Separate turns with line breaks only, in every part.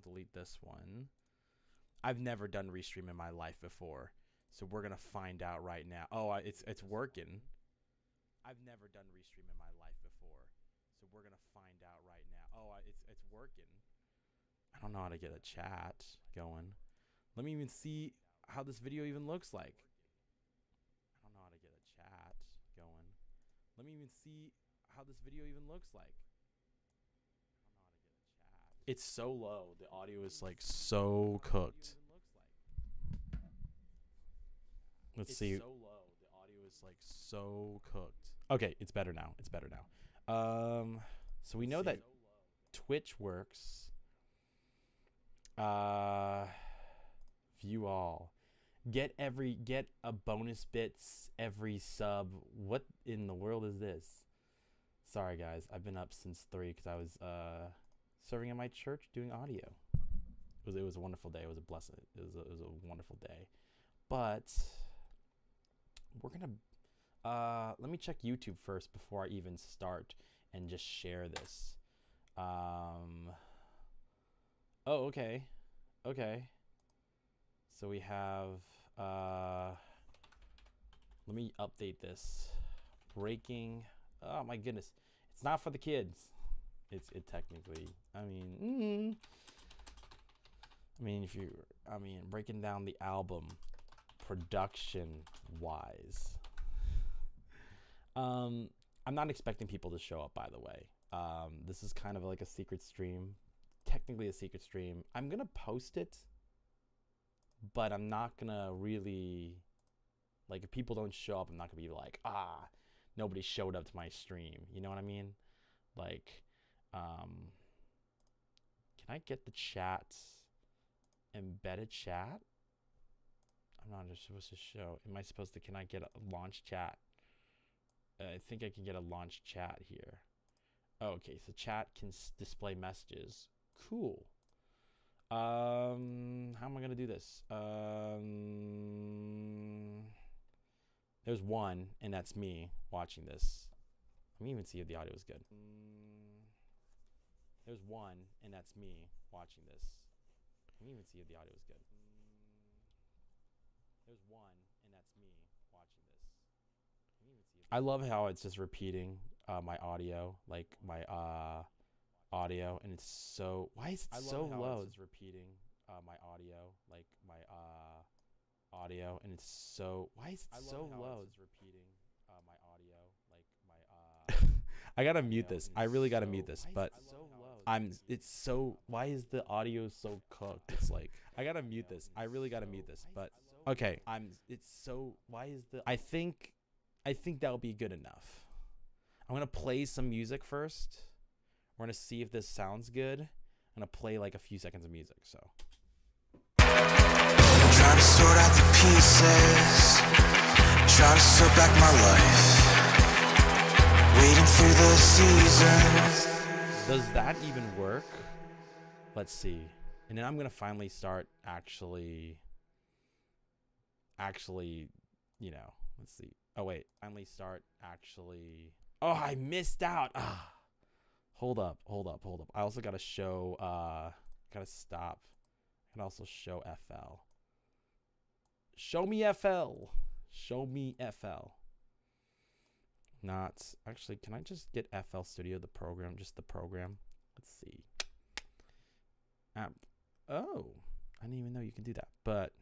delete this one. I've never done restream in my life before, so we're gonna find out right now. Oh, it's working. I've never done restream in my life before, so we're gonna find out right now. Oh, it's working. I don't know how to get a chat going. Let me even see how this video even looks like. I don't know how to get a chat going. Let me even see how this video even looks like. It's so low. The audio is like so cooked. Let's see. It's so low. The audio is like so cooked. Okay, it's better now. It's better now. So we know that Twitch works. View all. Get a bonus bits every sub. What in the world is this? Sorry guys, I've been up since 3 because I was serving at my church doing audio. It was a wonderful day. It was a blessing. It was a wonderful day. But we're gonna let me check YouTube first before I even start and just share this. Oh, okay. Okay. So we have let me update this. Breaking. Oh my goodness. It's not for the kids. It technically, I mean, breaking down the album production wise. I'm not expecting people to show up, by the way. This is kind of like a secret stream, technically a secret stream. I'm gonna post it, but I'm not gonna really, like, if people don't show up, I'm not gonna be like, nobody showed up to my stream. You know what I mean? Like, can I get the chat? Embedded chat? I'm not just supposed to show. Am I supposed to, can I get a launch chat? I think I can get a launch chat here. Okay, so chat can display messages. Cool. How am I gonna do this? There's one, and that's me watching this. Let me even see if the audio is good. There's one, and that's me watching this. Let me even see if the audio is good. There's one, and that's me watching this. Let me even see if I love how it's just repeating my audio, like my audio, and it's so, why is it so low? It's repeating my audio, like my audio, and it's so, why is it so low? It's repeating my audio, like my I gotta mute this. I really gotta mute this, but it's so, why is the audio so cooked? It's like, I gotta mute this. I really gotta mute this, but okay. It's so, why is the, I think that'll be good enough. I'm gonna play some music first. We're gonna see if this sounds good. I'm gonna play like a few seconds of music, so.
Trying to sort out the pieces, trying to sort back my life, waiting through the seasons.
Does that even work? Let's see. And then I'm gonna finally start actually, you know, let's see. Oh wait, finally start actually. Oh, I missed out. Hold up. I also gotta show, gotta stop. I can also show FL. Show me FL. Show me FL. Not, actually, can I just get FL Studio, the program, just the program? Let's see. Oh, I didn't even know you can do that. But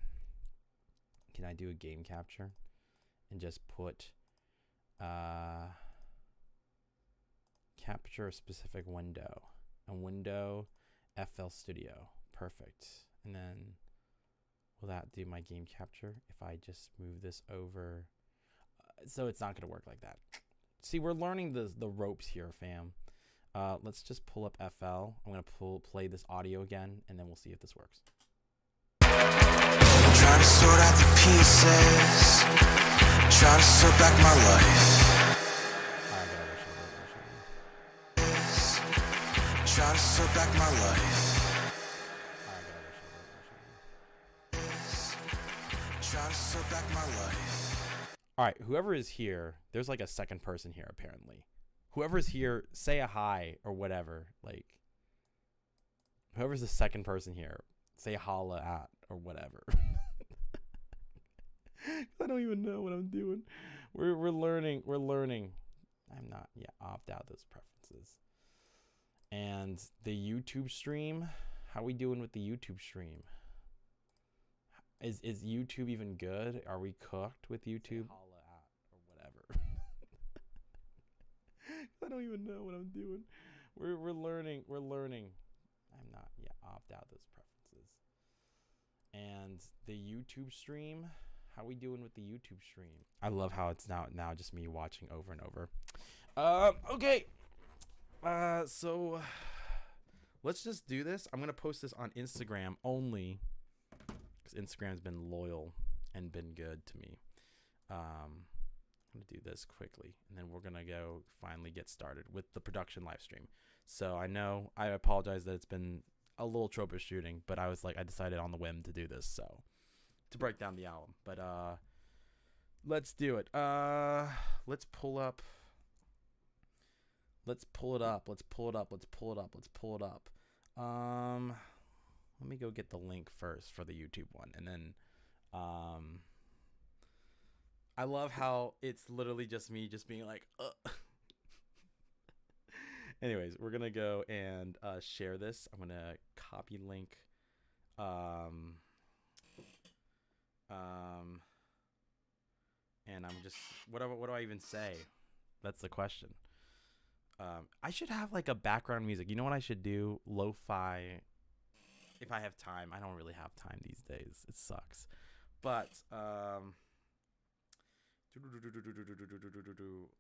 can I do a game capture and just put, capture a specific window, a window, FL Studio, perfect. And then will that do my game capture if I just move this over? So it's not gonna work like that. See, we're learning the ropes here, fam. Let's just pull up FL. I'm gonna play this audio again, and then we'll see if this works.
Trying to sort out the pieces, trying to sort back my life. Trying to sort back my life. Trying to sort back my life.
All right, whoever is here, there's like a second person here apparently. Whoever's here, say a hi or whatever. Like, Whoever's the second person here, say holla at or whatever. I don't even know what I'm doing. We're learning. We're learning. I'm not. Yeah, opt out those preferences. And the YouTube stream. How we doing with the YouTube stream? Is YouTube even good? Are we cooked with YouTube? Holla at or whatever. I don't even know what I'm doing. We're learning. We're learning. I'm not. Yeah, opt out those preferences. And the YouTube stream. How we doing with the YouTube stream? I love how it's now just me watching over and over. Okay. So let's just do this. I'm gonna post this on Instagram only because Instagram's been loyal and been good to me. I'm gonna do this quickly, and then we're gonna go finally get started with the production live stream. So I apologize that it's been a little troubleshooting, but I decided on the whim to do this, so to break down the album. But let's do it. Let's pull it up. Let me go get the link first for the YouTube one, and then I love how it's literally just me just being like anyways, we're gonna go and share this. I'm gonna copy link and I'm just what do I even say? That's the question. I should have like a background music. You know what I should do? Lo-fi. If I have time. I don't really have time these days. It sucks. But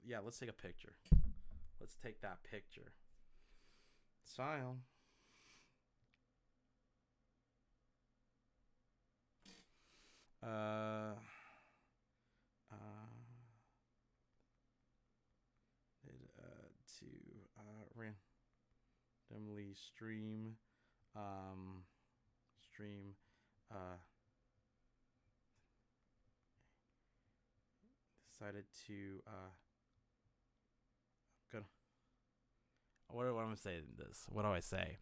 yeah, let's take a picture. Let's take that picture. Smile. To randomly stream decided to good. What am I saying this? What do I say?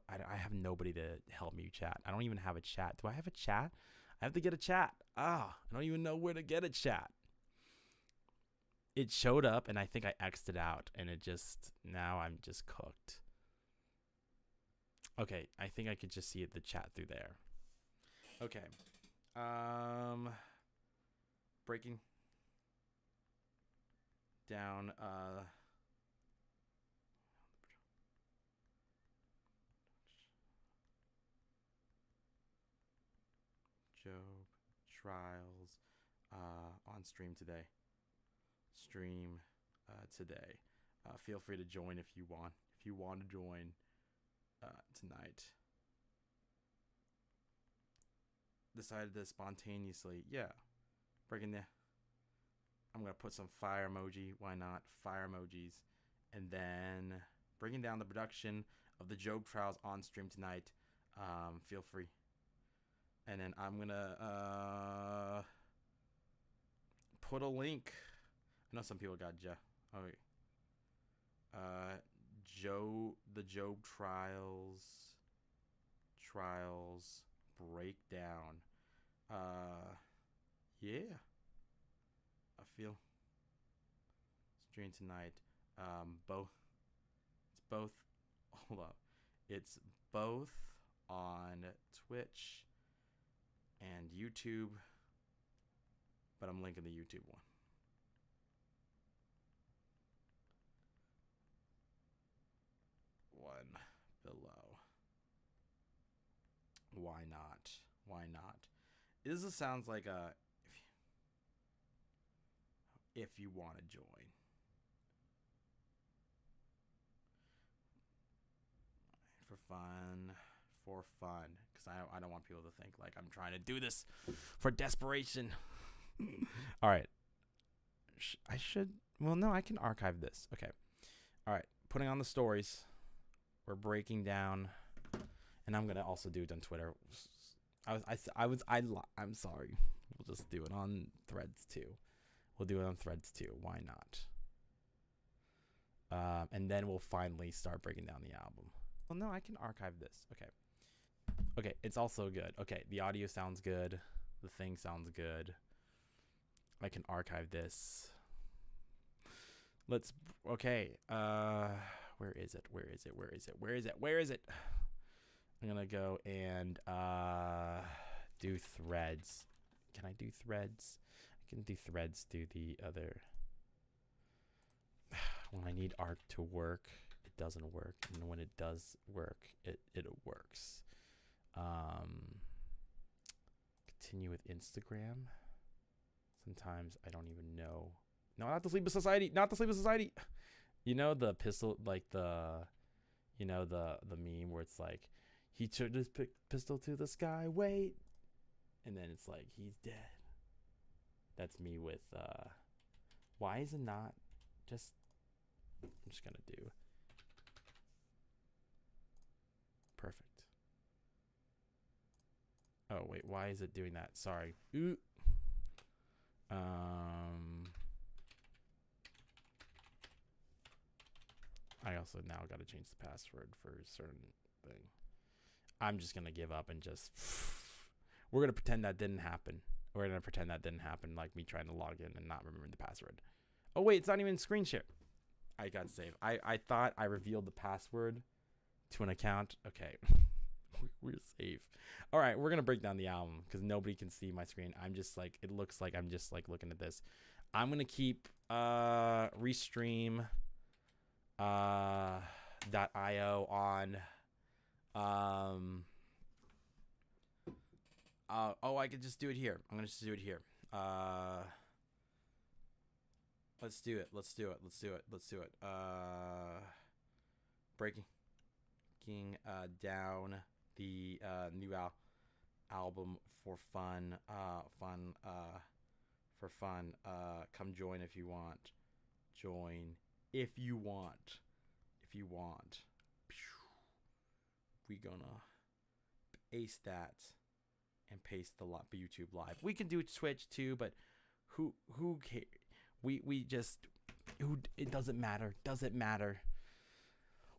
I have nobody to help me chat. I don't even have a chat. Do I have a chat? I have to get a chat. I don't even know where to get a chat. It showed up and I think I X'd it out, and now I'm just cooked. Okay, I think I could just see the chat through there. Okay. Breaking down Job Trials on stream today. Feel free to join if you want. If you want to join tonight. Decided to spontaneously, breaking the. I'm gonna put some fire emoji. Why not? Fire emojis, and then bringing down the production of the Job Trials on stream tonight. Feel free. And then I'm gonna put a link. I know some people got the Job Trials breakdown. Yeah. I feel stream tonight. It's both on Twitch and YouTube, but I'm linking the YouTube one. One below. Why not? This sounds like a if you want to join. For fun, because I don't want people to think like I'm trying to do this for desperation. All right. No, I can archive this. Okay. All right. Putting on the stories. We're breaking down, and I'm gonna also do it on Twitter. I'm sorry. We'll just do it on Threads too. Why not? And then we'll finally start breaking down the album. Well, no, I can archive this. Okay, it's also good. Okay, the audio sounds good. The thing sounds good. I can archive this. Okay. Where is it? I'm gonna go and do threads. Can I do threads? I can do threads, do the other. When I need art to work, it doesn't work. And when it does work, it works. Continue with Instagram. Sometimes I don't even know. No, not the Sleepless Society. Not the Sleepless Society. You know the pistol, like the meme where it's like, he took his pistol to the sky, wait. And then it's like, he's dead. That's me with, why is it not just, I'm just going to do. Perfect. Oh, wait, why is it doing that? Sorry. Ooh. I also now got to change the password for a certain thing. I'm just going to give up and just, we're going to pretend that didn't happen. We're going to pretend that didn't happen, like me trying to log in and not remembering the password. Oh, wait, it's not even screen share. I got saved. I thought I revealed the password to an account. Okay. We're safe. All right, we're going to break down the album because nobody can see my screen. I'm just like, it looks like I'm just like looking at this. I'm going to keep Restream .io on. Oh, I could just do it here. I'm going to just do it here. Let's do it. Breaking down the new album for fun. Come join if you want. We gonna ace that and paste the YouTube live. We can do Twitch too, but who cares? We just, it doesn't matter.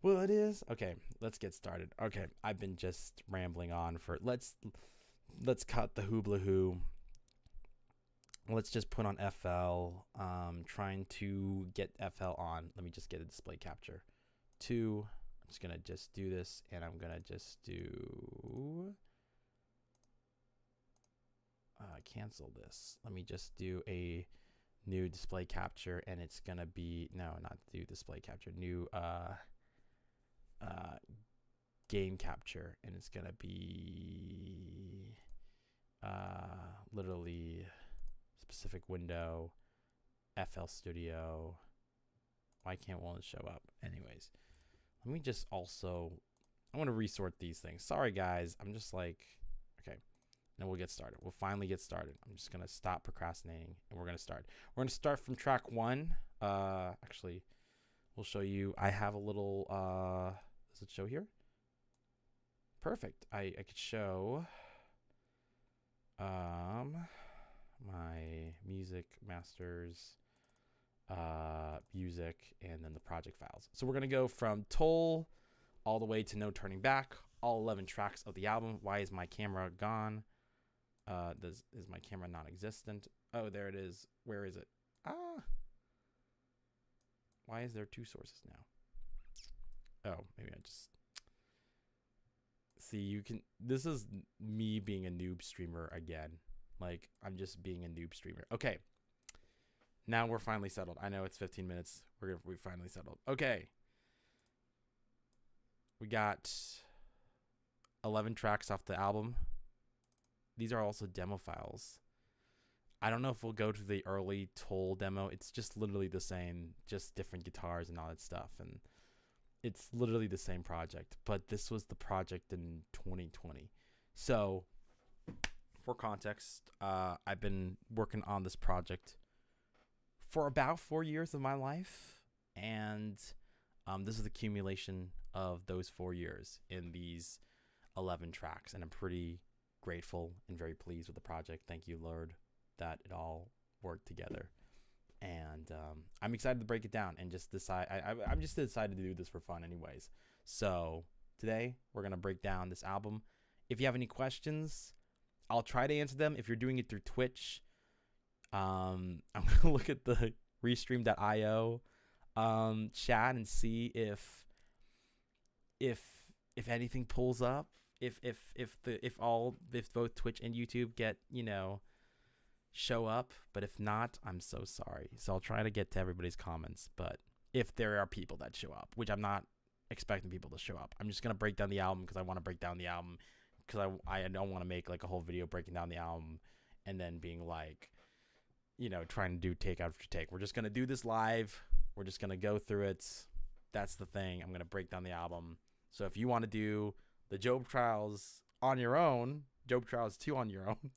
Well, it is. Okay, let's get started. Okay, I've been just rambling on for, let's cut the hoobla hoo. Let's just put on FL. Trying to get FL on. Let me just get a display capture. 2. I'm just gonna just do this, and I'm gonna just do cancel this. Let me just do a new display capture, and it's gonna be, no, not do display capture, new game capture, and it's gonna be literally specific window, FL Studio. Why can't one show up? Anyways, let me just also, I want to resort these things. Sorry guys, I'm just like, okay. Then we'll get started. We'll finally get started. I'm just gonna stop procrastinating, and we're gonna start. We're gonna start from track 1. Actually, we'll show you. I have a little. Does it show here? Perfect. I could show. My music masters, music, and then the project files. So we're gonna go from Toll all the way to No Turning Back. All 11 tracks of the album. Why is my camera gone? Is my camera non-existent? Oh, there it is. Where is it? Why is there 2 sources now? Oh, maybe I just see. You can. This is me being a noob streamer again. Like, I'm just being a noob streamer. Okay. Now we're finally settled. I know it's 15 minutes. We finally settled. Okay. We got 11 tracks off the album. These are also demo files. I don't know if we'll go to the early Toll demo. It's just literally the same, just different guitars and all that stuff. And it's literally the same project. But this was the project in 2020. So, for context, I've been working on this project for about 4 years of my life. And this is the accumulation of those 4 years in these 11 tracks. And I'm pretty grateful and very pleased with the project. Thank you, Lord, that it all worked together. And I'm excited to break it down and just decide. I'm just decided to do this for fun anyways. So today. We're going to break down this album. If you have any questions, I'll try to answer them. If you're doing it through Twitch, I'm going to look at the restream.io chat and see if anything pulls up. If both Twitch and YouTube get, show up. But if not, I'm so sorry. So I'll try to get to everybody's comments. But if there are people that show up, which I'm not expecting people to show up, I'm just going to break down the album because I want to break down the album, because I don't want to make like a whole video breaking down the album and then being like, trying to do take after take. We're just going to do this live. We're just going to go through it. That's the thing. I'm going to break down the album. So if you want to do the Job Trials on your own, Job Trials 2 on your own,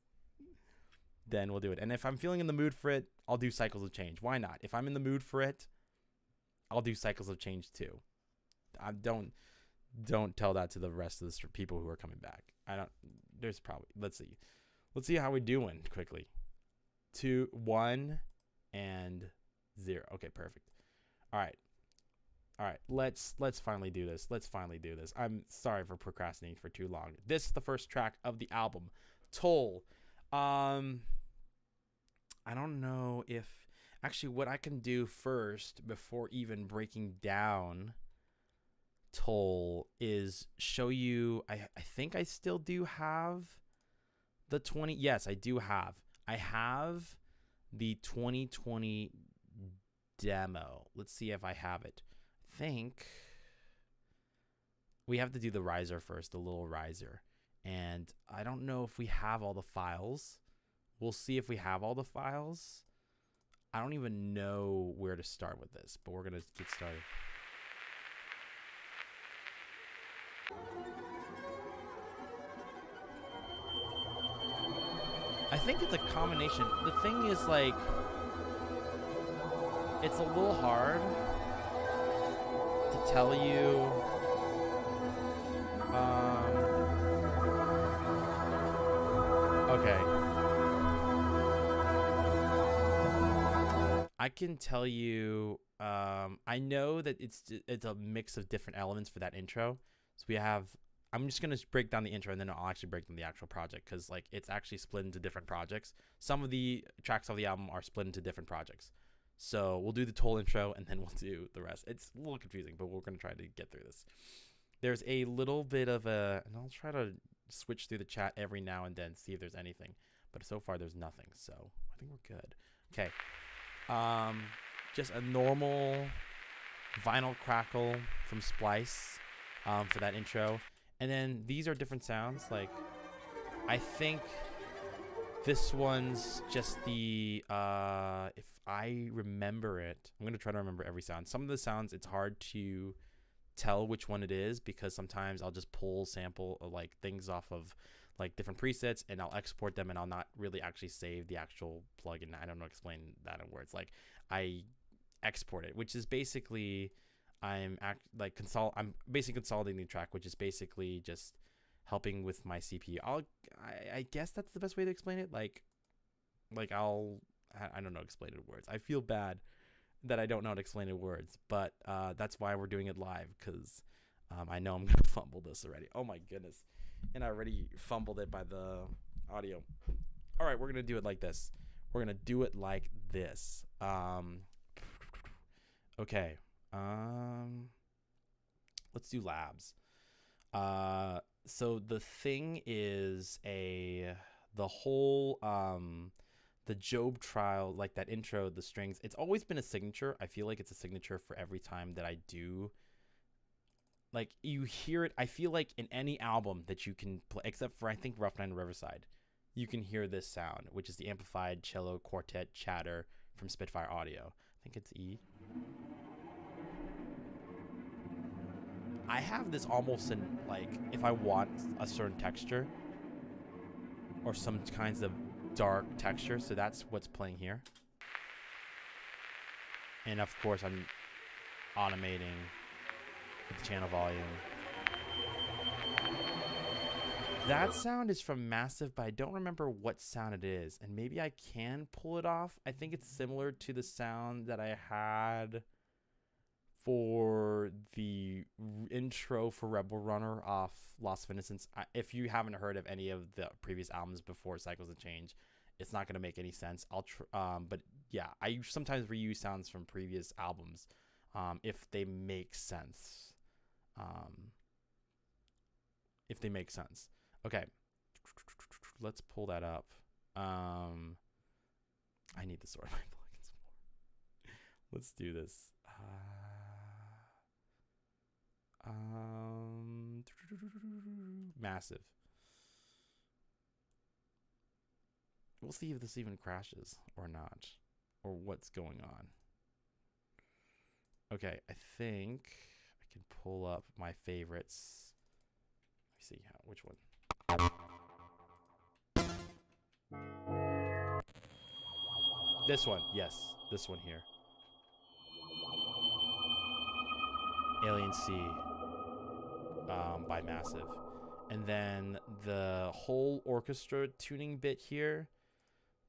then we'll do it. And if I'm feeling in the mood for it, I'll do Cycles of Change. Why not? If I'm in the mood for it, I'll do Cycles of Change too. I don't tell that to the rest of the people who are coming back. There's probably, let's see how we're doing quickly. 2, 1, and 0. Okay, perfect. All right. Let's finally do this. I'm sorry for procrastinating for too long. This is the first track of the album, Toll. I don't know if actually what I can do first before even breaking down Toll is show you. I think I still do have the 20. Yes, I do have. I have the 2020 demo. Let's see if I have it. I think we have to do the riser first, the little riser. And I don't know if we have all the files. We'll see if we have all the files. I don't even know where to start with this, but we're going to get started. I think it's a combination. The thing is, like, it's a little hard to tell you. Okay. I can tell you. I know that it's a mix of different elements for that intro. So we have. I'm just going to break down the intro and then I'll actually break down the actual project because like it's actually split into different projects. Some of the tracks of the album are split into different projects. So we'll do the Toll intro and then we'll do the rest. It's a little confusing, but we're going to try to get through this. There's a little bit of and I'll try to switch through the chat every now and then, see if there's anything. But so far there's nothing. So I think we're good. Okay. Just a normal vinyl crackle from Splice for that intro. And then these are different sounds. Like, I think this one's just the, if I remember it, I'm going to try to remember every sound. Some of the sounds, it's hard to tell which one it is because sometimes I'll just pull sample like things off of like different presets and I'll export them and I'll not really actually save the actual plugin. I don't know, explain that in words. Like I export it, which is basically... I'm basically consolidating the track, which is basically just helping with my CPU. I guess that's the best way to explain it. I don't know, explain it in words. I feel bad that I don't know how to explain it in words, but that's why we're doing it live because I know I'm gonna fumble this already. Oh my goodness, and I already fumbled it by the audio. All right, we're gonna do it like this. Okay. Let's do labs. So the thing is the whole the Job trial, like that intro, the strings, it's always been a signature. I feel like it's a signature for every time that I do. Like you hear it, I feel like in any album that you can play, except for I think Rough Night in Riverside, you can hear this sound, which is the amplified cello quartet chatter from Spitfire Audio. I think it's E. I have this almost in, like, if I want a certain texture or some kinds of dark texture, so that's what's playing here. And of course, I'm automating with the channel volume. That sound is from Massive, but I don't remember what sound it is, and maybe I can pull it off. I think it's similar to the sound that I had for the intro for Rebel Runner off Lost of Innocence. If you haven't heard of any of the previous albums before Cycles of Change, it's not going to make any sense. But yeah, I sometimes reuse sounds from previous albums if they make sense. Okay, let's pull that up. I need to sort my plugins more. Let's do this. Massive. We'll see if this even crashes or not, or what's going on. Okay, I think I can pull up my favorites. Let me see which one. This one, yes, this one here. Alien Sea by Massive. And then the whole orchestra tuning bit here,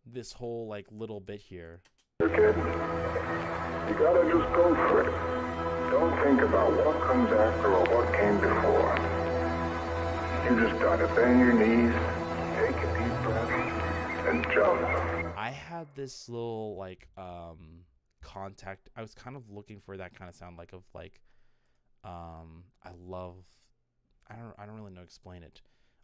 this whole like little bit here.
Kid, you gotta just go for it. Don't think about what comes after or what came before. You just gotta bend your knees, take a deep breath, and jump.
I had this little like contact. I was kind of looking for that kind of sound like of like I don't really know how to explain it.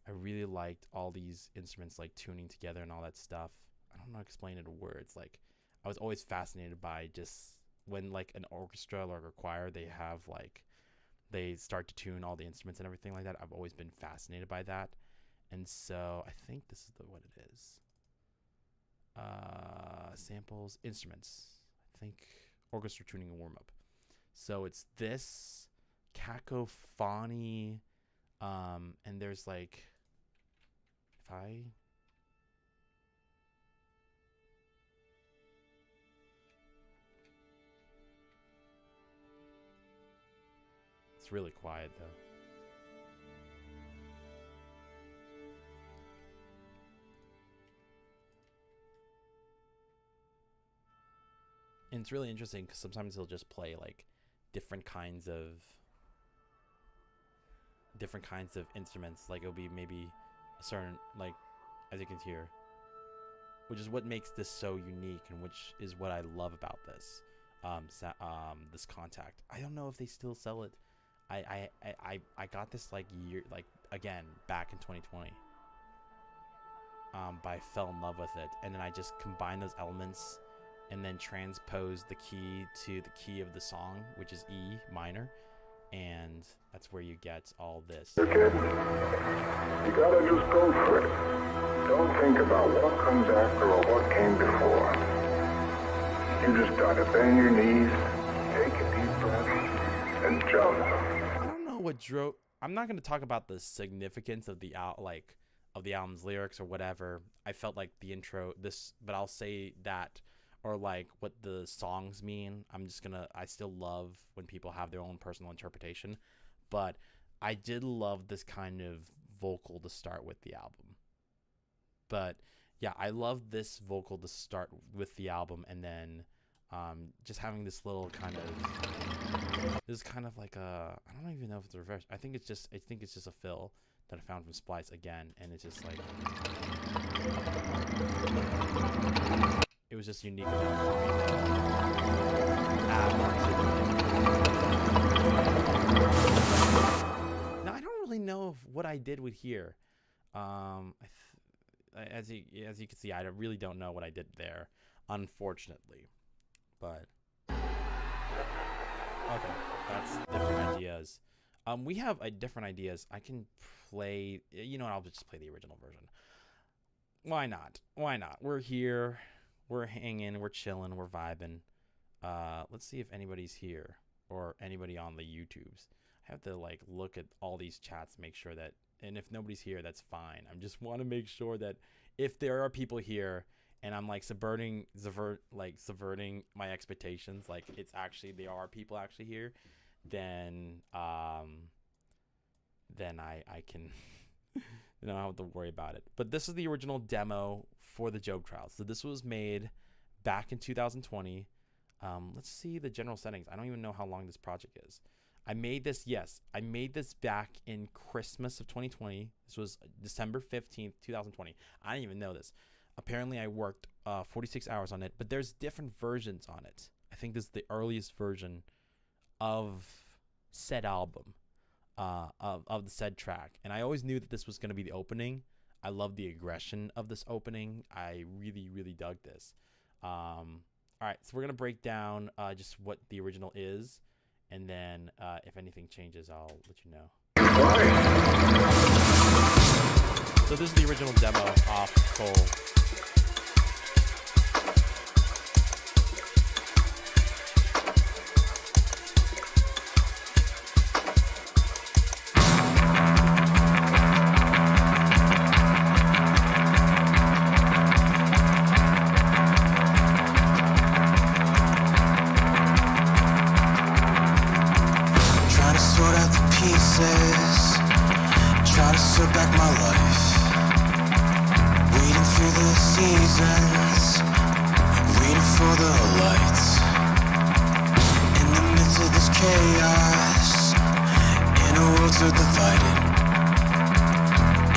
I really liked all these instruments like tuning together and all that stuff. I don't know how to explain it in words. Like I was always fascinated by just when like an orchestra or a choir, they have like they start to tune all the instruments and everything like that. I've always been fascinated by that. And so I think this is what it is. Samples, instruments. I think orchestra tuning and warm up. So it's this cacophony, and there's like, it's really quiet though. And it's really interesting because sometimes he'll just play like different kinds of instruments. Like it'll be maybe a certain, like, as you can hear, which is what makes this so unique and which is what I love about this this Kontakt. I don't know if they still sell it. I got this like again back in 2020. But I fell in love with it, and then I just combined those elements and then transpose the key to the key of the song, which is E minor, and that's where you get all this.
Kid, you gotta just go for it. Don't think about what comes after or what came before. You just gotta bend your knees, take a deep breath, and jump.
I don't know what drove. I'm not gonna talk about the significance of the of the album's lyrics or whatever. I felt like the intro, but I'll say that. Or like what the songs mean. I still love when people have their own personal interpretation, but I did love this kind of vocal to start with the album. But yeah, I love this vocal to start with the album, and then just having this little kind of like a, I don't even know if it's a reverse. I think it's just a fill that I found from Splice again, and it's just like, it was just unique enough for me to add on to. Now I don't really know what I did with here. As you can see, I really don't know what I did there, unfortunately. But okay, that's different ideas. We have different ideas. I can play. You know what? I'll just play the original version. Why not? We're here. We're hanging, we're chilling, we're vibing. Let's see if anybody's here or anybody on the YouTubes. I have to like look at all these chats, make sure that, and if nobody's here, that's fine. I just want to make sure that if there are people here and I'm like subverting my expectations, like there are people actually here, then I can I don't have to worry about it. But this is the original demo for the Job Trials. So this was made back in 2020. Let's see the general settings. I don't even know how long this project is. I made this back in Christmas of 2020. This was December 15th, 2020. I didn't even know this. Apparently, I worked 46 hours on it, but there's different versions on it. I think this is the earliest version of said album, of the said track. And I always knew that this was going to be the opening. I love the aggression of this opening. I really, really dug this. All right, so we're going to break down just what the original is. And then if anything changes, I'll let you know. So this is the original demo off Cole.
Try to sort back my life, reading through the seasons, waiting for the lights. In the midst of this chaos, in a world so divided,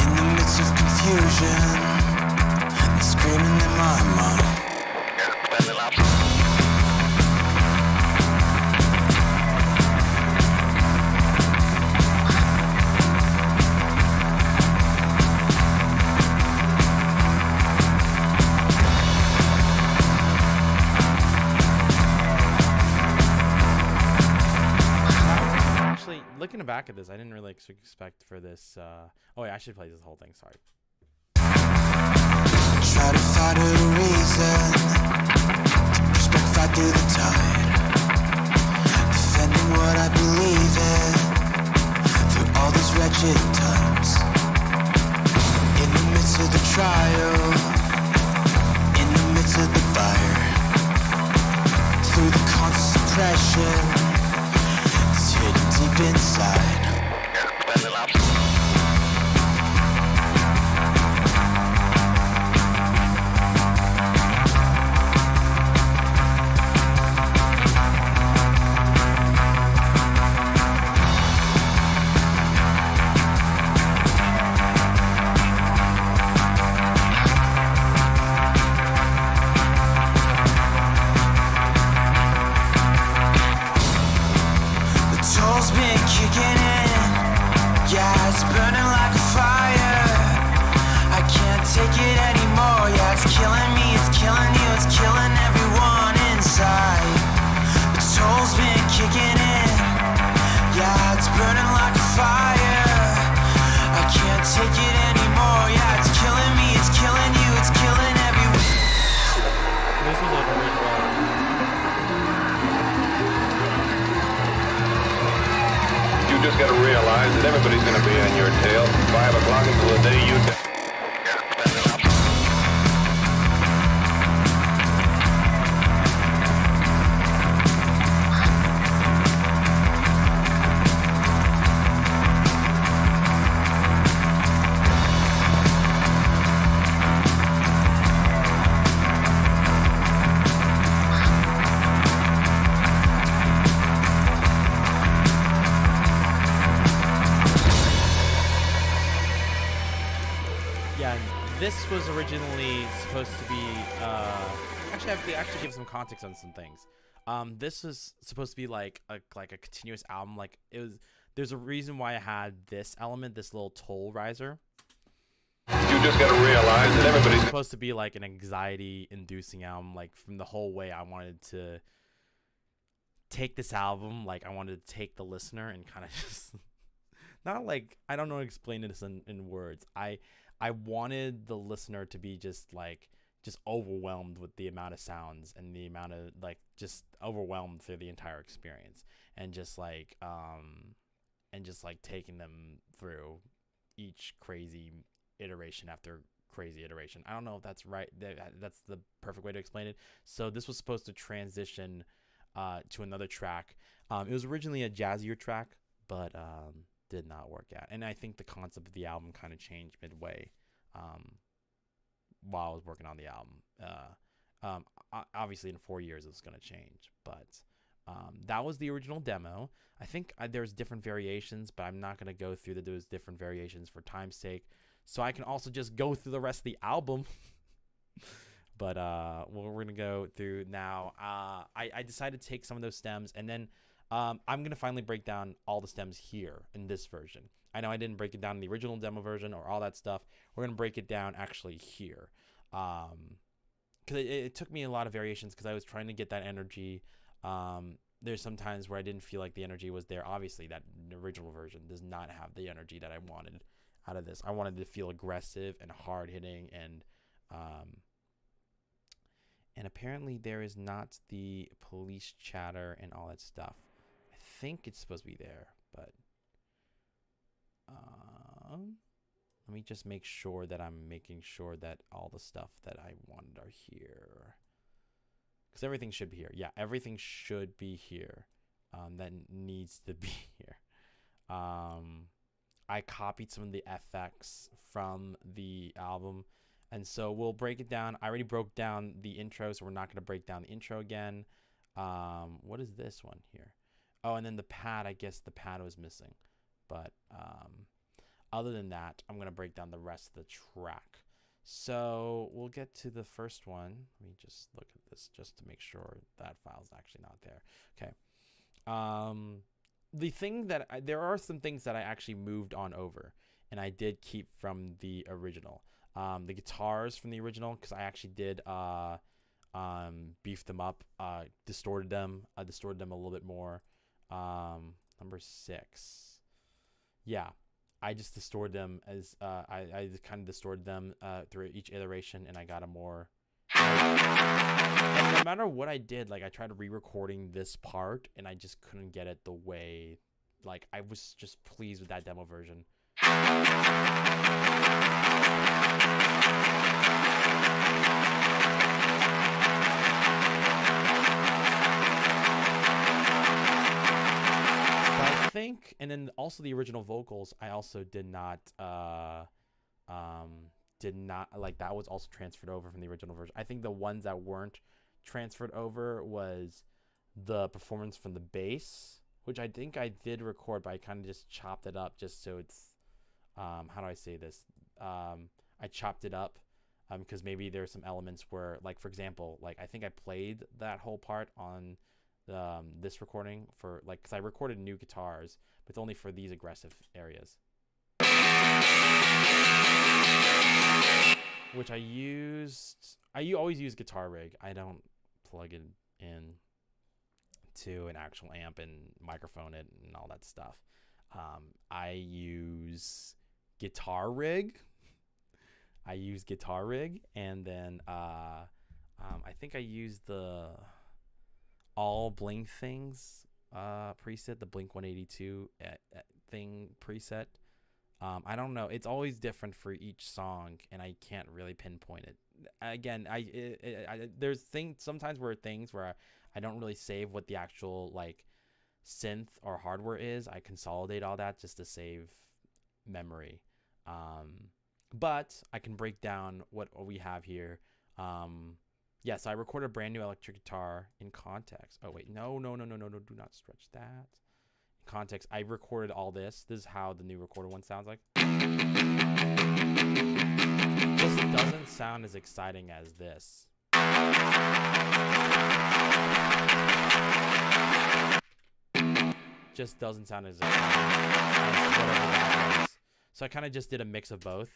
in the midst of confusion, and screaming in my mind.
Looking back at this, I didn't really expect for this. Oh, yeah, I should play this whole thing. Sorry.
Try to find a reason to push back fight through the tide, defending what I believe in through all these wretched times. In the midst of the trial, in the midst of the fire, through the constant suppression hidden deep inside.
Just got to realize that everybody's going to be on your tail from 5 o'clock until the day you die.
This was originally supposed to be actually I have to actually give some context on some things. This was supposed to be like a continuous album. Like there's a reason why I had this element, this little toll riser.
You just gotta realize that everybody's
supposed to be like an anxiety inducing album. Like from the whole way I wanted to take this album, like I wanted to take the listener and kind of just not like, I don't know how to explain this in words. I wanted the listener to be just overwhelmed with the amount of sounds and the amount of just overwhelmed through the entire experience, and just taking them through each crazy iteration after crazy iteration. I don't know if that's right. That's the perfect way to explain it. So this was supposed to transition to another track. It was originally a jazzier track, but did not work out. And I think the concept of the album kind of changed midway while I was working on the album. Obviously in 4 years it's going to change, but that was the original demo. I think there's different variations, but I'm not going to go through those different variations for time's sake. So I can also just go through the rest of the album. But we're going to go through now. I decided to take some of those stems, and then I'm going to finally break down all the stems here in this version. I know I didn't break it down in the original demo version or all that stuff. We're going to break it down actually here. Because it took me a lot of variations because I was trying to get that energy. There's some times where I didn't feel like the energy was there. Obviously, that original version does not have the energy that I wanted out of this. I wanted to feel aggressive and hard hitting, and apparently there is not the police chatter and all that stuff. I think it's supposed to be there, but let me just make sure that I'm making sure that all the stuff that I wanted are here. Because everything should be here. Yeah, everything should be here. That needs to be here. I copied some of the FX from the album. And so we'll break it down. I already broke down the intro, so we're not going to break down the intro again. What is this one here? Oh, and then the pad. I guess the pad was missing. But other than that, I'm going to break down the rest of the track. So we'll get to the first one. Let me just look at this just to make sure that file's actually not there. Okay. The thing that there are some things that I actually moved on over, and I did keep from the original. The guitars from the original, because I actually did beef them up, distorted them a little bit more. Number 6. Yeah. I just distorted them as I kind of distorted them through each iteration, and I got a more. And no matter what I did, like I tried re-recording this part, and I just couldn't get it the way. Like I was just pleased with that demo version. Think, and then also the original vocals I also did not like, that was also transferred over from the original version. I think the ones that weren't transferred over was the performance from the bass, which I think I did record, but I kind of just chopped it up just so it's how do I say this, I chopped it up because maybe there's some elements where, like for example, like I think I played that whole part on this recording for like, because I recorded new guitars, but it's only for these aggressive areas, which I used. I always use Guitar Rig. I don't plug it in to an actual amp and microphone it and all that stuff. I use Guitar Rig. And then I think I used the All Blink Things preset, the Blink 182 thing preset. I don't know. It's always different for each song, and I can't really pinpoint it. Again, there's sometimes where I don't really save what the actual like synth or hardware is. I consolidate all that just to save memory. But I can break down what we have here. Yes, I recorded a brand new electric guitar in Context. Oh, wait. No. Do not stretch that. In Context, I recorded all this. This is how the new recorded one sounds like. This doesn't sound as exciting as this. Just doesn't sound as exciting as whatever that was. So I kind of just did a mix of both.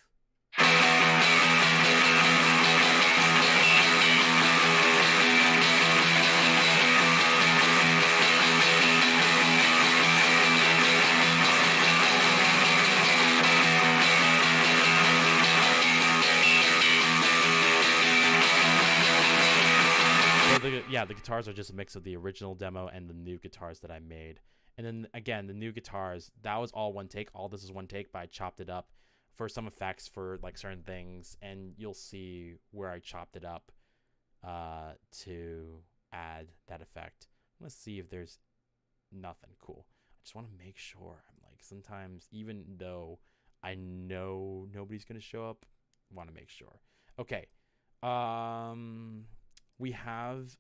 The guitars are just a mix of the original demo and the new guitars that I made. And then again, the new guitars, that was all one take. All this is one take, but I chopped it up for some effects for like certain things, and you'll see where I chopped it up to add that effect. Let's see if there's nothing cool. I just want to make sure. I'm like, sometimes even though I know nobody's gonna show up, I want to make sure. Okay. we have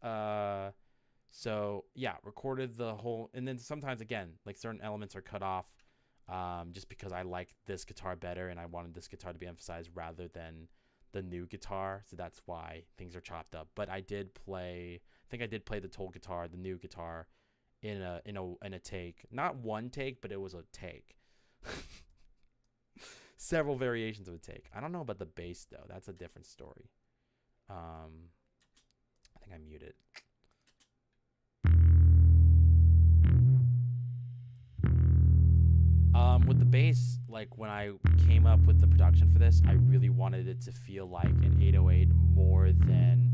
so yeah, recorded the whole, and then sometimes again, like certain elements are cut off, just because I like this guitar better and I wanted this guitar to be emphasized rather than the new guitar, so that's why things are chopped up. But I did play, I think I did play the Toll guitar, the new guitar, in a take, not one take, but it was a take. Several variations of a take. I don't know about the bass though. That's a different story. I think I muted. With the bass, like when I came up with the production for this, I really wanted it to feel like an 808 more than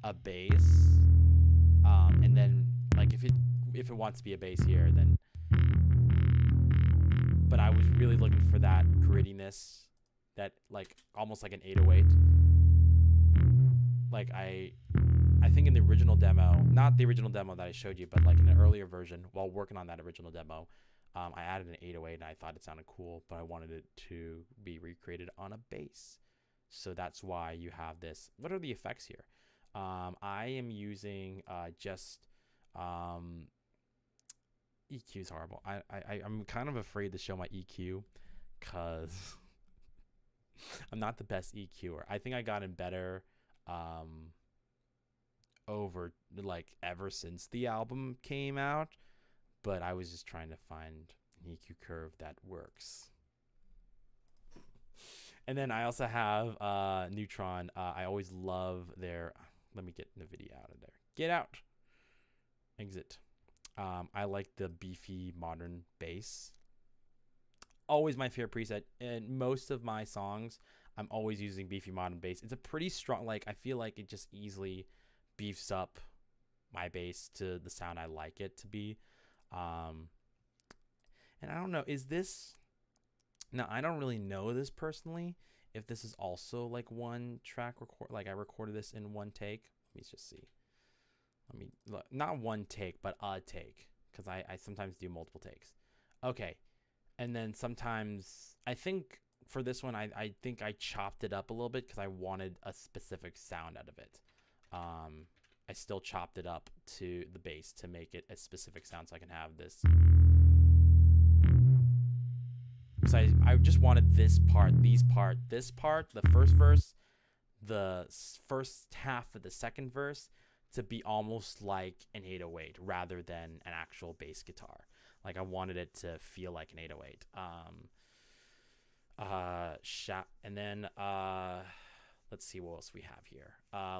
a bass. And then like if it wants to be a bass here, then. But I was really looking for that grittiness, that like almost like an 808. Like I think in the original demo, not the original demo that I showed you, but like in an earlier version, while working on that original demo, I added an 808 and I thought it sounded cool, but I wanted it to be recreated on a bass. So that's why you have this. What are the effects here? I am using just EQ is horrible. I'm kind of afraid to show my EQ because I'm not the best EQer. I think I gotten better over like ever since the album came out, but I was just trying to find an EQ curve that works. And then I also have Neutron. I always love their, let me get NVIDIA out of there. Get out. Exit. I like the beefy modern bass. Always my favorite preset. And most of my songs, I'm always using beefy modern bass. It's a pretty strong, like I feel like it just easily beefs up my bass to the sound I like it to be. And I don't know, is this, now I don't really know this personally, if this is also like one track record, like I recorded this in one take. Let me just see. Not one take, but a take, because I sometimes do multiple takes. Okay, and then sometimes, I think for this one, I think I chopped it up a little bit because I wanted a specific sound out of it. I still chopped it up to the bass to make it a specific sound so I can have this. So I just wanted this part, the first verse, the first half of the second verse to be almost like an 808 rather than an actual bass guitar. Like I wanted it to feel like an 808. And then let's see what else we have here.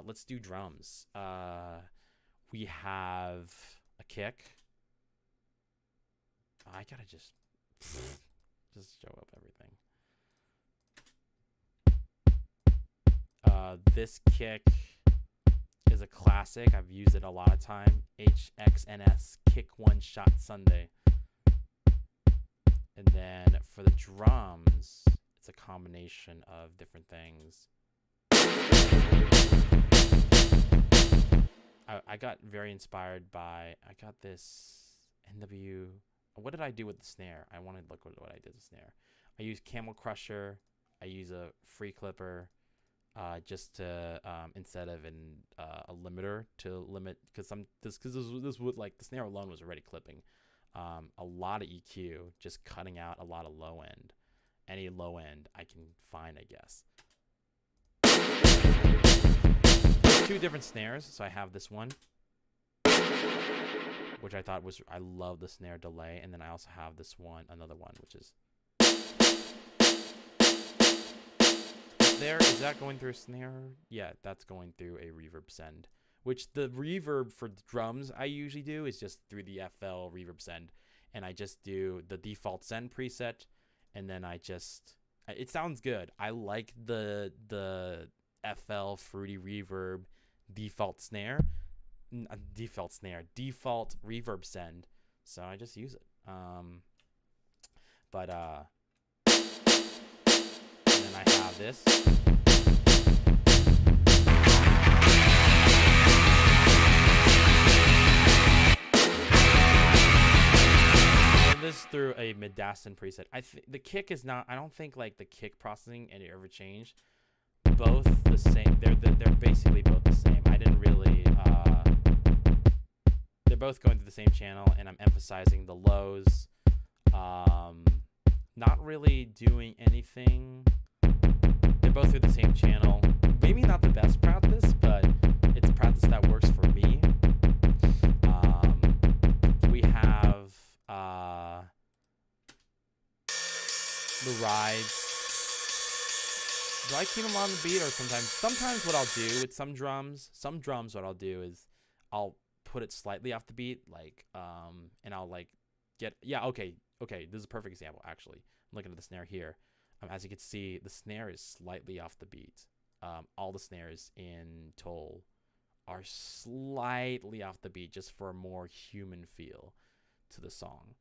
Let's do drums. We have a kick. I gotta just show up everything. This kick is a classic. I've used it a lot of time. HXNS Kick One Shot Sunday. And then for the drums, it's a combination of different things. I got very inspired by, I got this NW. What did I do with the snare? I want to look at what I did with the snare. I use Camel Crusher. I use a free clipper. Just to instead of a limiter to limit, because this would, like, the snare alone was already clipping a lot of EQ, just cutting out a lot of low end, any low end I can find, I guess. Two different snares, so I have this one, which I thought was, I love the snare delay, and then I also have this one, another one, which is. Is that going through a snare? Yeah, that's going through a reverb send, which the reverb for drums I usually do is just through the FL reverb send, and I just do the default send preset, and then it sounds good. I like the FL Fruity Reverb default reverb send, so I just use it. And then I have this. This through a Midastin preset. The kick is not. I don't think like the kick processing and it ever changed. Both the same. They're basically both the same. I didn't really. both going through the same channel, and I'm emphasizing the lows. Not really doing anything. They're both through the same channel. Maybe not the best practice, but it's a practice that works for me. We have the rides. Do I keep them on the beat, or sometimes what I'll do with some drums what I'll do is I'll put it slightly off the beat, like and I'll like okay, this is a perfect example. Actually, I'm looking at the snare here. As you can see, the snare is slightly off the beat. All the snares in Toll are slightly off the beat, just for a more human feel to the song.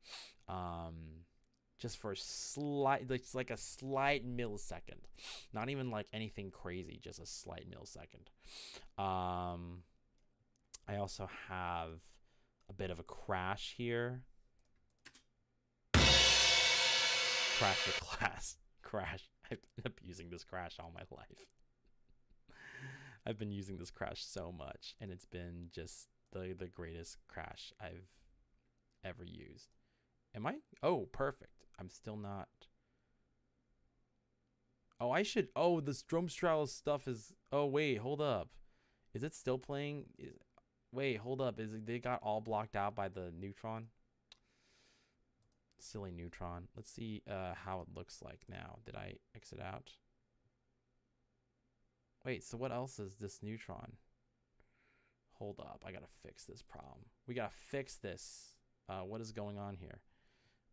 Just for a slight, like a slight millisecond. Not even like anything crazy, just a slight millisecond. I also have a bit of a crash here. Crash the class. Crash. I've been using this crash all my life. I've been using this crash so much, and it's been just the greatest crash I've ever used. Am I? Oh, perfect. I'm still not. Oh, I should. Oh, this Drumstral stuff is. Oh, wait, hold up. Is it still playing? Wait, hold up. They got all blocked out by the Neutron? Silly Neutron. Let's see how it looks like now. Did I exit out? Wait, so what else is this Neutron? Hold up. I gotta fix this problem. We gotta fix this. What is going on here?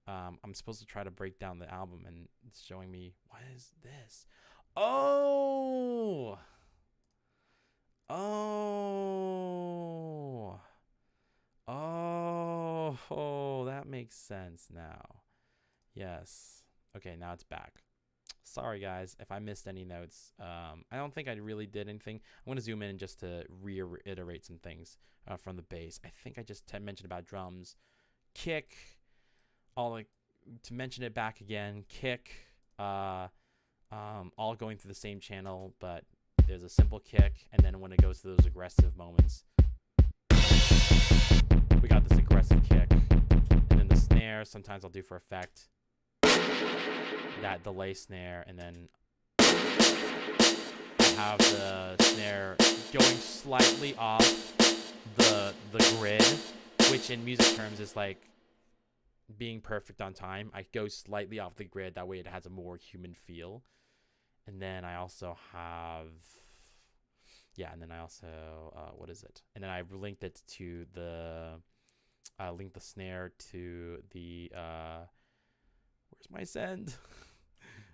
I'm supposed to try to break down the album, and it's showing me, what is this? Oh! Oh! Oh, that makes sense now. Yes. Okay, now it's back. Sorry, guys, if I missed any notes. I don't think I really did anything. I'm going to zoom in just to reiterate some things from the bass. I think I just mentioned about drums. Kick. To mention it back again. Kick. All going through the same channel, but there's a simple kick, and then when it goes to those aggressive moments, we got this aggressive kick. And then the snare, sometimes I'll do for effect that delay snare, and then I have the snare going slightly off the grid, which in music terms is like being perfect on time. I go slightly off the grid, that way it has a more human feel. And then I also have, what is it? And then I linked it to linked the snare to the, where's my send?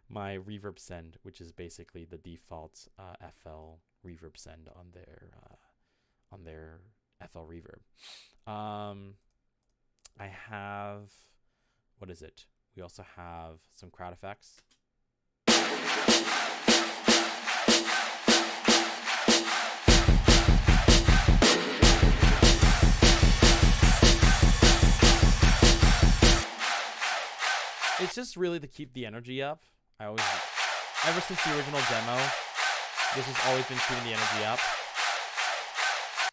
My reverb send, which is basically the default FL reverb send on their FL reverb. I have, what is it? We also have some crowd effects. It's just really to keep the energy up. Ever since the original demo, this has always been keeping the energy up.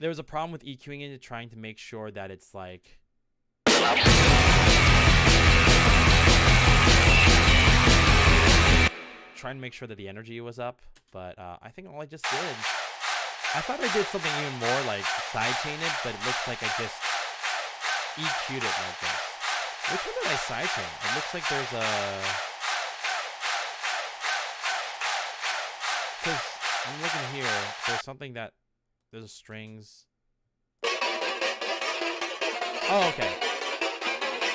There was a problem with EQing it, trying to make sure that it's like, trying to make sure that the energy was up, but I think all I just did, I thought I did something even more like sidechain it, but it looks like I just EQ'd it like this. Which one did I sidechain? It looks like there's a, because I'm looking here, there's something that, there's a strings. Oh, okay.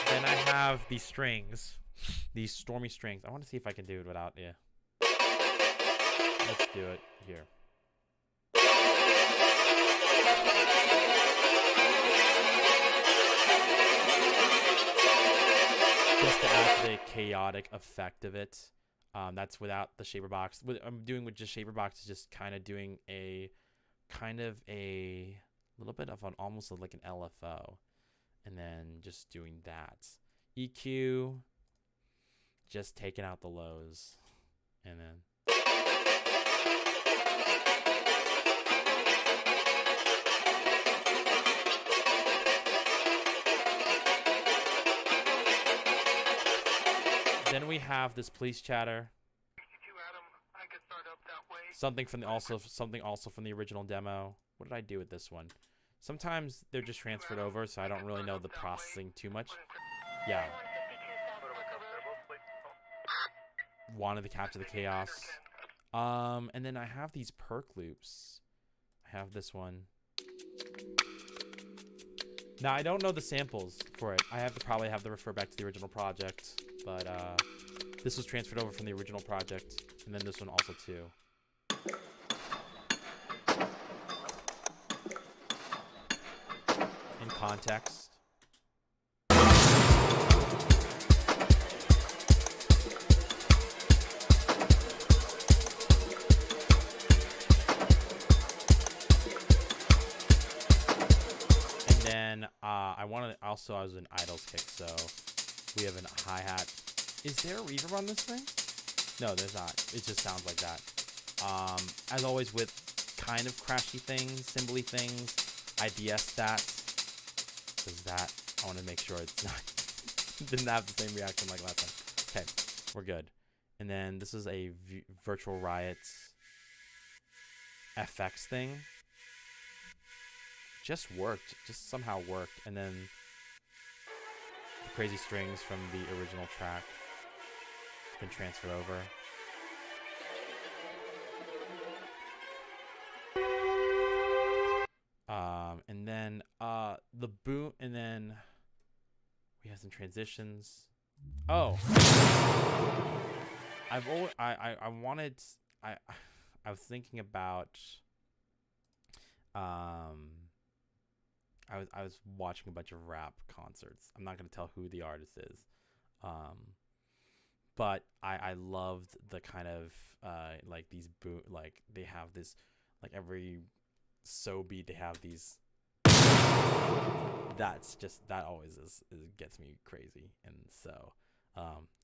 Then I have these strings, these stormy strings. I want to see if I can do it without, yeah. Let's do it here. Just to add to the chaotic effect of it. That's without the shaper box. What I'm doing with just shaper box is just kind of doing a little bit of an almost like an LFO, and then just doing that. EQ, just taking out the lows, and then. Then we have this police chatter. Something from the also from the original demo. What did I do with this one? Sometimes they're just transferred over, so I don't really know the processing too much. Yeah. Wanted to capture the chaos. And then I have these perk loops. I have this one. Now I don't know the samples for it. I probably have to refer back to the original project, but this was transferred over from the original project, and then this one also too. In context. And I was an Idols kick, so we have a hi-hat. Is there a reverb on this thing? No, there's not. It just sounds like that. As always with kind of crashy things, cymbally things, IDS stats. Because that, I want to make sure it's not, didn't have the same reaction like last time. Okay, we're good. And then this is a Virtual Riot's FX thing. Just somehow worked. And then the crazy strings from the original track been transferred over. And then the boom, and then we have some transitions. Oh, I was thinking about I was watching a bunch of rap concerts. I'm not gonna tell who the artist is, but I loved the kind of like these like they have this, like every beat they have these. That always gets me crazy, and so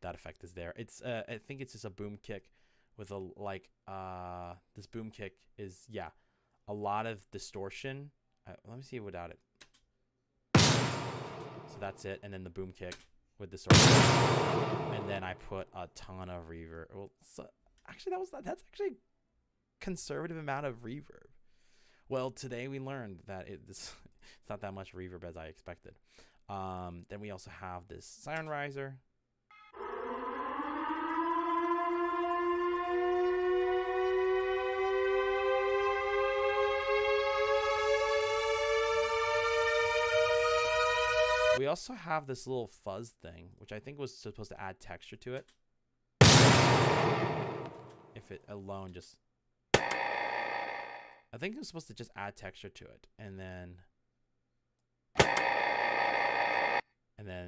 that effect is there. It's I think it's just a boom kick with a this boom kick is a lot of distortion. Let me see without it. So that's it, and then the boom kick with distortion, and then I put a ton of reverb. Well, so actually that's actually conservative amount of reverb. Well, today we learned that it's not that much reverb as I expected. Then we also have this Siren Riser. We also have this little fuzz thing, which I think was supposed to add texture to it. If it alone just... I think it was supposed to just add texture to it. And then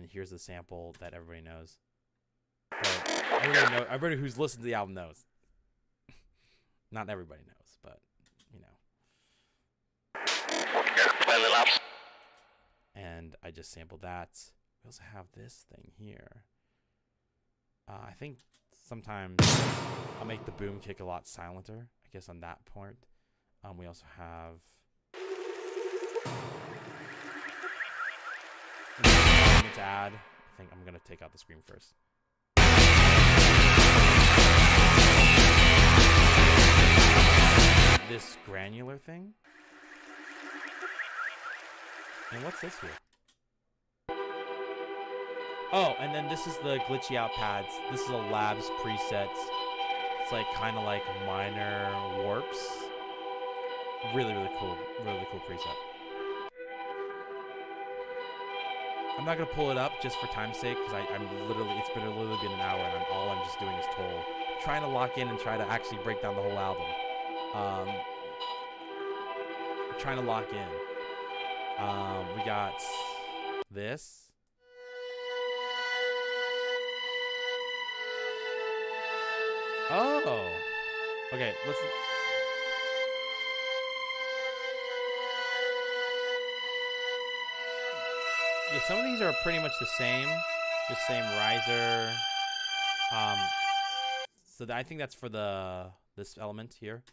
here's the sample that everybody knows. Well, everybody who's listened to the album knows. Not everybody knows, but you know. And I just sampled that. We also have this thing here. I think sometimes I'll make the boom kick a lot silenter, I guess, on that part. We also have to add. I think I'm gonna take out the screen first. This granular thing. And what's this here? Oh, and then this is the glitchy out pads. This is a Labs preset. It's like kind of like minor warps. Really cool preset. I'm not gonna pull it up just for time's sake because it's literally been an hour and all I'm just doing is trying to lock in and try to actually break down the whole album. Trying to lock in. We got this. Oh, okay. Listen. Yeah, some of these are pretty much the same riser. So I think that's for this element here.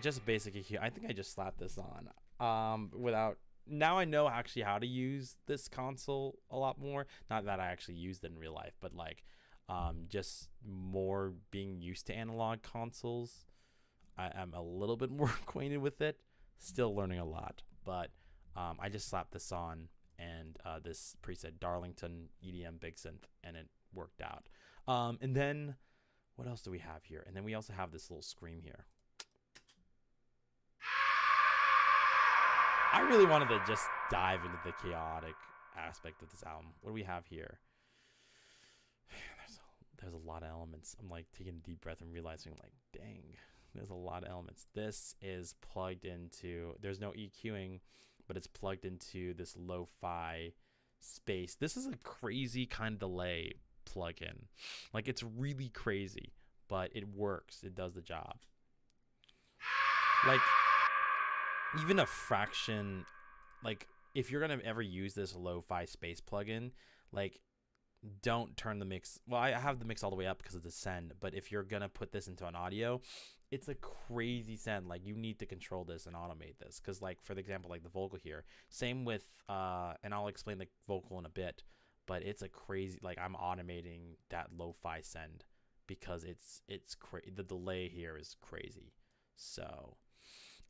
just basic EQ. I think I just slapped this on without. Now I know actually how to use this console a lot more. Not that I actually used it in real life, but like just more being used to analog consoles. I'm a little bit more acquainted with it. Still learning a lot, but I just slapped this on and this preset Darlington EDM Big Synth, and it worked out. And then what else do we have here? And then we also have this little scream here. I really wanted to just dive into the chaotic aspect of this album. What do we have here? There's a lot of elements. I'm like taking a deep breath and realizing like, dang, there's a lot of elements. This is plugged into, there's no EQing, but it's plugged into this lo-fi space. This is a crazy kind of delay plug-in. Like, it's really crazy, but it works. It does the job. Like, even a fraction, like, if you're gonna ever use this lo-fi space plugin, like, don't turn the mix. Well, I have the mix all the way up because of the send, but if you're gonna put this into an audio, it's a crazy send. Like, you need to control this and automate this, because like, for example, like the vocal here, same with and I'll explain the vocal in a bit, but it's a crazy, like, I'm automating that lo-fi send because it's the delay here is crazy. So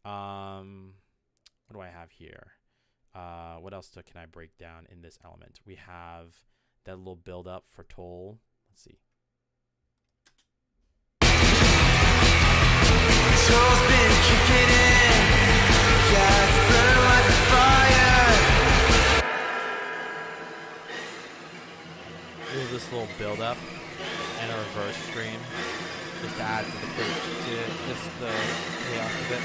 what do I have here? What else can I break down in this element? We have that little build up for Toll. Let's see.
Toll's been kicking in. Yeah, it's burning like a fire.
There's this little build up and a reverse stream just to add to the chaos of it.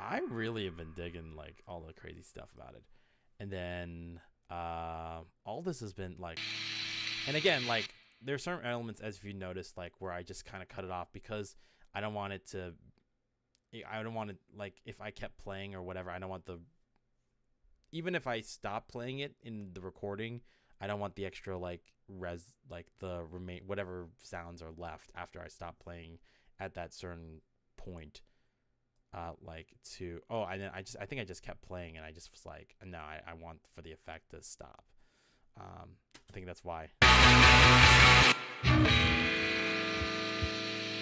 I really have been digging like all the crazy stuff about it. And then all this has been like, and again, like, there's certain elements, as if you noticed, like, where I just kind of cut it off because I don't want to, like, if I kept playing or whatever, I don't want even if I stop playing it in the recording, I don't want the extra like whatever sounds are left after I stop playing at that certain point. I think I just kept playing, and I just was like, no, I want for the effect to stop. I think that's why.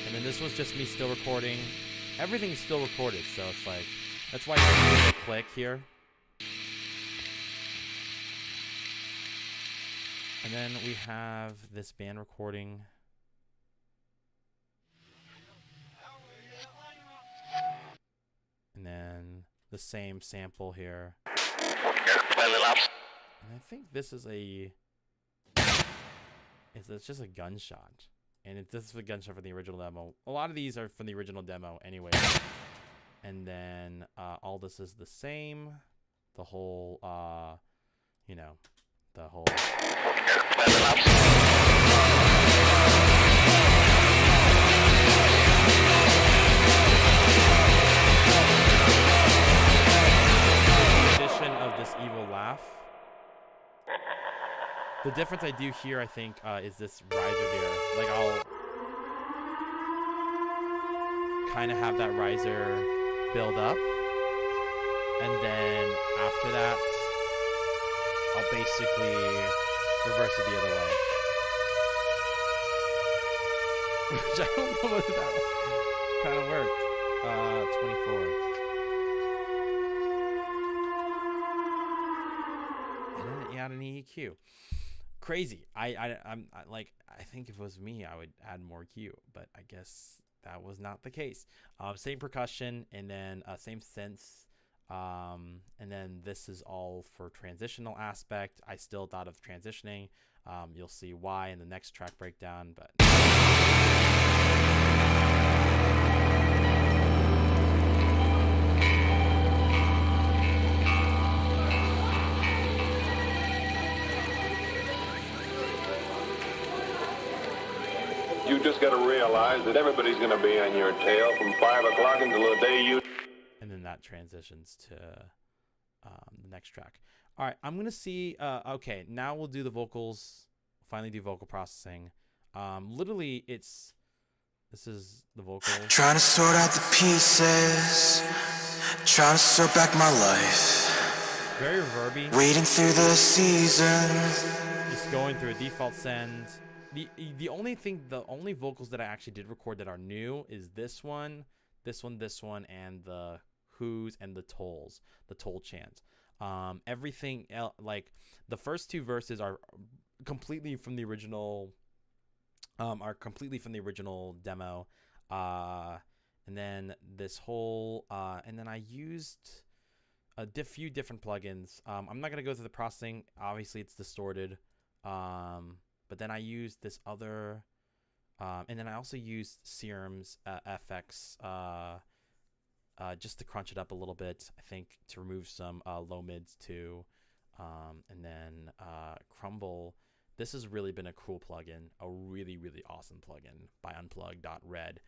And then this was just me still recording. Everything's still recorded, so it's like, that's why there's a click here. And then we have this band recording. And then the same sample here. And I think this is it's just a gunshot. And this is a gunshot from the original demo. A lot of these are from the original demo anyway. And then all this is the same. The whole, the whole... of this evil laugh. The difference I do here, I think, is this riser here. Like, I'll kind of have that riser build up, and then after that, I'll basically reverse it the other way. Which I don't know whether that kind of worked. 24. Add an EQ. Crazy. I'm like, I think if it was me, I would add more EQ, but I guess that was not the case. Same percussion, and then same synths, and then this is all for transitional aspect. I still thought of transitioning. You'll see why in the next track breakdown, but
You just got to realize that everybody's going to be on your tail from 5 o'clock until the day you...
And then that transitions to the next track. All right, I'm gonna see. Okay, now we'll do the vocals. Finally, do vocal processing. Literally, this is the vocals.
Trying to sort out the pieces, trying to sort back my life.
Very reverby.
Waiting through the seasons.
Just going through a default send. The only vocals that I actually did record that are new is this one, and the who's and the tolls, the toll chant. Everything else, like the first two verses are completely from the original demo. And then this whole and then I used a few different plugins. I'm not gonna go through the processing. Obviously, it's distorted. But then I used this other, and then I also used Serum's FX just to crunch it up a little bit. I think to remove some low mids too. And then Crumble. This has really been a cool plugin, a really, really awesome plugin by Unplug.red.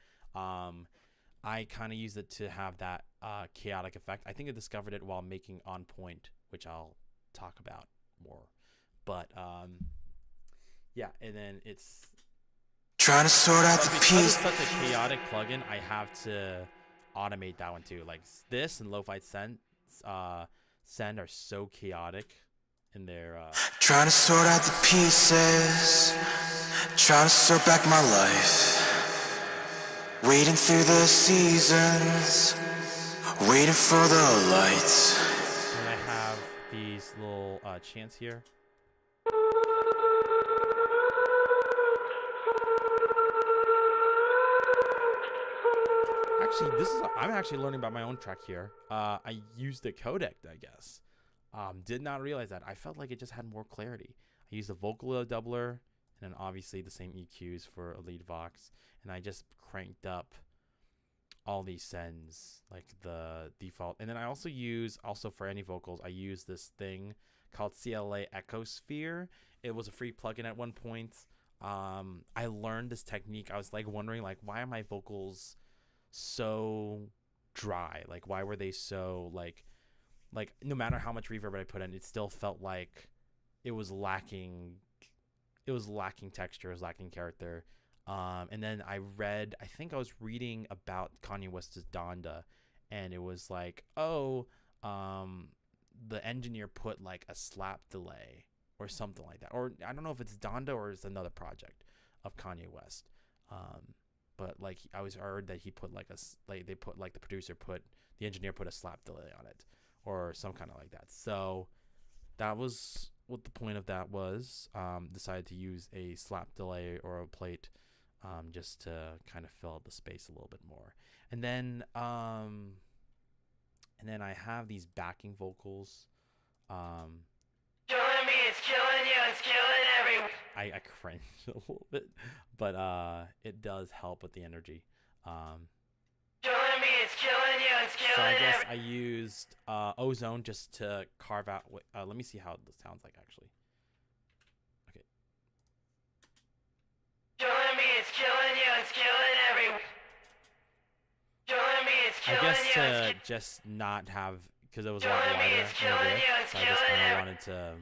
I kind of used it to have that chaotic effect. I think I discovered it while making On Point, which I'll talk about more. But yeah, and then it's
trying to sort out the
because
piece.
it's such a chaotic plugin, I have to automate that one too. Like this and Lo-Fi Send are so chaotic in their
Trying to sort out the pieces, trying to sort back my life. Waiting through the seasons, waiting for the lights.
and I have these little chants here. Actually, I'm actually learning about my own track here. I used a codec, I guess. Did not realize that. I felt like it just had more clarity. I used a vocal doubler, and then obviously the same EQs for a lead vox, and I just cranked up all these sends, like the default. And then I also use, for any vocals, I use this thing called CLA Echosphere. It was a free plugin at one point. I learned this technique. I was like wondering, like, why are my vocals so dry? Like, why were they so like no matter how much reverb I put in, it still felt like it was lacking texture, it was lacking character. And then I think I was reading about Kanye West's Donda, and it was like, the engineer put like a slap delay or something like that, or I don't know if it's Donda or it's another project of Kanye West. But like I heard that he put the engineer put a slap delay on it, or some kind of like that. So that was what the point of that was. Decided to use a slap delay or a plate, just to kind of fill out the space a little bit more. And then I have these backing vocals.
Killing me, it's killing you, it's killing everyone.
I cringe a little bit, but it does help with the energy.
Killing me, it's killing you, it's killing
So I guess
everyone.
I used Ozone just to carve out. Let me see how it sounds like actually. Okay.
Killing me, it's killing you, it's killing everyone. Killing me, it's
I
killing
guess
you,
to
it's
just not have, because it was a lot
Killing me,
wider
it's
in the
killing
width,
you, it's
so I just
killing
kind of
everyone.
wanted to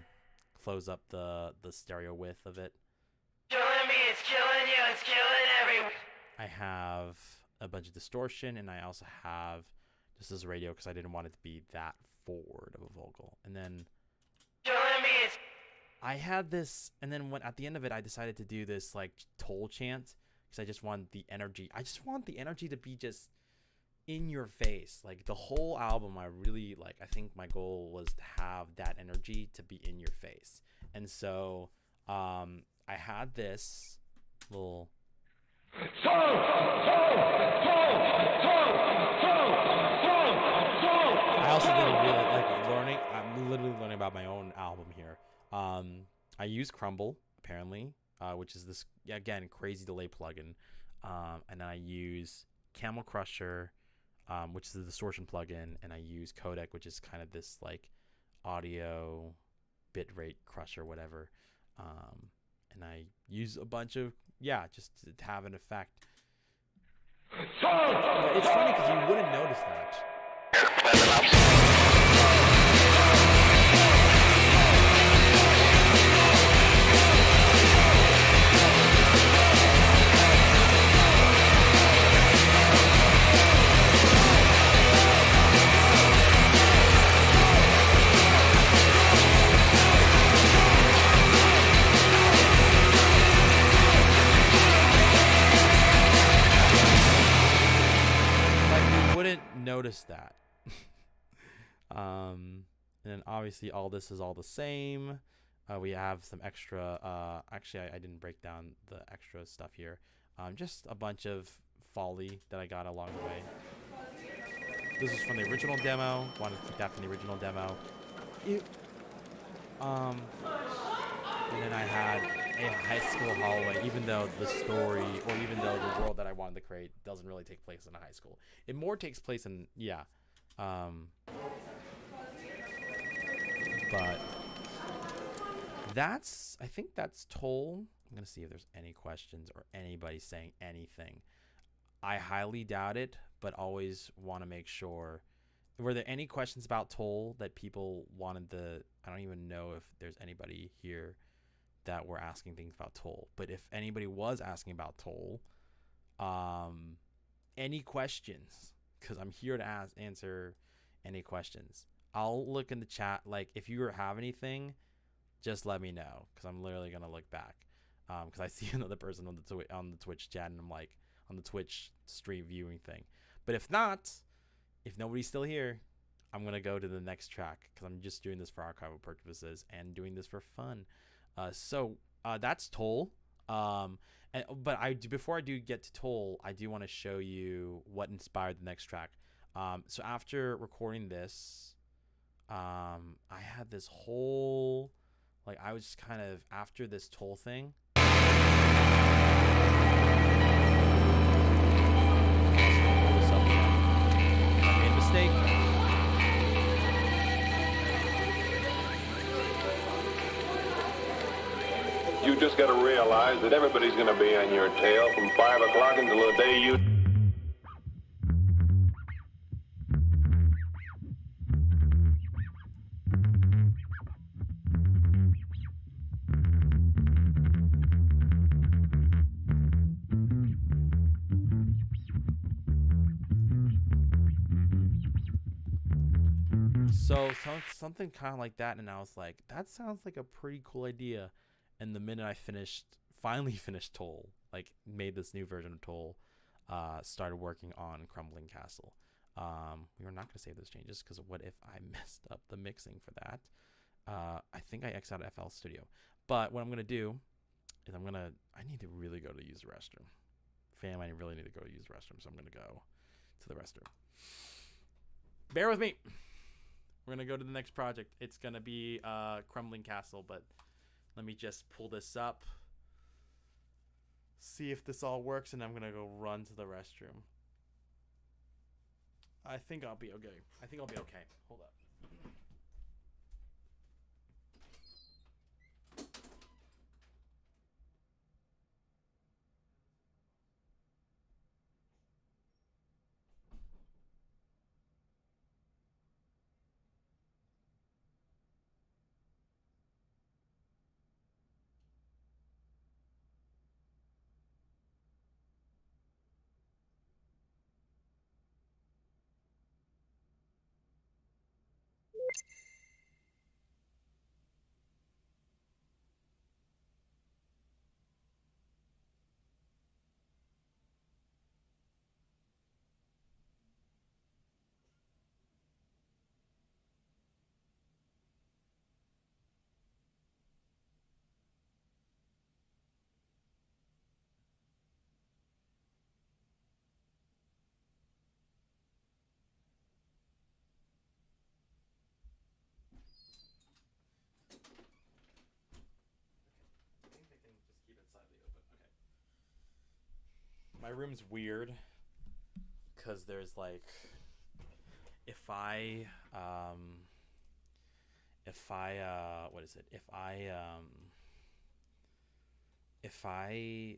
close up the stereo width of it.
killing me, it's killing you, it's killing everyone.
I have a bunch of distortion, and I also have just this radio because I didn't want it to be that forward of a vocal. And then
Killing me, it's
I had this, and then when at the end of it, I decided to do this like toll chant because I just want the energy. I just want the energy to be just in your face. Like the whole album, I really like. I think my goal was to have that energy to be in your face, and so I had this little. I also didn't really like learning. I'm literally learning about my own album here. I use Crumble apparently, which is this again crazy delay plugin, and then I use Camel Crusher, which is the distortion plugin, and I use Codec, which is kind of this like audio bitrate crusher, whatever. And I use a bunch of just to have an effect. But it's funny because you wouldn't notice that. noticed that. And then obviously all this is all the same. We have some extra, actually I didn't break down the extra stuff here. Just a bunch of folly that I got along the way. This is from the original demo. Wanted to keep that from the original demo. And then I had a high school hallway, even though the story, or even though the world that I wanted to create doesn't really take place in a high school. It more takes place in, yeah. But that's, I think that's Toll. I'm going to see if there's any questions or anybody saying anything. I highly doubt it, but always want to make sure. Were there any questions about Toll that people wanted to, I don't even know if there's anybody here that were asking things about Toll, but if anybody was asking about Toll, any questions, because I'm here to answer any questions. I'll look in the chat. Like, if you have anything, just let me know, because I'm literally gonna look back. Because I see another person on the Twitch chat, and I'm like on the Twitch stream viewing thing. But if not, if nobody's still here, I'm gonna go to the next track, because I'm just doing this for archival purposes and doing this for fun. So that's Toll. But before I do get to Toll, I do want to show you what inspired the next track. So after recording this, I had this whole, like, I was just kind of, after this Toll thing, I made a mistake.
You just got to realize that everybody's going to be on your tail from 5 o'clock until the day you...
So something kind of like that, and I was like, that sounds like a pretty cool idea. And the minute I finally finished Toll, like made this new version of Toll, started working on Crumbling Castle. We were not going to save those changes, because what if I messed up the mixing for that? I think I X'd out FL Studio. But what I'm going to do is I need to really go to use the restroom. Fam, I really need to go use the restroom, so I'm going to go to the restroom. Bear with me. We're going to go to the next project. It's going to be Crumbling Castle, but let me just pull this up, see if this all works, and I'm going to go run to the restroom. I think I'll be okay. Hold up. My room's weird because there's like, if I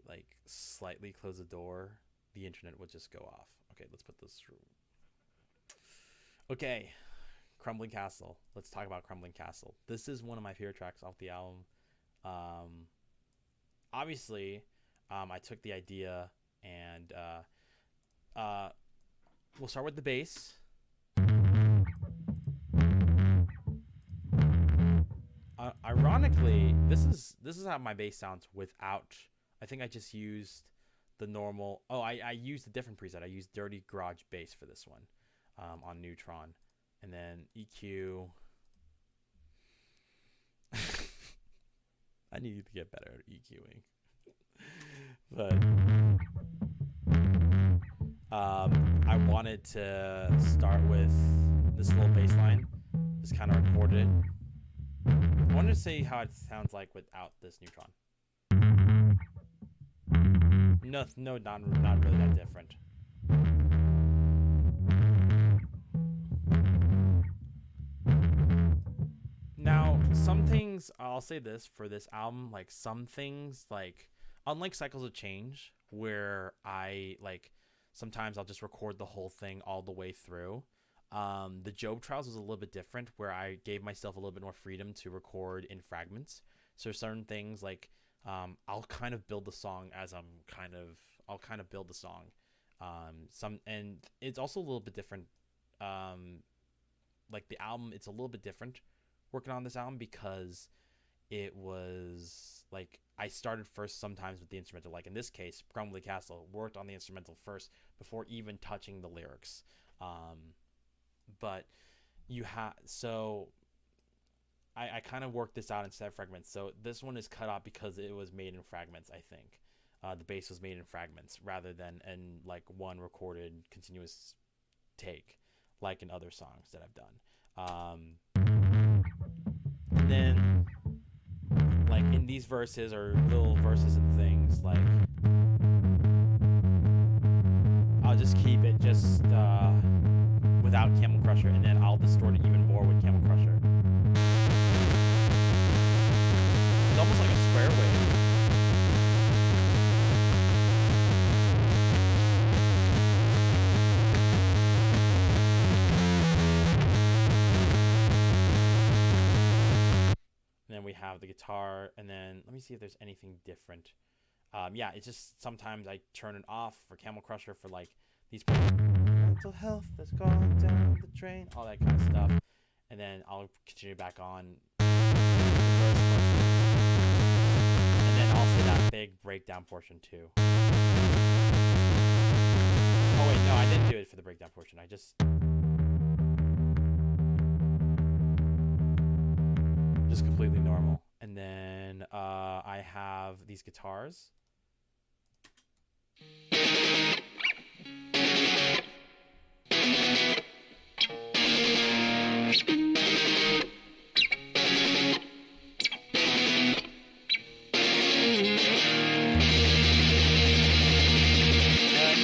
like slightly close the door, the internet would just go off. Okay, let's put this through. Okay, Crumbling Castle. Let's talk about Crumbling Castle. This is one of my favorite tracks off the album. Obviously, I took the idea, and we'll start with the bass. Ironically, this is how my bass sounds without. I think I just used the normal. Oh, I used a different preset. I used Dirty Garage Bass for this one. on Neutron, and then EQ. I need to get better at EQing, but I wanted to start with this little bass line, just kind of recorded it. I wanted to see how it sounds like without this Neutron. No, not really that different. Now, some things, I'll say this for this album, like some things, like unlike Cycles of Change, where I like sometimes I'll just record the whole thing all the way through. The Job Trials was a little bit different, where I gave myself a little bit more freedom to record in fragments. So certain things like I'll kind of build the song as I'll kind of build the song. And it's also a little bit different. Like the album, it's a little bit different working on this album because it was like I started first sometimes with the instrumental. Like in this case, Crumbly Castle worked on the instrumental first before even touching the lyrics. But you have I kind of worked this out in set fragments. So this one is cut off because it was made in fragments, I think. The bass was made in fragments rather than in like one recorded continuous take, like in other songs that I've done. And then, like in these verses or little verses and things, like I'll just keep it just without Camel Crusher, and then I'll distort it even more with Camel Crusher. It's almost like a square wave. And then we have the guitar, and then let me see if there's anything different. Yeah, it's just sometimes I turn it off for Camel Crusher for like these mental health that's gone down the drain, all that kind of stuff, and then I'll continue back on. And then also that big breakdown portion too. Oh wait, no, I didn't do it for the breakdown portion. I just completely normal. And then I have these guitars.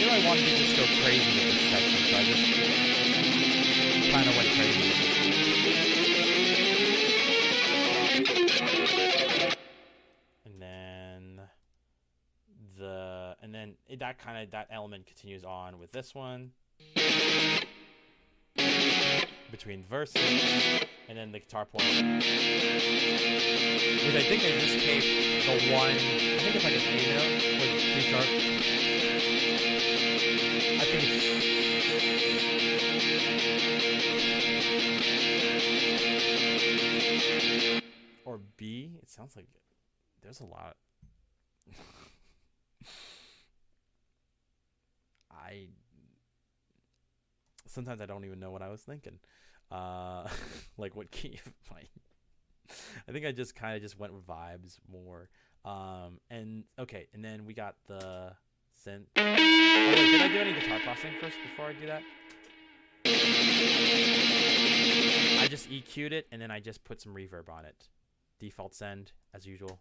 I wanted to just go crazy with this section, so I just kind of went crazy with it. And then that element continues on with this one between verses, and then the guitar point, which I think I just taped the one. I think it's like an A note with B sharp. I think it's or B. It sounds like there's a lot. Sometimes I don't even know what I was thinking. Like what key of playing. I think I just kind of just went with vibes more. And okay, and then we got the synth. Oh wait, did I do any guitar processing first before I do that? I just EQ'd it and then I just put some reverb on it. Default send as usual.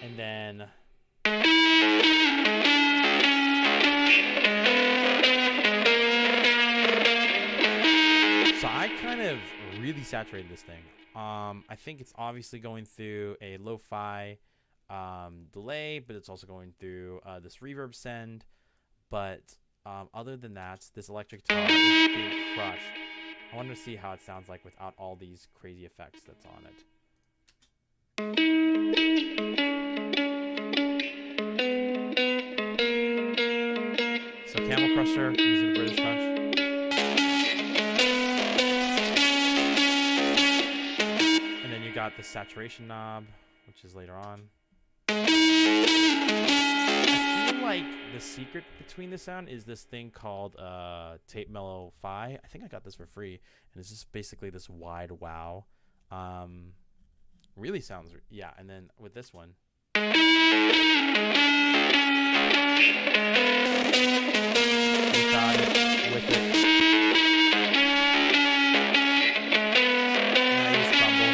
And then so I kind of really saturated this thing. I think it's obviously going through a lo-fi delay, but it's also going through this reverb send. But other than that, this electric guitar is being crushed. I want to see how it sounds like without all these crazy effects that's on it. So Camel Crusher using the British Crush. And then you got got the saturation knob, which is later on. I feel like the secret between the sound is this thing called Tape Mellow Fi. I think I got this for free, and it's just basically this wide wow. Really sounds, yeah. And then with this one, we got it with it. Nice crumble.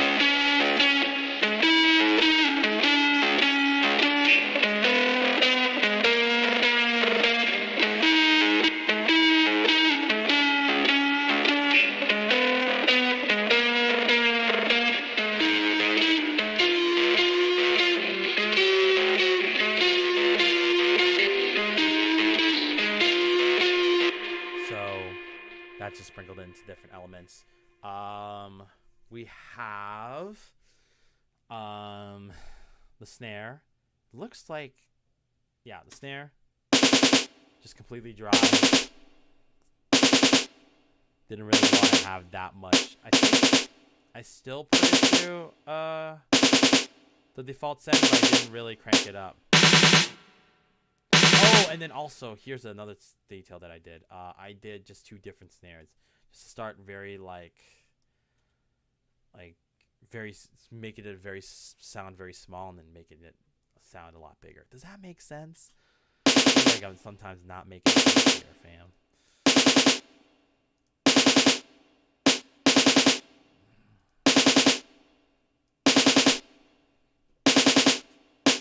That's just sprinkled into different elements. We have the snare. Looks like, yeah, the snare just completely dry. Didn't really want to have that much. I think I still put it through the default setting, but I didn't really crank it up. Oh, and then also, here's another detail that I did. I did just 2 different snares. Just to start very, making it sound very small, and then making it sound a lot bigger. Does that make sense? I feel like I'm sometimes not making sense here, fam.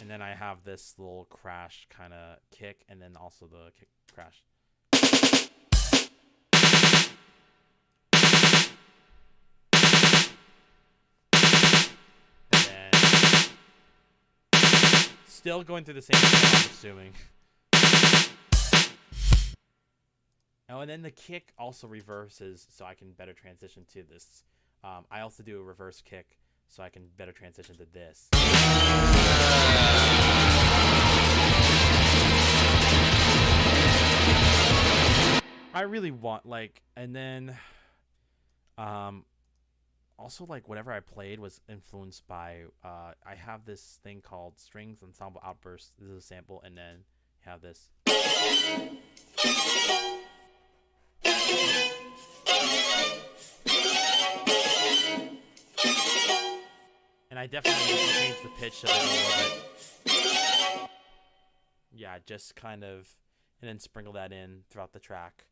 And then I have this little crash kind of kick, and then also the kick crash. And then still going through the same thing, I'm assuming. Oh, and then the kick also reverses, so I can better transition to this. I also do a reverse kick, so I can better transition to this. I really want, and then also, whatever I played was influenced by, I have this thing called Strings Ensemble Outburst. This is a sample, and then you have this. And I definitely changed the pitch of it a little bit. Yeah, just kind of, and then sprinkle that in throughout the track.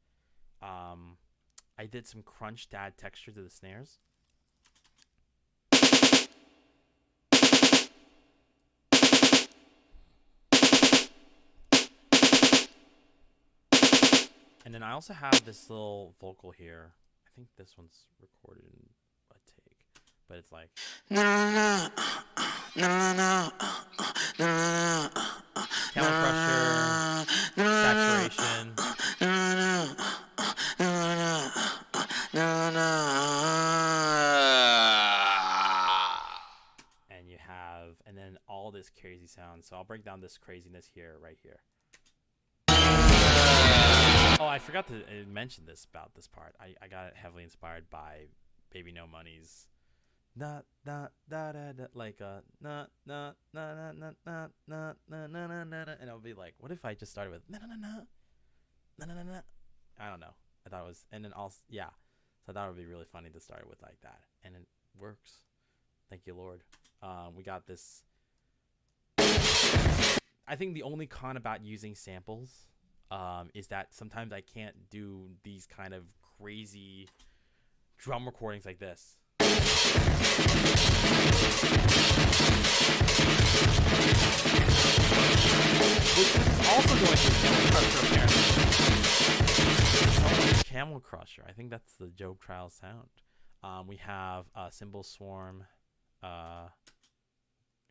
I did some crunch to add texture to the snares. And then I also have this little vocal here. I think this one's recorded in a take, but it's like. Camel Crusher, saturation. And you have, and then all this crazy sound. So I'll break down this craziness here, right here. Oh, I forgot to mention this about this part. I got it heavily inspired by Baby No Money's na na da da da, like na na na na na na na na na na, and I'll be like, what if I just started with na na na na na na na? I don't know. I thought it was, and then also, yeah. So I thought it would be really funny to start with like that, and it works. Thank you, Lord. We got this. I think the only con about using samples is that sometimes I can't do these kind of crazy drum recordings like this. Which is also going through Camel Crusher, apparently. Camel Crusher. I think that's the Job Trial sound. We have Cymbal Swarm,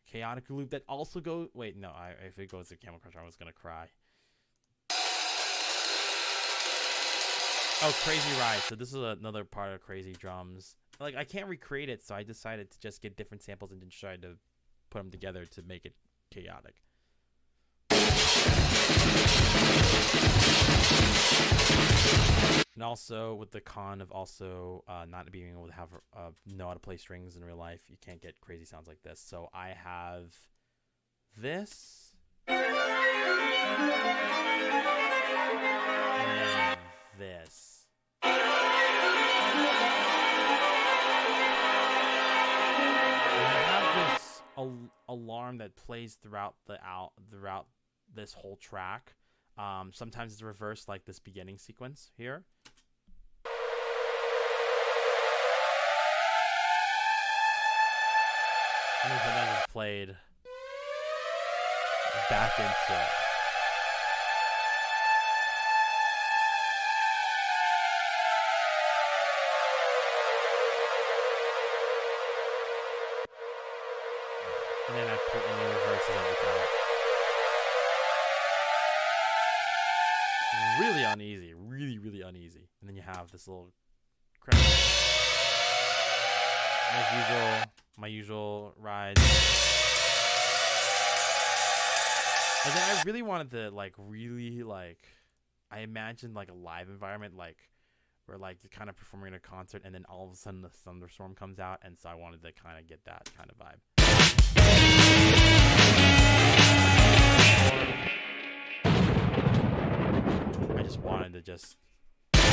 Chaotic Loop that also goes. Wait, no. If it goes to Camel Crusher, I was gonna cry. Oh, Crazy Ride. So this is another part of Crazy Drums. Like, I can't recreate it, so I decided to just get different samples and then try to put them together to make it chaotic. And also with the con of also not being able to have know how to play strings in real life, you can't get crazy sounds like this. So I have this and then this. And I have this alarm that plays throughout this whole track. Sometimes it's reversed, like this beginning sequence here. And then sometimes it's played back into it. And then and it reverses every time. Really uneasy, really uneasy. And then you have this little crash. As usual, my usual rides. And then I really wanted to I imagined like a live environment, like where like you're kind of performing at a concert and then all of a sudden the thunderstorm comes out, and so I wanted to kind of get that kind of vibe. I just wanted to just and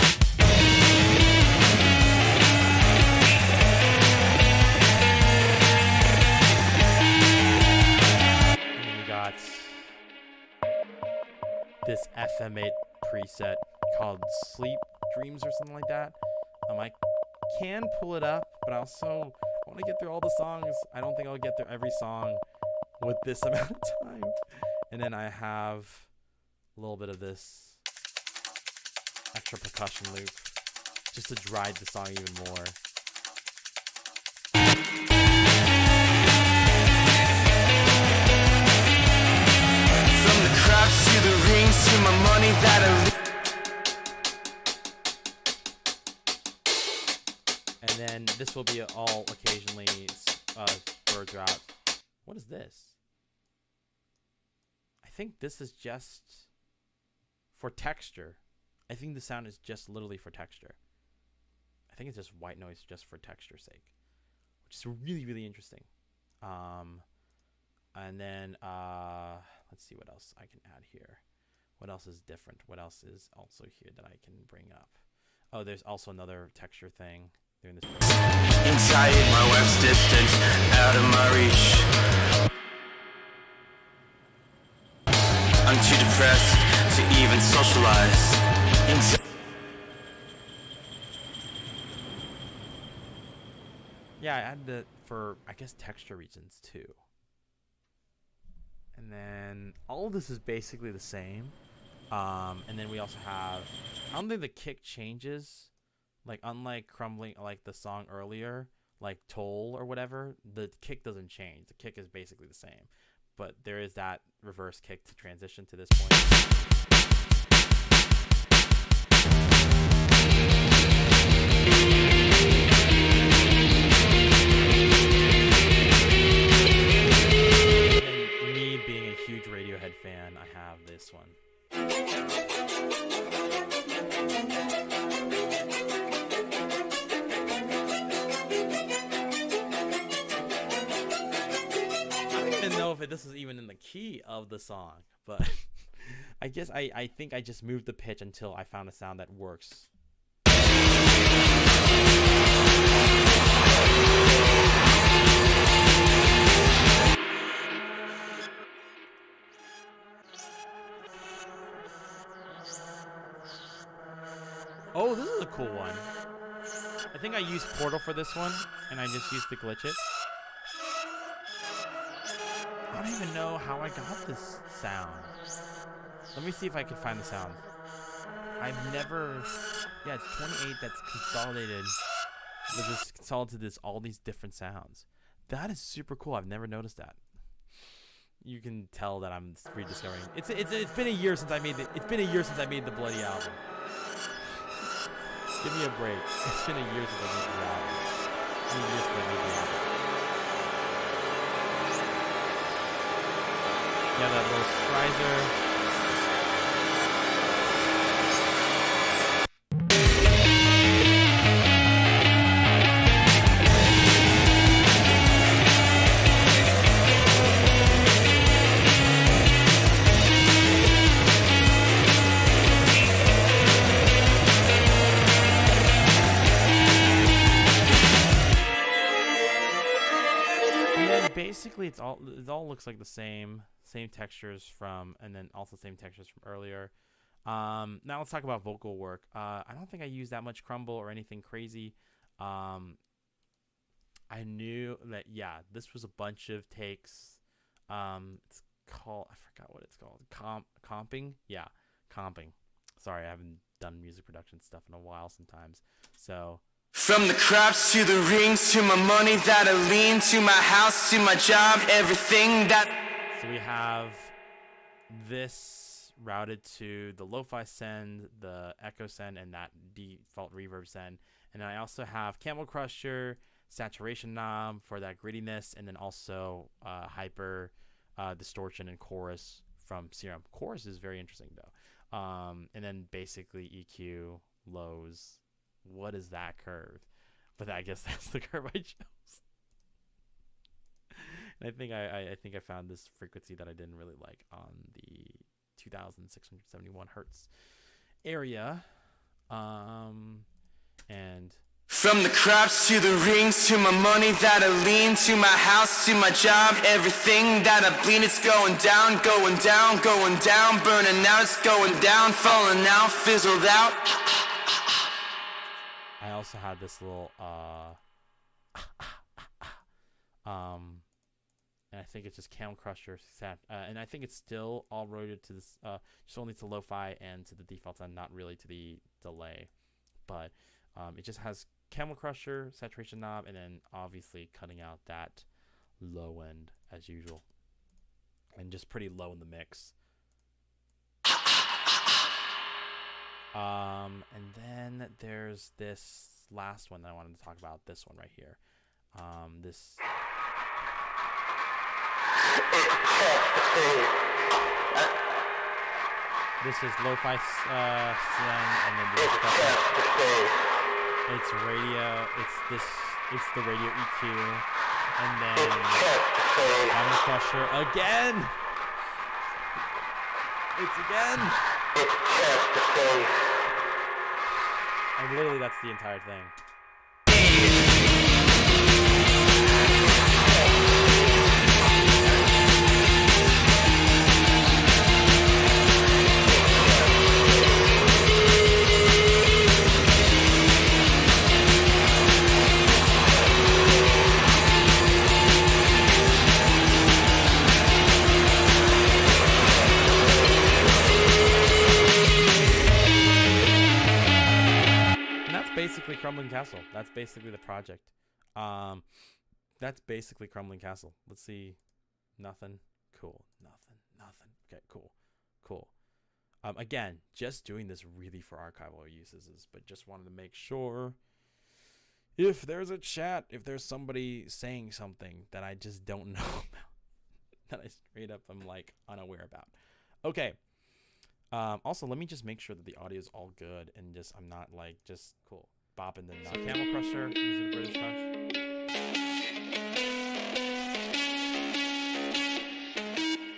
then you got this FM8 preset called Sleep Dreams or something like that. I can pull it up, but I also want to get through all the songs. I don't think I'll get through every song with this amount of time. And then I have a little bit of this extra percussion loop just to drive the song even more.
From the crops to the rings to my money that
And then this will be all occasionally spurred throughout. What is this? I think this is just for texture. I think the sound is just literally for texture. I think it's just white noise just for texture's sake, which is really interesting. And then let's see what else I can add here. What else is different? What else is also here that I can bring up? Oh, there's also another texture thing during this.
inside my web's distant, out of my reach. I'm too depressed to even socialize.
Yeah, I added it for, I guess, texture reasons too. And then all of this is basically the same. And then we also have, I don't think the kick changes. Like, unlike Crumbling, like the song earlier, like Toll or whatever, the kick doesn't change. The kick is basically the same. But there is that reverse kick to transition to this point. And me being a huge Radiohead fan, I have this one. Know if this is even in the key of the song, but I guess I think I just moved the pitch until I found a sound that works. Oh, this is a cool one. I think I used Portal for this one, and I just used to glitch it. I don't even know how I got this sound. Let me see if I can find the sound. I've never... Yeah, it's 28 that's consolidated. This consolidated all these different sounds. That is super cool. I've never noticed that. You can tell that I'm rediscovering. It's been a year since I made the Bloody album. Give me a break. It's been a year since I made the album. It's been a year since I made the album. Yeah, that little Strizer. basically it all looks like the same textures from, and then also same textures from earlier. Now let's talk about vocal work. I don't think I used that much crumble or anything crazy. I knew that, yeah, this was a bunch of takes. It's called, I forgot what it's called. Comping? Yeah, comping. Sorry, I haven't done music production stuff in a while sometimes. So
From the crops to the rings to my money that I lean to my house to my job, everything that.
So we have this routed to the lo-fi send, the echo send, and that default reverb send. And then I also have Camel Crusher, saturation knob for that grittiness, and then also hyper distortion and chorus from Serum. Chorus is very interesting though. And then basically EQ, lows. What is that curve? But I guess that's the curve I chose. And I think I found this frequency that I didn't really like on the 2,671 hertz area. And
From the crops to the rings to my money that I lean to my house to my job, everything that I bleed, it's going down, going down, going down, burning out, it's going down, falling out, fizzled out.
I also had this little and I think it's just Camel Crusher and I think it's still all rotated to this just only to lo-fi and to the default and not really to the delay, but it just has Camel Crusher, saturation knob, and then obviously cutting out that low end as usual, and just pretty low in the mix. And then there's this last one that I wanted to talk about. This one right here. This is lo-fi send, and then it's radio. It's the radio EQ, and then Camel Crusher again. It's again. And literally that's the entire thing. Basically Crumbling Castle. That's basically the project. That's basically Crumbling Castle. Let's see. Nothing. Cool. Nothing. Okay, cool. Again, just doing this really for archival uses, but just wanted to make sure if there's a chat, if there's somebody saying something that I just don't know about, that I straight up am like unaware about. Okay. Also, let me just make sure that the audio is all good and just I'm not like just cool bopping the Camel Crusher using the British Crush.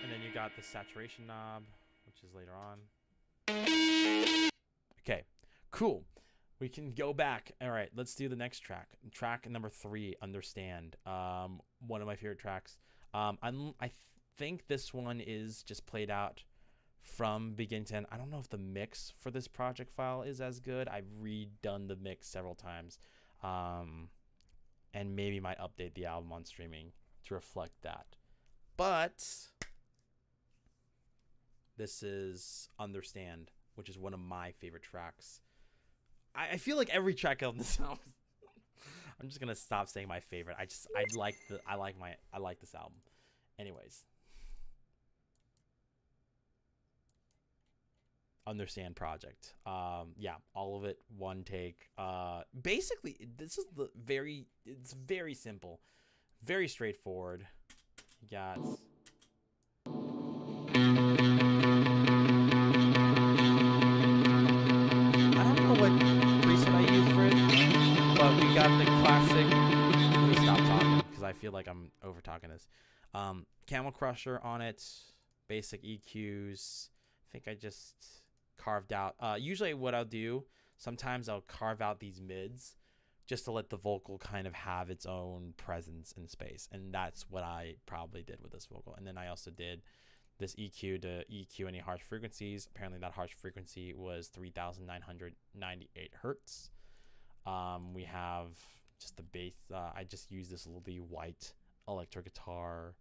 And then you got the saturation knob, which is later on. Okay, cool. We can go back. All right, let's do the next track. Track number 3, Understand. One of my favorite tracks. I think this one is just played out from begin to end. I don't know if the mix for this project file is as good. I've redone the mix several times, and maybe might update the album on streaming to reflect that. But this is Understand, which is one of my favorite tracks. I feel like every track on this album. I'm just gonna stop saying my favorite. I like this album. Anyways. Understand project. Yeah, all of it, one take. Basically, this is it's very simple, very straightforward. You got I don't know what preset I use for it, but we got the classic. Let me stop talking because I feel like I'm over talking this. Camel Crusher on it, basic EQs. I think I just carved out. Usually what I'll do, sometimes I'll carve out these mids just to let the vocal kind of have its own presence in space. And that's what I probably did with this vocal. And then I also did this EQ to EQ any harsh frequencies. Apparently that harsh frequency was 3,998 hertz. We have just the bass. I just used this Lily White electric guitar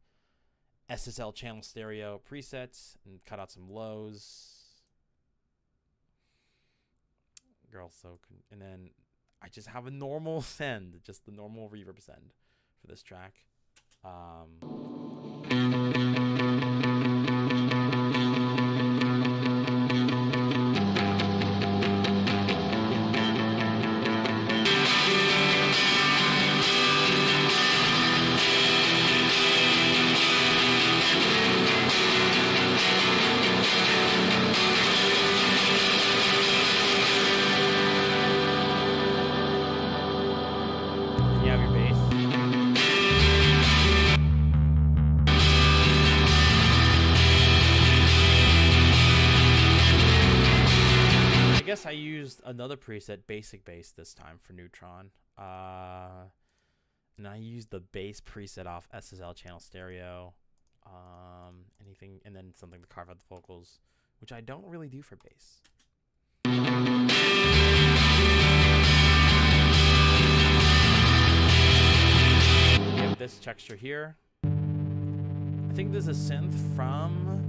SSL channel stereo presets and cut out some lows. Girl, and then I just have a normal send, just the normal reverb send for this track. You have your bass. I guess I used another preset, Basic Bass, this time for Neutron. And I used the bass preset off SSL channel stereo. Anything, and then something to carve out the vocals, which I don't really do for bass. We have this texture here. I think there's a synth from.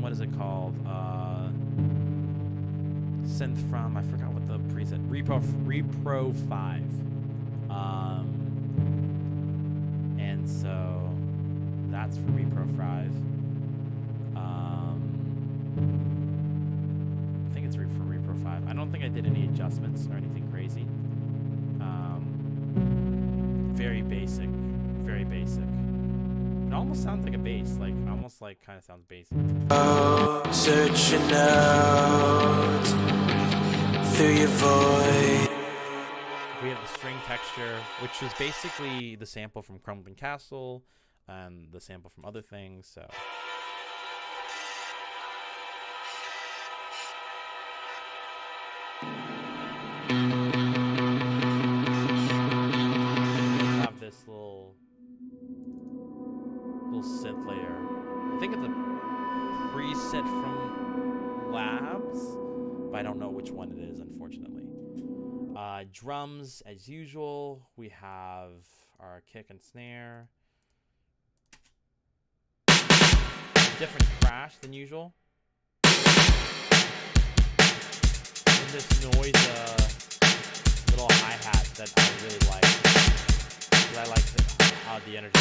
What is it called? Synth from, I forgot what the preset. Repro 5. And so that's from Repro 5. I think it's from Repro 5. I don't think I did any adjustments or anything crazy. Very basic. Very basic. It almost sounds like a bass, like almost like kind of sounds bassy.
Oh, searching out through your void.
We have the string texture, which was basically the sample from Crumbling Castle and the sample from other things. So we have this little synth layer. I think it's a preset from Labs, but I don't know which one it is, unfortunately. Drums, as usual. We have our kick and snare. Different crash than usual. And this noise, little hi-hat that I really like. I like the energy.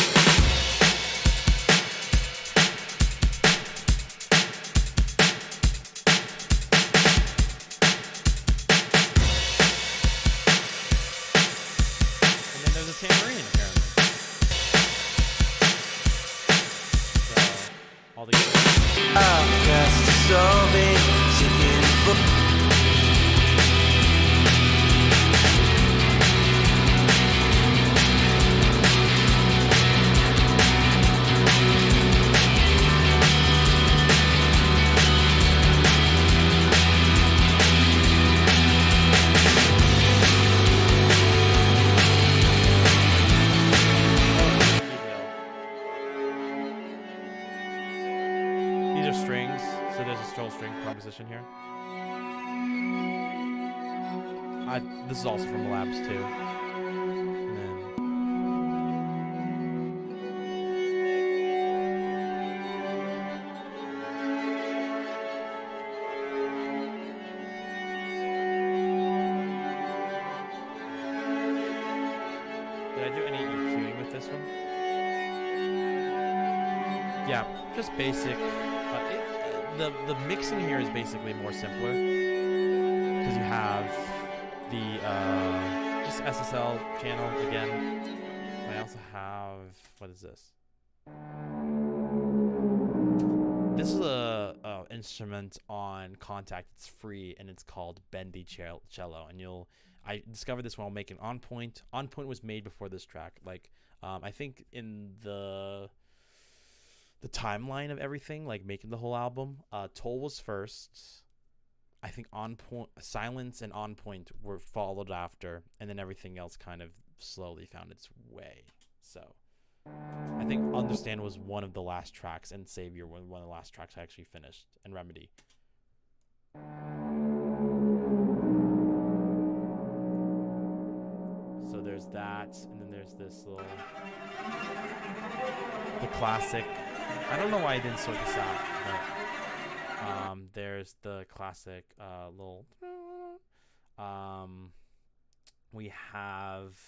Tambourine, apparently. So, all together.
Outcast dissolving, sinking
Composition here. This is also from Labs too. And then did I do any EQing with this one? Yeah, just basic. The mixing here is basically more simpler because you have the just SSL channel again. I also have, what is this? This is a instrument on Kontakt. It's free and it's called Bendy Cello. And I discovered this while making On Point. On Point was made before this track. Like I think in the timeline of everything, like making the whole album, Toll was first. I think on point, silence and on point were followed after, and then everything else kind of slowly found its way. So I think Understand was one of the last tracks, and Savior was one of the last tracks I actually finished, and Remedy. So there's that, and then there's this little, the classic. I don't know why I didn't sort this out, but there's the classic little. We have.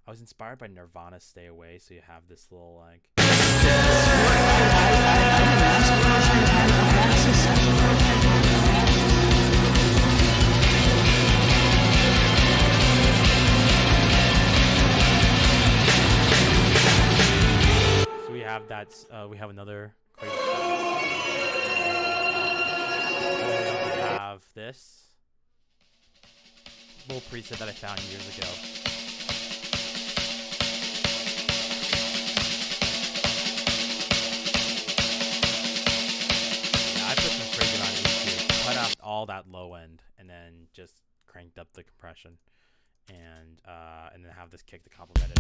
I was inspired by Nirvana's "Stay Away," so you have this little like. So we have that. We have another. Crazy we have this little preset that I found years ago. Cut out all that low end and then just cranked up the compression and then have this kick to complement it.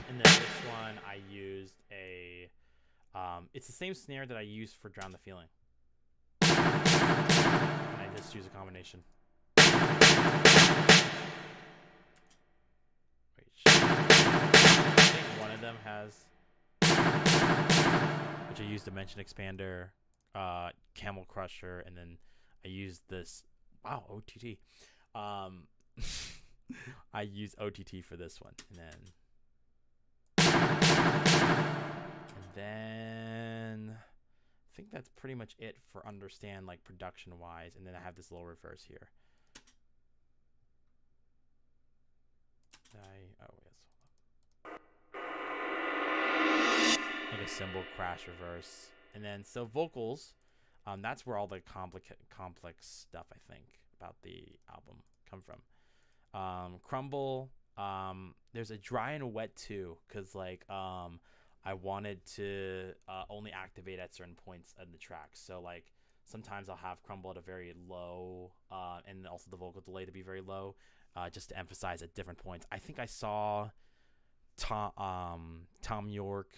And then this one I used a it's the same snare that I used for Drown the Feeling. And I just use a combination. Wait, I think one of them has, which I used Dimension Expander, Camel Crusher, and then I used this. Wow, OTT. I used OTT for this one, and then I think that's pretty much it for Understand, like production wise. And then I have this little reverse here. Like a cymbal crash reverse. And then so vocals, that's where all the complex stuff I think about the album come from. Crumble, there's a dry and a wet too, because like I wanted to only activate at certain points in the track. So like sometimes I'll have Crumble at a very low, and also the vocal delay to be very low, just to emphasize at different points. I think I saw Tom York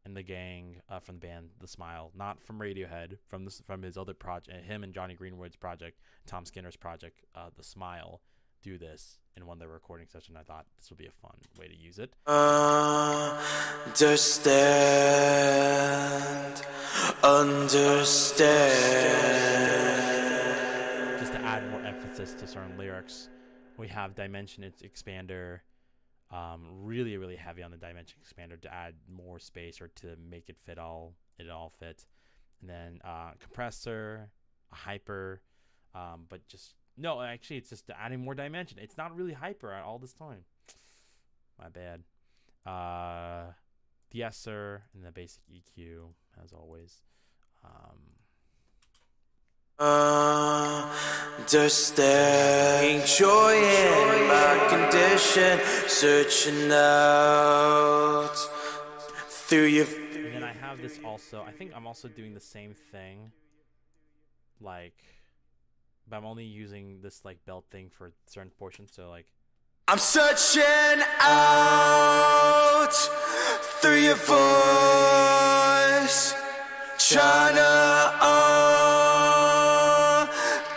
and the gang from the band The Smile, not from Radiohead, from his other project, him and Johnny Greenwood's project, Tom Skinner's project, The Smile, do this in one of their recording sessions. I thought this would be a fun way to use it. Understand. Just to add more emphasis to certain lyrics, we have Dimension Expander, really heavy on the Dimension Expander to add more space or to make it all fit. And then compressor, a hyper, but just. No, actually, it's just adding more dimension. It's not really hyper all this time. My bad. De-esser and the basic EQ, as always.
Understand, enjoying my condition, searching out through your.
And then I have this also. I think I'm also doing the same thing. Like. But I'm only using this like belt thing for certain portions, so like
I'm searching out through your voice, trying to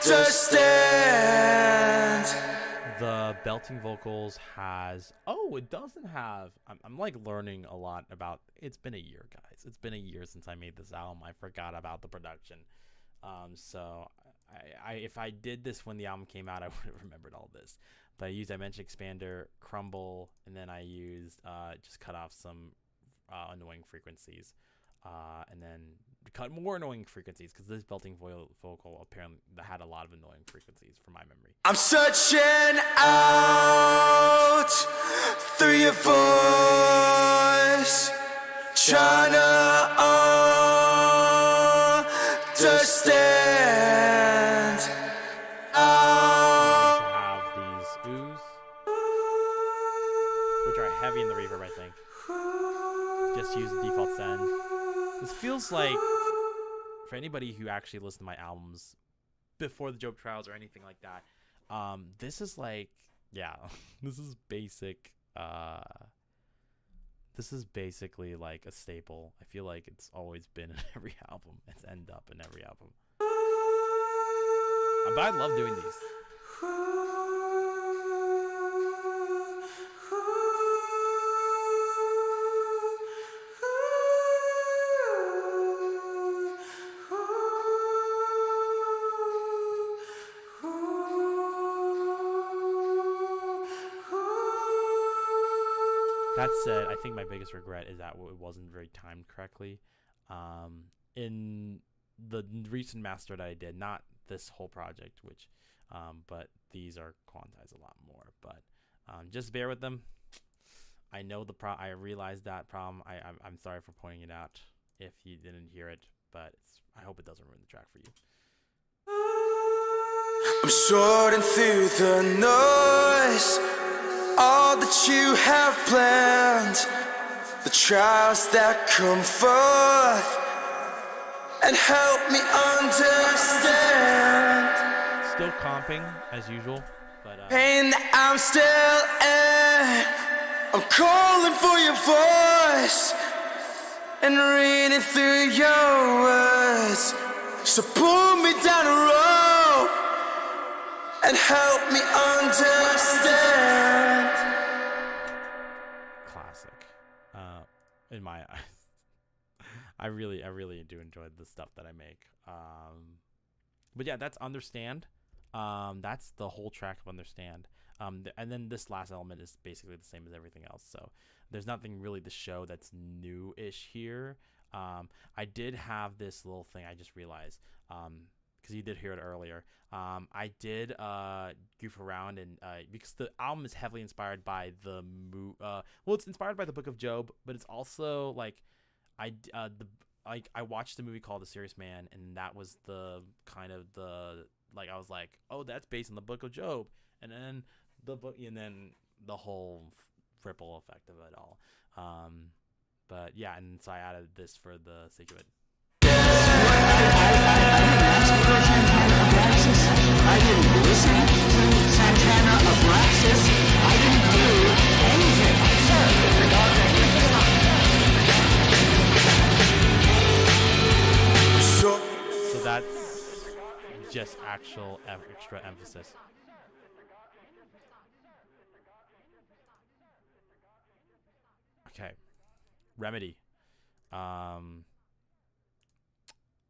understand.
The belting vocals has it doesn't have. I'm like learning a lot about. It's been a year, guys. It's been a year since I made this album. I forgot about the production, so. If I did this when the album came out, I would have remembered all this. But I used Dimension Expander, Crumble, and then I used just cut off some annoying frequencies, and then cut more annoying frequencies because this belting vocal apparently had a lot of annoying frequencies from my memory.
I'm searching out through your voice, trying to understand.
To have these oohs, which are heavy in the reverb, I think. Just use the default send. This feels like, for anybody who actually listened to my albums before the Job Trials or anything like that, this is like, yeah, this is basic. This is basically like a staple. I feel like it's always been in every album. It's ended up in every album. But I love doing these. That said, I think my biggest regret is that it wasn't very timed correctly. In the recent master that I did, not this whole project, which, but these are quantized a lot more. But just bear with them. I know I realized that problem. I'm sorry for pointing it out if you didn't hear it, but I hope it doesn't ruin the track for you.
I'm sorting through the noise, all that you have planned, the trials that come forth, and help me understand.
Still comping as usual, but
Pain that I'm still in. I'm calling for your voice and reading through your words. So pull me down a rope and help me understand.
Classic, in my eyes. I really do enjoy the stuff that I make. But yeah, that's Understand. That's the whole track of Understand. And then this last element is basically the same as everything else. So there's nothing really to show that's new-ish here. I did have this little thing I just realized, because you did hear it earlier. I did goof around and because the album is heavily inspired by the well, it's inspired by the Book of Job, but it's also like I watched a movie called The Serious Man, and that was the kind of the like I was like, oh, that's based on the Book of Job, and then the whole ripple effect of it all. But yeah, and so I added this for the sake of it.
I didn't listen to Santana Abraxas. I didn't do anything. Sir,
So that's just actual extra emphasis. Okay, Remedy.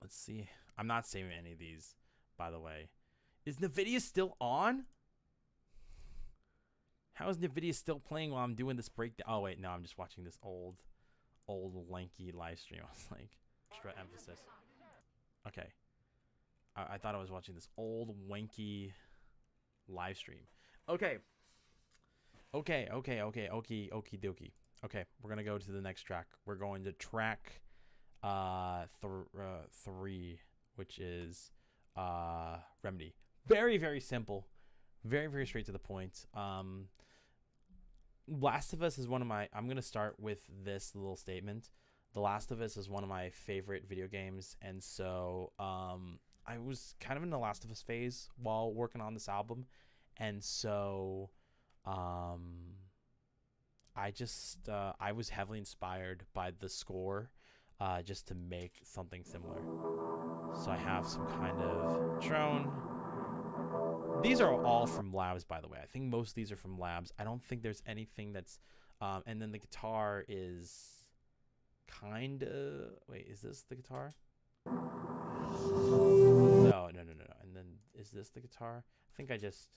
Let's see. I'm not saving any of these, by the way. Is NVIDIA still on? How is NVIDIA still playing while I'm doing this breakdown? Oh wait, no, I'm just watching this old lanky live stream. I was like, extra emphasis. Okay. I thought I was watching this old wanky live stream. Okay. Okie dokie. Okay, we're gonna go to the next track. We're going to track 3, which is Remedy. Very, very simple. Very, very straight to the point. Last of Us is one of my... I'm going to start with this little statement. The Last of Us is one of my favorite video games, and so I was kind of in the Last of Us phase while working on this album, and so I was heavily inspired by the score just to make something similar. So I have some kind of drone. These are all from Labs, by the way. I think most of these are from Labs. I don't think there's anything that's... and then the guitar is kind of... Wait, is this the guitar? No. And then is this the guitar? I think I just...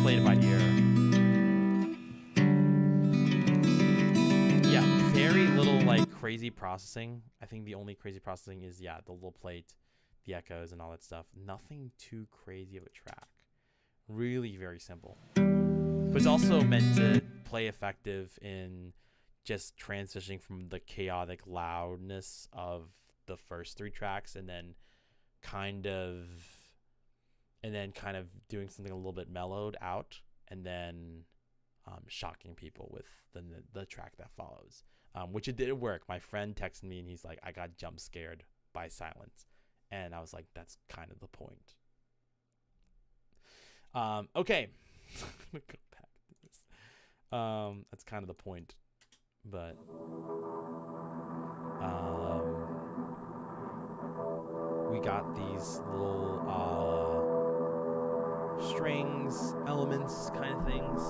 played it by ear. Yeah, very little like crazy processing. I think the only crazy processing is the little plate, the echoes and all that stuff. Nothing too crazy of a track. Really very simple. But it's also meant to play effective in just transitioning from the chaotic loudness of the first 3 tracks, and then kind of doing something a little bit mellowed out, and then shocking people with the track that follows, which it did work. My friend texted me and he's like, I got jump scared by silence, and I was like, that's kind of the point. Okay. I'm gonna go back to this. That's kind of the point, but we got these little strings, elements, kind of things.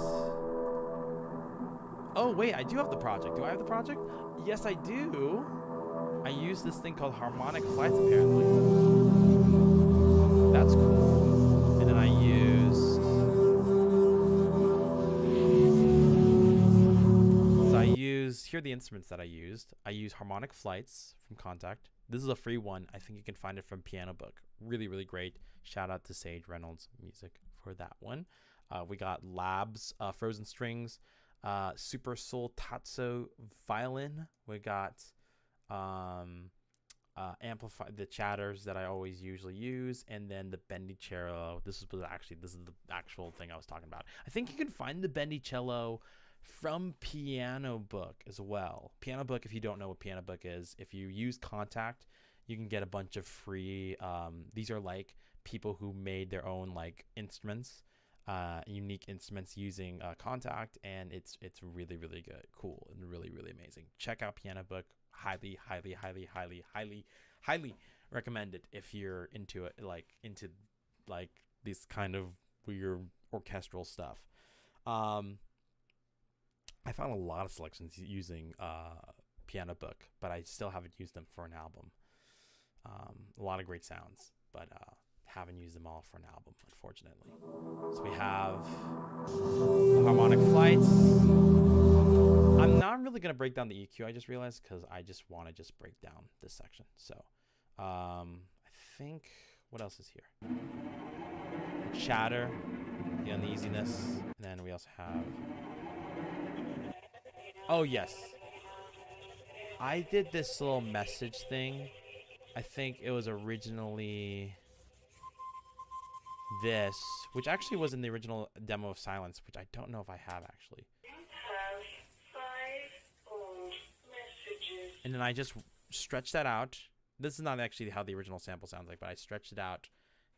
Oh wait, I do have the project. Do I have the project? Yes, I do. I use this thing called Harmonic Flights, apparently. That's cool. And then I here are the instruments that I used. I use Harmonic Flights from Contact. This is a free one. I think you can find it from Piano Book. Really, really great. Shout out to Sage Reynolds Music for that one. We got Labs, Frozen Strings, Super Soul Tatsu Violin. We got Amplify, the chatters that I always usually use, and then the bendy cello. This is the actual thing I was talking about. I think you can find the bendy cello from Piano Book as well. Piano Book, if you don't know what Piano Book is, if you use Contact, you can get a bunch of free, these are like people who made their own like instruments, unique instruments using Contact, and it's really, really good, cool, and really, really amazing. Check out Piano Book. Highly, highly, highly, highly, highly, highly recommend it if you're into it, into this kind of weird orchestral stuff. I found a lot of selections using Piano Book, but I still haven't used them for an album. A lot of great sounds, but haven't used them all for an album, unfortunately. So we have Harmonic Flights. I'm not really going to break down the EQ, I just realized, because I just want to just break down this section. So I think, what else is here? The chatter, the uneasiness, and then we also have... Oh, yes. I did this little message thing. I think it was originally this, which actually was in the original demo of Silence, which I don't know if I have actually.
You have 5 old messages.
And then I just stretched that out. This is not actually how the original sample sounds like, but I stretched it out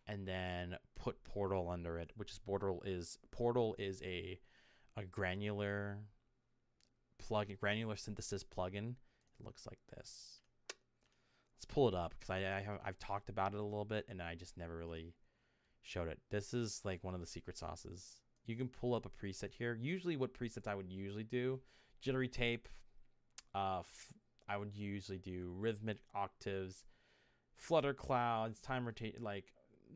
and then put Portal under it, which is Portal is a granular synthesis plugin. It looks like this. Let's pull it up because I've talked about it a little bit and I just never really showed it. This is like one of the secret sauces. You can pull up a preset here. Usually what presets I would usually do, jittery tape, I would usually do rhythmic octaves, flutter clouds, time rotate, like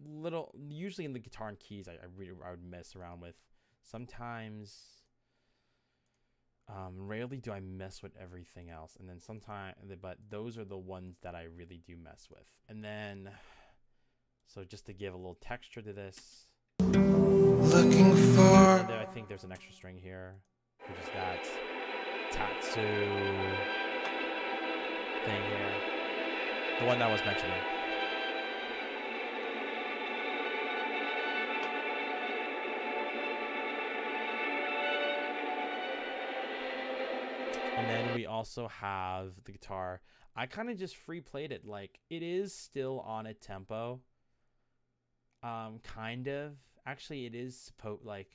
little, usually in the guitar and keys I would mess around with. Sometimes rarely do I mess with everything else, and then sometimes, but those are the ones that I really do mess with. And then, so just to give a little texture to this,
Looking for
and there, I think there's an extra string here, which is that Tatsu thing here, the one that I was mentioning. And then we also have the guitar. I kind of just free played it. Like, it is still on a tempo. Kind of. Actually, it is supposed, like,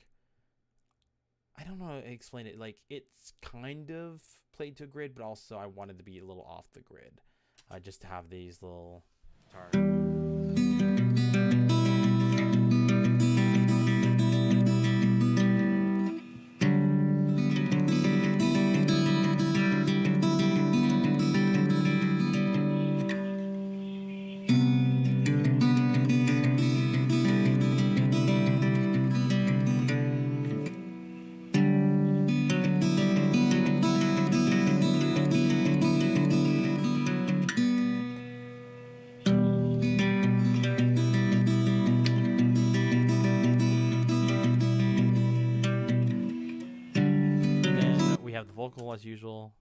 I don't know how to explain it. Like, it's kind of played to a grid, but also I wanted to be a little off the grid. Just to have these little guitar. As usual,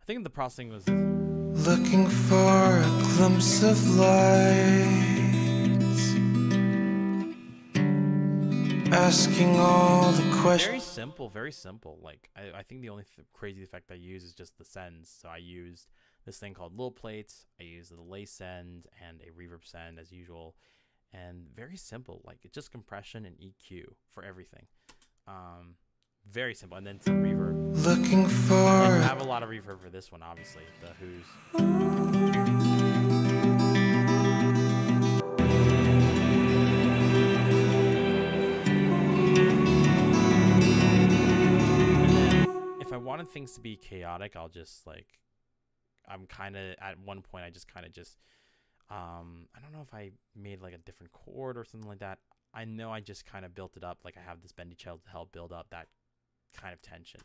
I think the processing was.
Looking for a glimpse of light, asking all the questions.
Very simple, very simple. Like I think the only crazy effect I use is just the sends. So I used this thing called Lil Plates. I used the delay send and a reverb send as usual, and very simple. Like it's just compression and EQ for everything. Very simple, and then some reverb.
Looking for.
And I have a lot of reverb for this one, obviously. The Who's. If I wanted things to be chaotic, I'll just like, I'm kind of at one point I just kind of just I don't know if I made like a different chord or something like that. I know I just kind of built it up, like I have this bendy child to help build up that kind of tension.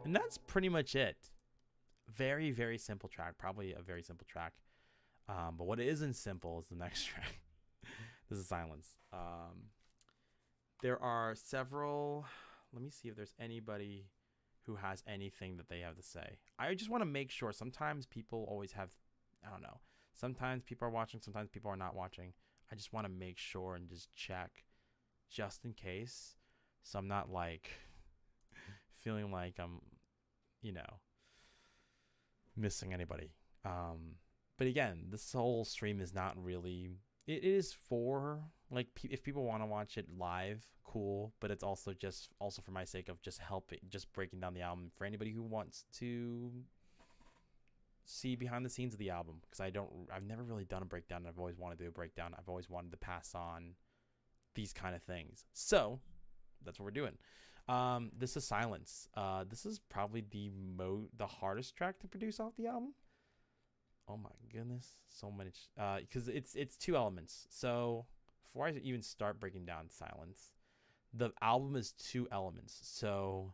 And that's pretty much it. Very, very simple track. Probably a very simple track. But what isn't simple is the next track. This is Silence. There are several. Let me see if there's anybody who has anything that they have to say. I just want to make sure. Sometimes people always have, I don't know. Sometimes people are watching. Sometimes people are not watching. I just want to make sure and just check just in case. So I'm not like feeling like I'm, missing anybody. But again, this whole stream is not really, it is for like if people want to watch it live, cool, but it's also for my sake of just breaking down the album for anybody who wants to see behind the scenes of the album, because I've never really done a breakdown. I've always wanted to do a breakdown. I've always wanted to pass on these kind of things. So that's what we're doing. This is Silence. This is probably the hardest track to produce off the album. Oh my goodness, so much. Because it's two elements. So before I even start breaking down Silence, the album is two elements. So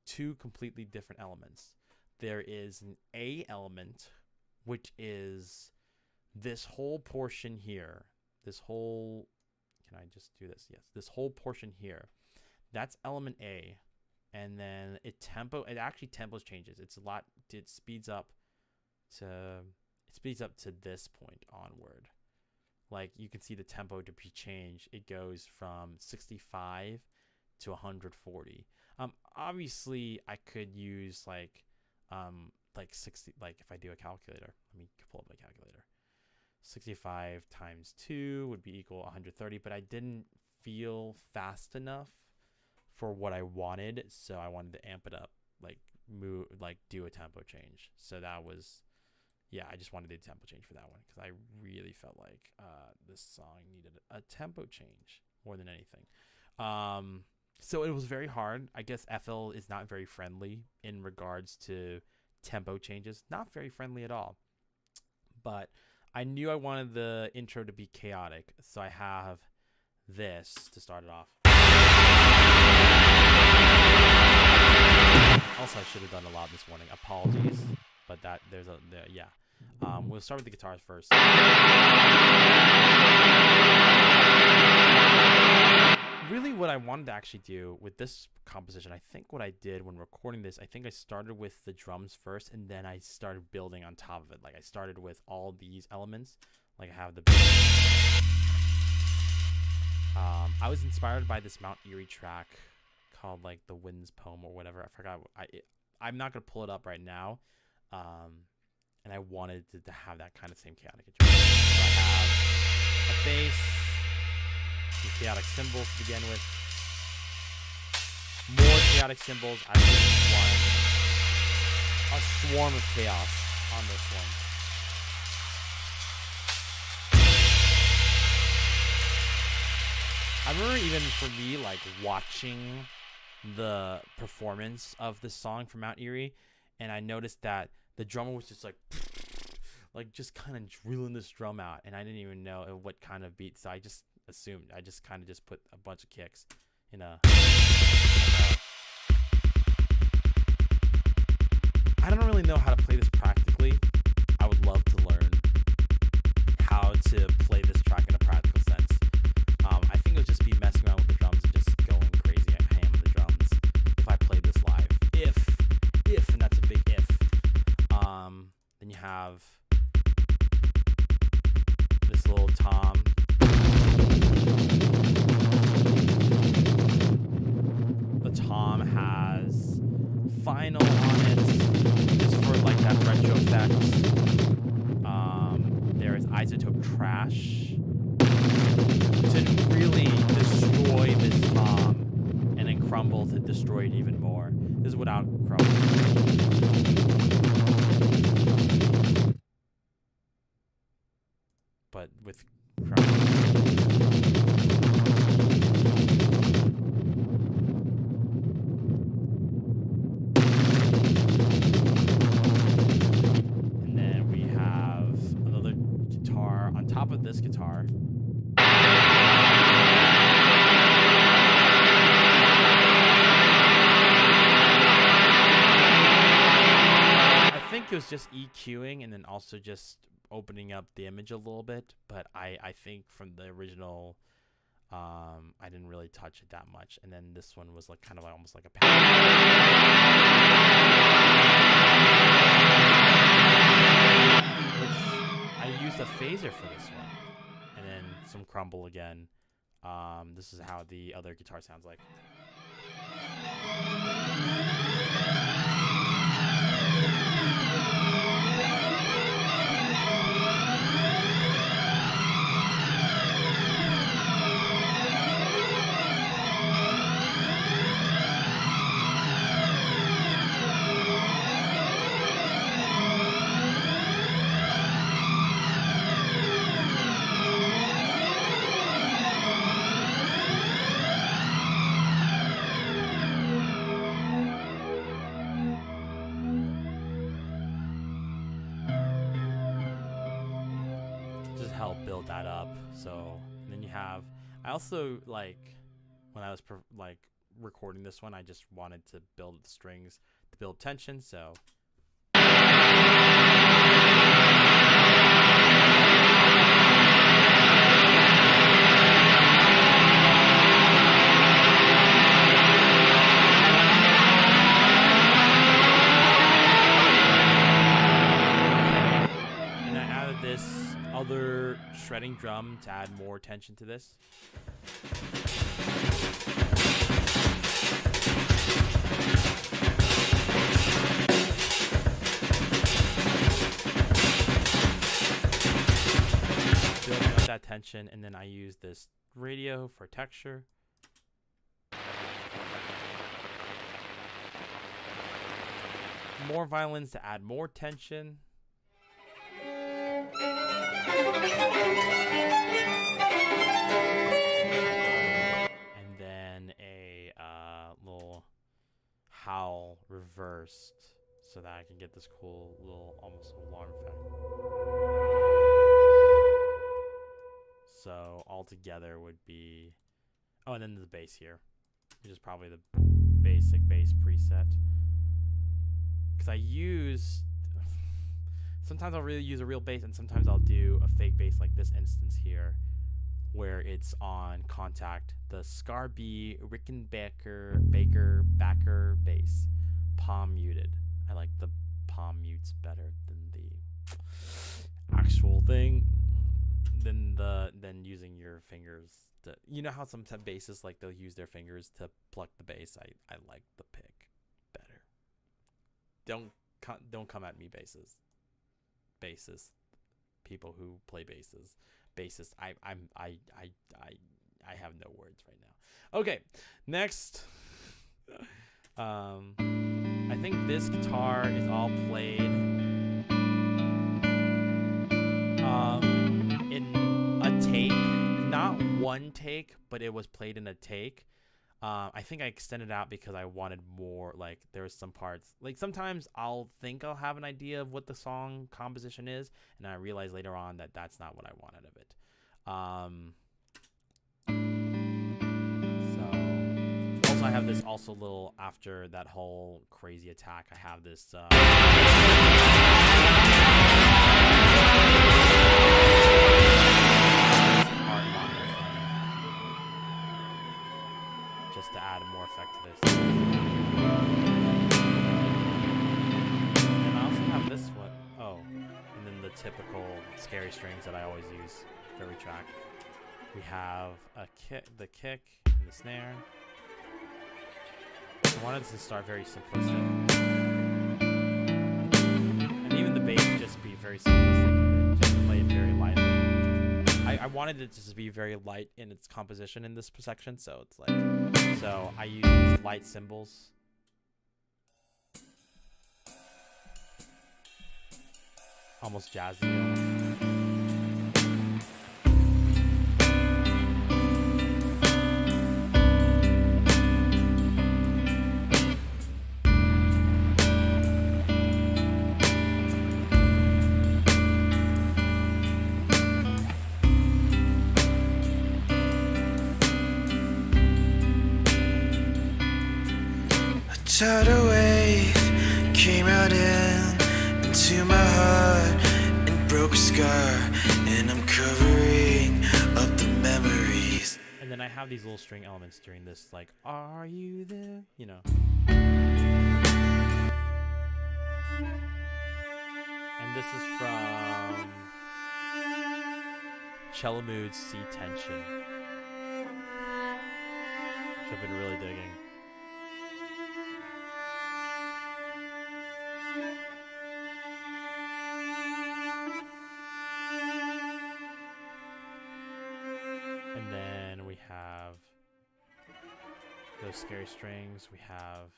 two completely different elements. There is an A element, which is this whole portion here. This whole, can I just do this? Yes, this whole portion here. That's element A, and then it actually tempos changes. It speeds up to this point onward. Like you can see the tempo to be changed. It goes from 65 to 140. Obviously I could use like 60, like if I do a calculator, let me pull up my calculator. 65 times 2 would be equal 130, but I didn't feel fast enough for what I wanted, so I wanted to amp it up, do a tempo change. So that was, I just wanted to do a tempo change for that one because I really felt like this song needed a tempo change more than anything. So it was very hard. I guess FL is not very friendly in regards to tempo changes. Not very friendly at all. But I knew I wanted the intro to be chaotic, so I have this to start it off. Also, I should have done a lot this morning. Apologies, but we'll start with the guitars first. Really, what I wanted to actually do with this composition, I think what I did when recording this, I think I started with the drums first, and then I started building on top of it. Like I started with all these elements. Like I have the. I was inspired by this Mount Eerie track called like The Wind's Poem or whatever. I forgot. I'm not gonna pull it up right now. And I wanted to have that kind of same chaotic intro. So I have a bass, some chaotic cymbals to begin with, more chaotic cymbals. I just want a swarm of chaos on this one. I remember even for me, like watching the performance of this song from Mount Eerie, and I noticed that the drummer was just like just kind of drilling this drum out, and I didn't even know what kind of beat, so I just assumed. I just kind of just put a bunch of kicks in a have this little tom. The tom has vinyl on it, just for like that retro effect. There is isotope trash to really destroy this tom, and then crumble to destroy it even more. This is without crumble. But with crumble. And then we have another guitar on top of this guitar. I think it was just EQing and then also just opening up the image a little bit, but I think from the original, I didn't really touch it that much. And then this one was like kind of like almost like a pattern. I used a phaser for this one, and then some crumble again. This is how the other guitar sounds like. Help build that up. So and then you have, I also like when I was like recording this one, I just wanted to build the strings to build tension. So and I added this other shredding drum to add more tension to this. Building up that tension, and then I use this radio for texture. More violins to add more tension. And then a little howl reversed so that I can get this cool little almost alarm effect. So all together would be, oh, and then the bass here, which is probably the basic bass preset. Because I use, sometimes I'll really use a real bass, and sometimes I'll do a fake bass like this instance here, where it's on Contact, the Scar-B Rickenbacker Backer bass, palm muted. I like the palm mutes better than the actual thing, than using your fingers to, you know how some basses like they'll use their fingers to pluck the bass. I like the pick better. Don't come at me, bassists, people who play basses. Bassist, I have no words right now. Okay, next. I think this guitar is all played in a take, not one take, but it was played in a take. I think I extended out because I wanted more, like there was some parts, like sometimes I'll think I'll have an idea of what the song composition is, and I realize later on that that's not what I wanted of it. So also I have this also little, after that whole crazy attack, I have this just to add more effect to this. And I also have this one. Oh, and then typical scary strings that I always use for every track. We have the kick, and the snare. I wanted to start very simplistic, and even the bass just be very simplistic. Just play it very lightly. I wanted it to just be very light in its composition in this section, so it's like, so I use these light cymbals. Almost jazzy.
A tidal wave came out into my heart and broke a scar, and I'm covering up the memories.
And then I have these little string elements during this, like, are you there? You know. And this is from Cello Mood's C Tension, which I've been really digging. And then we have those scary strings. We have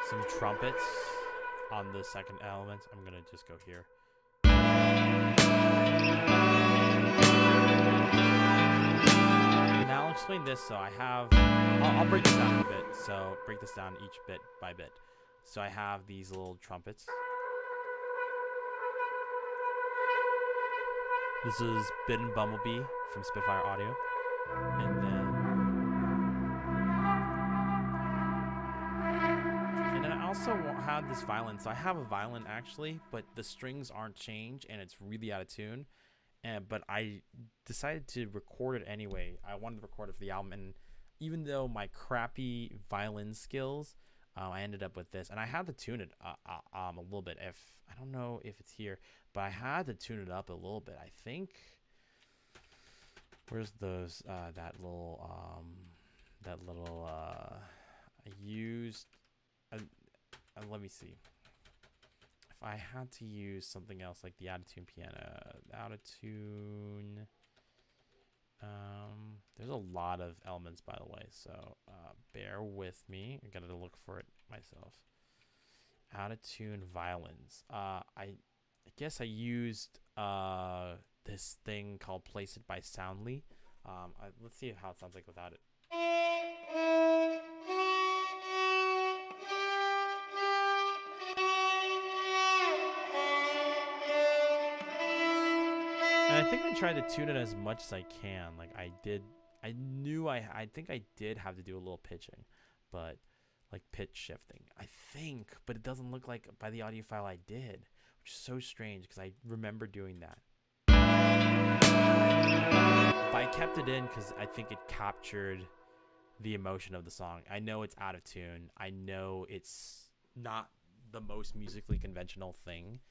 some trumpets on the second element. I'm gonna just go here. Now I'll explain this. So I have, I'll break this down a bit. So break this down each bit by bit. So I have these little trumpets. This is Bitten Bumblebee from Spitfire Audio. And then I also had this violin. So I have a violin actually, but the strings aren't changed and it's really out of tune. But I decided to record it anyway. I wanted to record it for the album, and even though my crappy violin skills, I ended up with this, and I had to tune it a little bit. I don't know if it's here, but I had to tune it up a little bit. I think, where's those that little I used. Let me see. If I had to use something else like the out-of-tune piano, out-of-tune. There's a lot of elements, by the way, so bear with me. I gotta look for it myself. Out-of-tune violins. I guess I used this thing called Place It by Soundly. Let's see how it sounds like without it. And I think I tried to tune it as much as I can. Like I did, I think I did have to do a little pitching, but like pitch shifting, I think, but it doesn't look like by the audio file I did, which is so strange because I remember doing that. But I kept it in because I think it captured the emotion of the song. I know it's out of tune. I know it's not the most musically conventional thing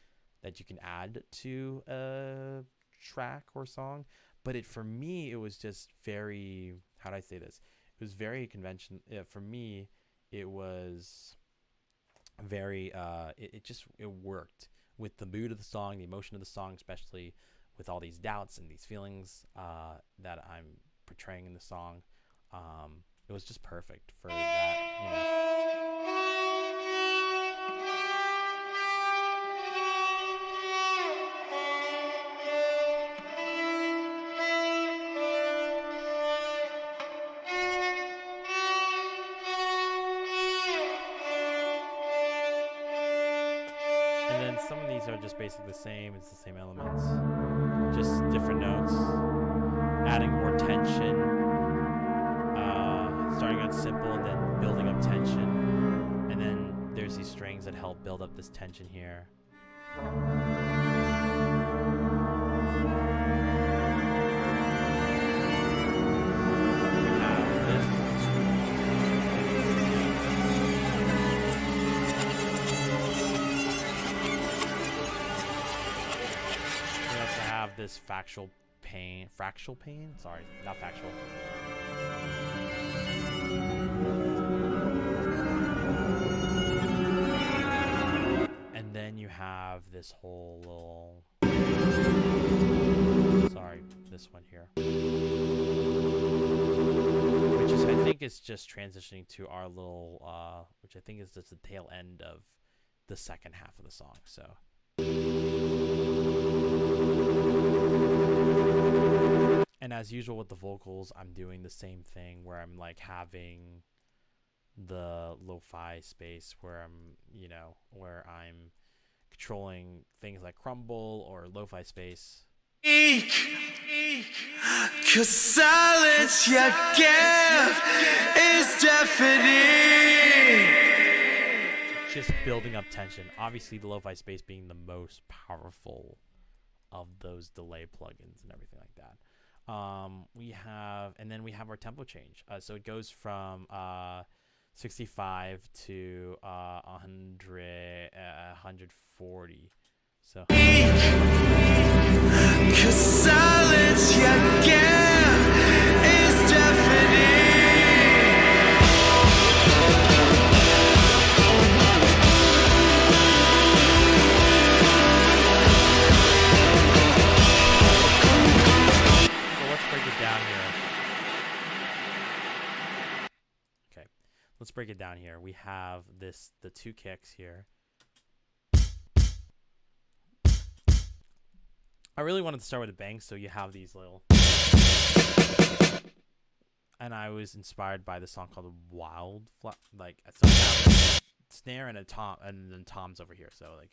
that you can add to a track or song, but for me it was just very, how do I say this, it was very conventional. For me it was very it worked with the mood of the song, the emotion of the song, especially with all these doubts and these feelings that I'm portraying in the song. It was just perfect for that, you know. And then some of these are just basically the same. It's the same elements, just different notes, adding more tension, starting out simple and then building up tension. And then there's these strings that help build up this tension here. this fractal pain. Sorry, not factual. And then you have this whole little. Sorry, this one here. Which is, I think, is just transitioning to our little, which I think is just the tail end of the second half of the song. So. And as usual with the vocals, I'm doing the same thing where I'm like having the lo-fi space where I'm, where I'm controlling things like crumble or lo-fi space.
Cause silence you give is deafening.
Just building up tension. Obviously, the lo-fi space being the most powerful of those delay plugins and everything like that. We have our tempo change. So it goes from 65 to 140. So.
Cause silence you give is deafening.
Let's break it down here. We have the two kicks here. I really wanted to start with a bang, so you have these little. And I was inspired by the song called Wild, like so I have a snare and a tom, and then toms over here. So like.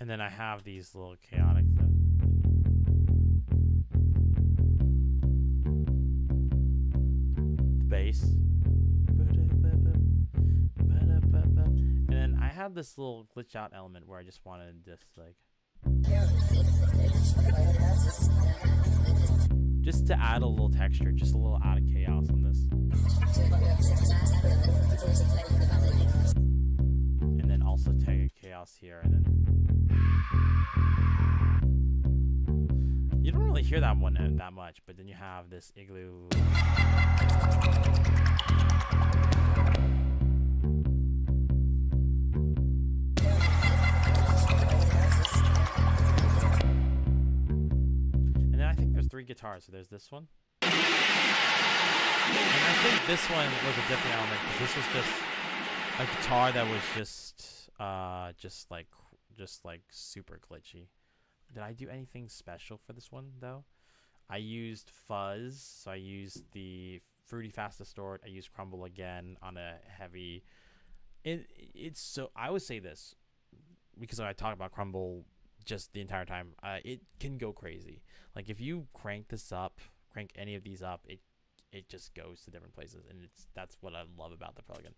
And then I have these little chaotic bass. And then I have this little glitch out element where I just wanted just like just to add a little texture, just a little added chaos on this. And then also take chaos here, and then you don't really hear that one that much, but then you have this igloo. And then I think there's 3 guitars. So there's this one. And I think this one was a different element because this was just a guitar that was just like super glitchy. Did I do anything special for this one though? I used fuzz, so I used the Fruity Fast Distort. I used crumble again on a heavy. It's so I would say this because I talk about crumble just the entire time. It can go crazy. Like if you crank any of these up, it just goes to different places, and that's what I love about the plugin.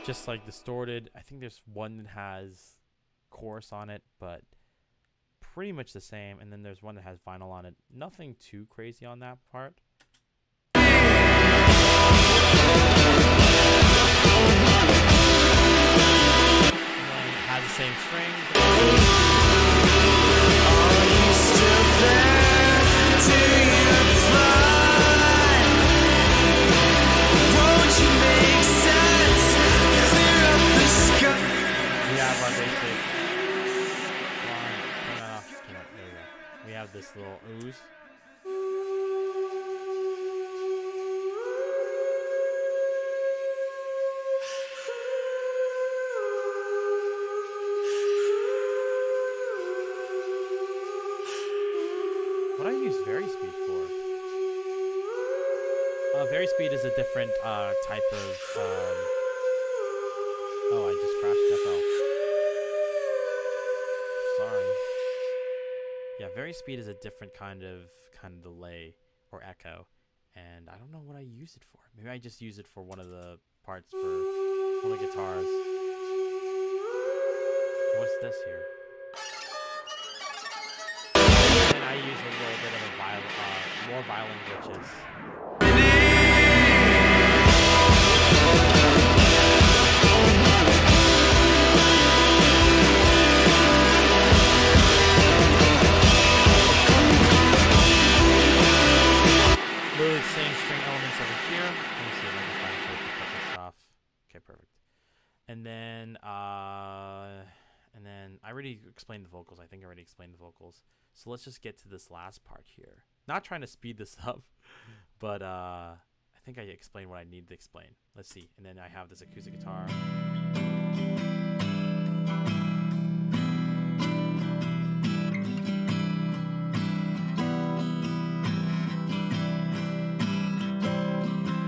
Just like distorted. I think there's one that has chorus on it, but pretty much the same. And then there's one that has vinyl on it. Nothing too crazy on that part. And then it has the same string.
Are you still there? Do you fly? Won't you make sense? Clear up the sky.
We have our basic. Turn that off. There we go. We have this little ooze. Varispeed for? Varispeed is a different type of. Oh, I just crashed FL. Sorry. Yeah, Varispeed is a different kind of delay or echo, and I don't know what I use it for. Maybe I just use it for one of the parts for one of the guitars. What's this here? And I use a little bit of a more violin glitches. Literally the same string elements over here. Let me see if I can find a place to cut this off. Okay, perfect. And then I already explained the vocals. I think I already explained the vocals. So let's just get to this last part here. Not trying to speed this up, but I think I explained what I need to explain. Let's see. And then I have this acoustic guitar.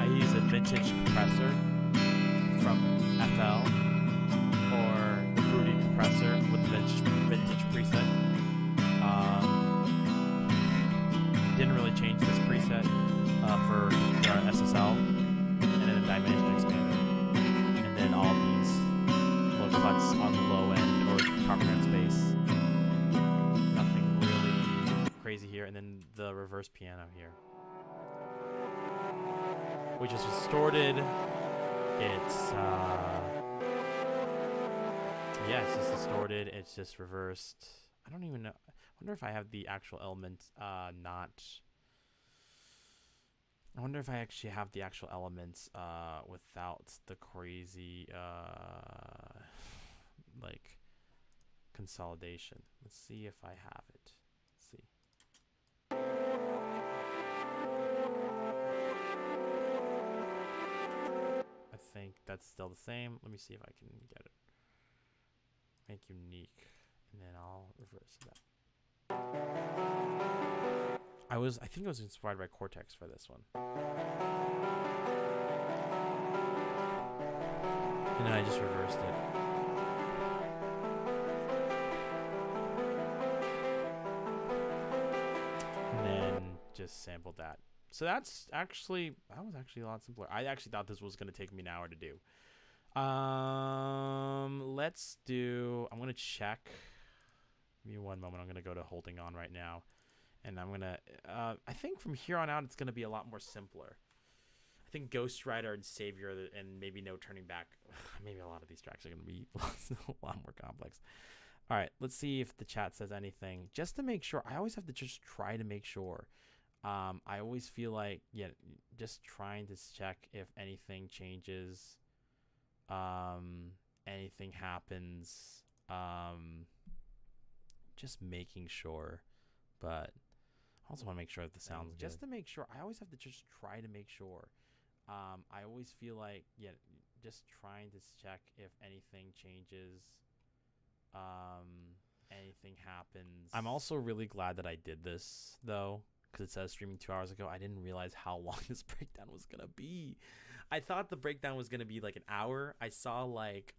I use a vintage compressor from FL or the Fruity compressor with vintage preset. Didn't really change this preset for SSL, and then a dimension expander, and then all these little cuts on the low end or copper space. Nothing really crazy here, and then the reverse piano here, which is distorted. It's yeah, it's just distorted. It's just reversed. I don't even know. I wonder if I have the actual element I wonder if I actually have the actual elements without the crazy like consolidation. Let's see if I have it. Let's see. I think that's still the same. Let me see if I can get it. Make unique, and then I'll reverse that. I think I was inspired by Cortex for this one. And then I just reversed it. And then just sampled that. So that was actually a lot simpler. I actually thought this was going to take me an hour to do. Let's do, I'm going to check. Give me one moment. I'm going to go to holding on right now. And I'm going to, I think from here on out, it's going to be a lot more simpler. I think Ghost Rider and Savior and maybe No Turning Back. Maybe a lot of these tracks are going to be a lot more complex. All right, let's see if the chat says anything. Just to make sure, I always have to just try to make sure. I always feel like, yeah, just trying to check if anything changes, anything happens, just making sure. But I also want to make sure that the sound's just to make sure. I always have to just try to make sure. I always feel like, yeah, just trying to check if anything changes, anything happens. I'm also really glad that I did this, though, because it says streaming 2 hours ago. I didn't realize how long this breakdown was going to be. I thought the breakdown was going to be like an hour. I saw like,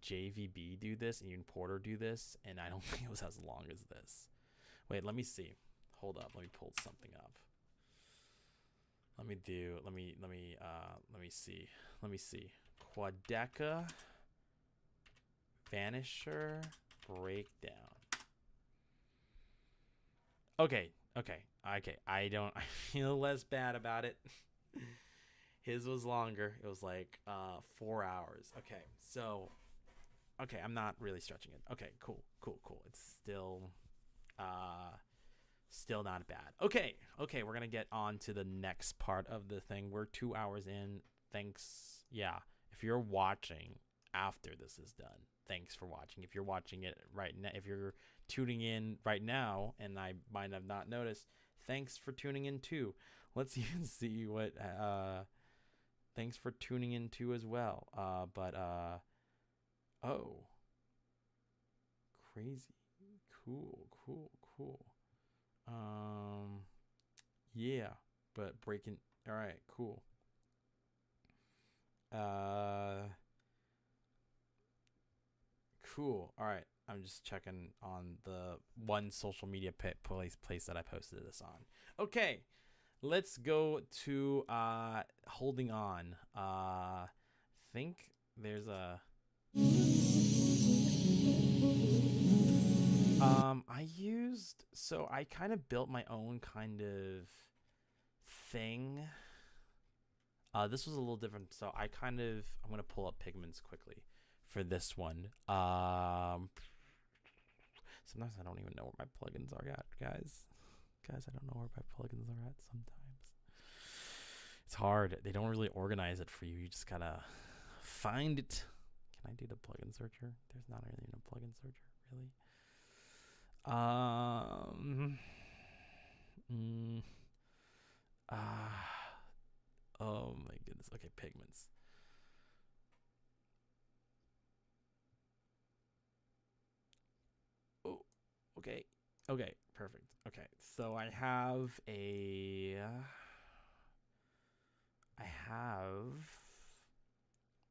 JVB do this and even Porter do this, and I don't think it was as long as this. Wait, let me see. Hold up. Let me pull something up. Let me see. Quadeca Vanisher breakdown. Okay. I feel less bad about it. His was longer. It was like 4 hours. Okay, I'm not really stretching it. Okay, cool. It's still not bad. Okay, we're gonna get on to the next part of the thing. We're 2 hours in. Thanks. Yeah, if you're watching after this is done, thanks for watching. If you're watching it right now, if you're tuning in right now, and I might have not noticed, thanks for tuning in too. Let's even see what thanks for tuning in too as well. Oh, crazy Cool. Yeah, but breaking. All right, cool. Cool. All right. I'm just checking on the one social media place that I posted this on. Okay. Let's go to holding on. Think there's a I kind of built my own kind of thing. This was a little different, so I'm gonna pull up Pigments quickly for this one. Sometimes I don't even know where my plugins are at, guys. I don't know where my plugins are at sometimes. It's hard. They don't really organize it for you. You just gotta find it. Can I do the plugin searcher? There's not really a plugin searcher, really. Oh my goodness. Okay, Pigments. Oh, okay. Okay, perfect. Okay, so I have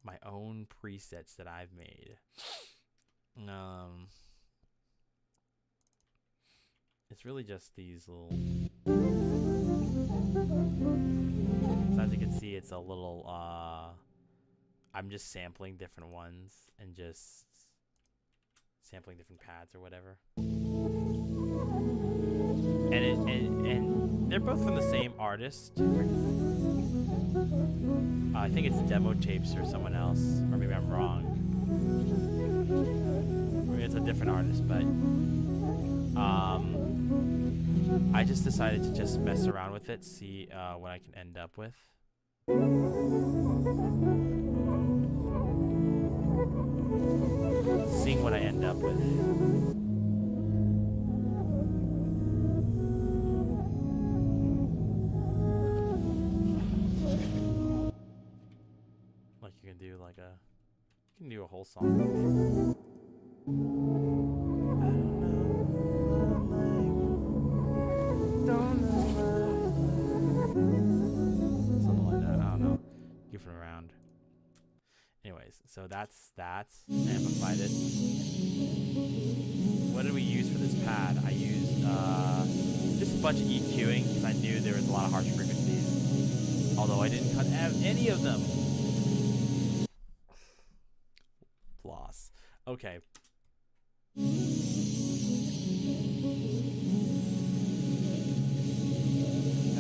my own presets that I've made. It's really just these little. So as you can see, it's a little. I'm just sampling different ones and just sampling different pads or whatever. And they're both from the same artist. I think it's Demo Tapes or someone else, or maybe I'm wrong. Maybe it's a different artist, but I just decided to just mess around with it, see what I can end up with. Seeing what I end up with. Like you can do a whole song. Something like that. I don't know. Goofing around. Anyways, so that's amplified it. What did we use for this pad? I used just a bunch of EQing because I knew there was a lot of harsh frequencies. Although I didn't cut any of them. Loss. Okay.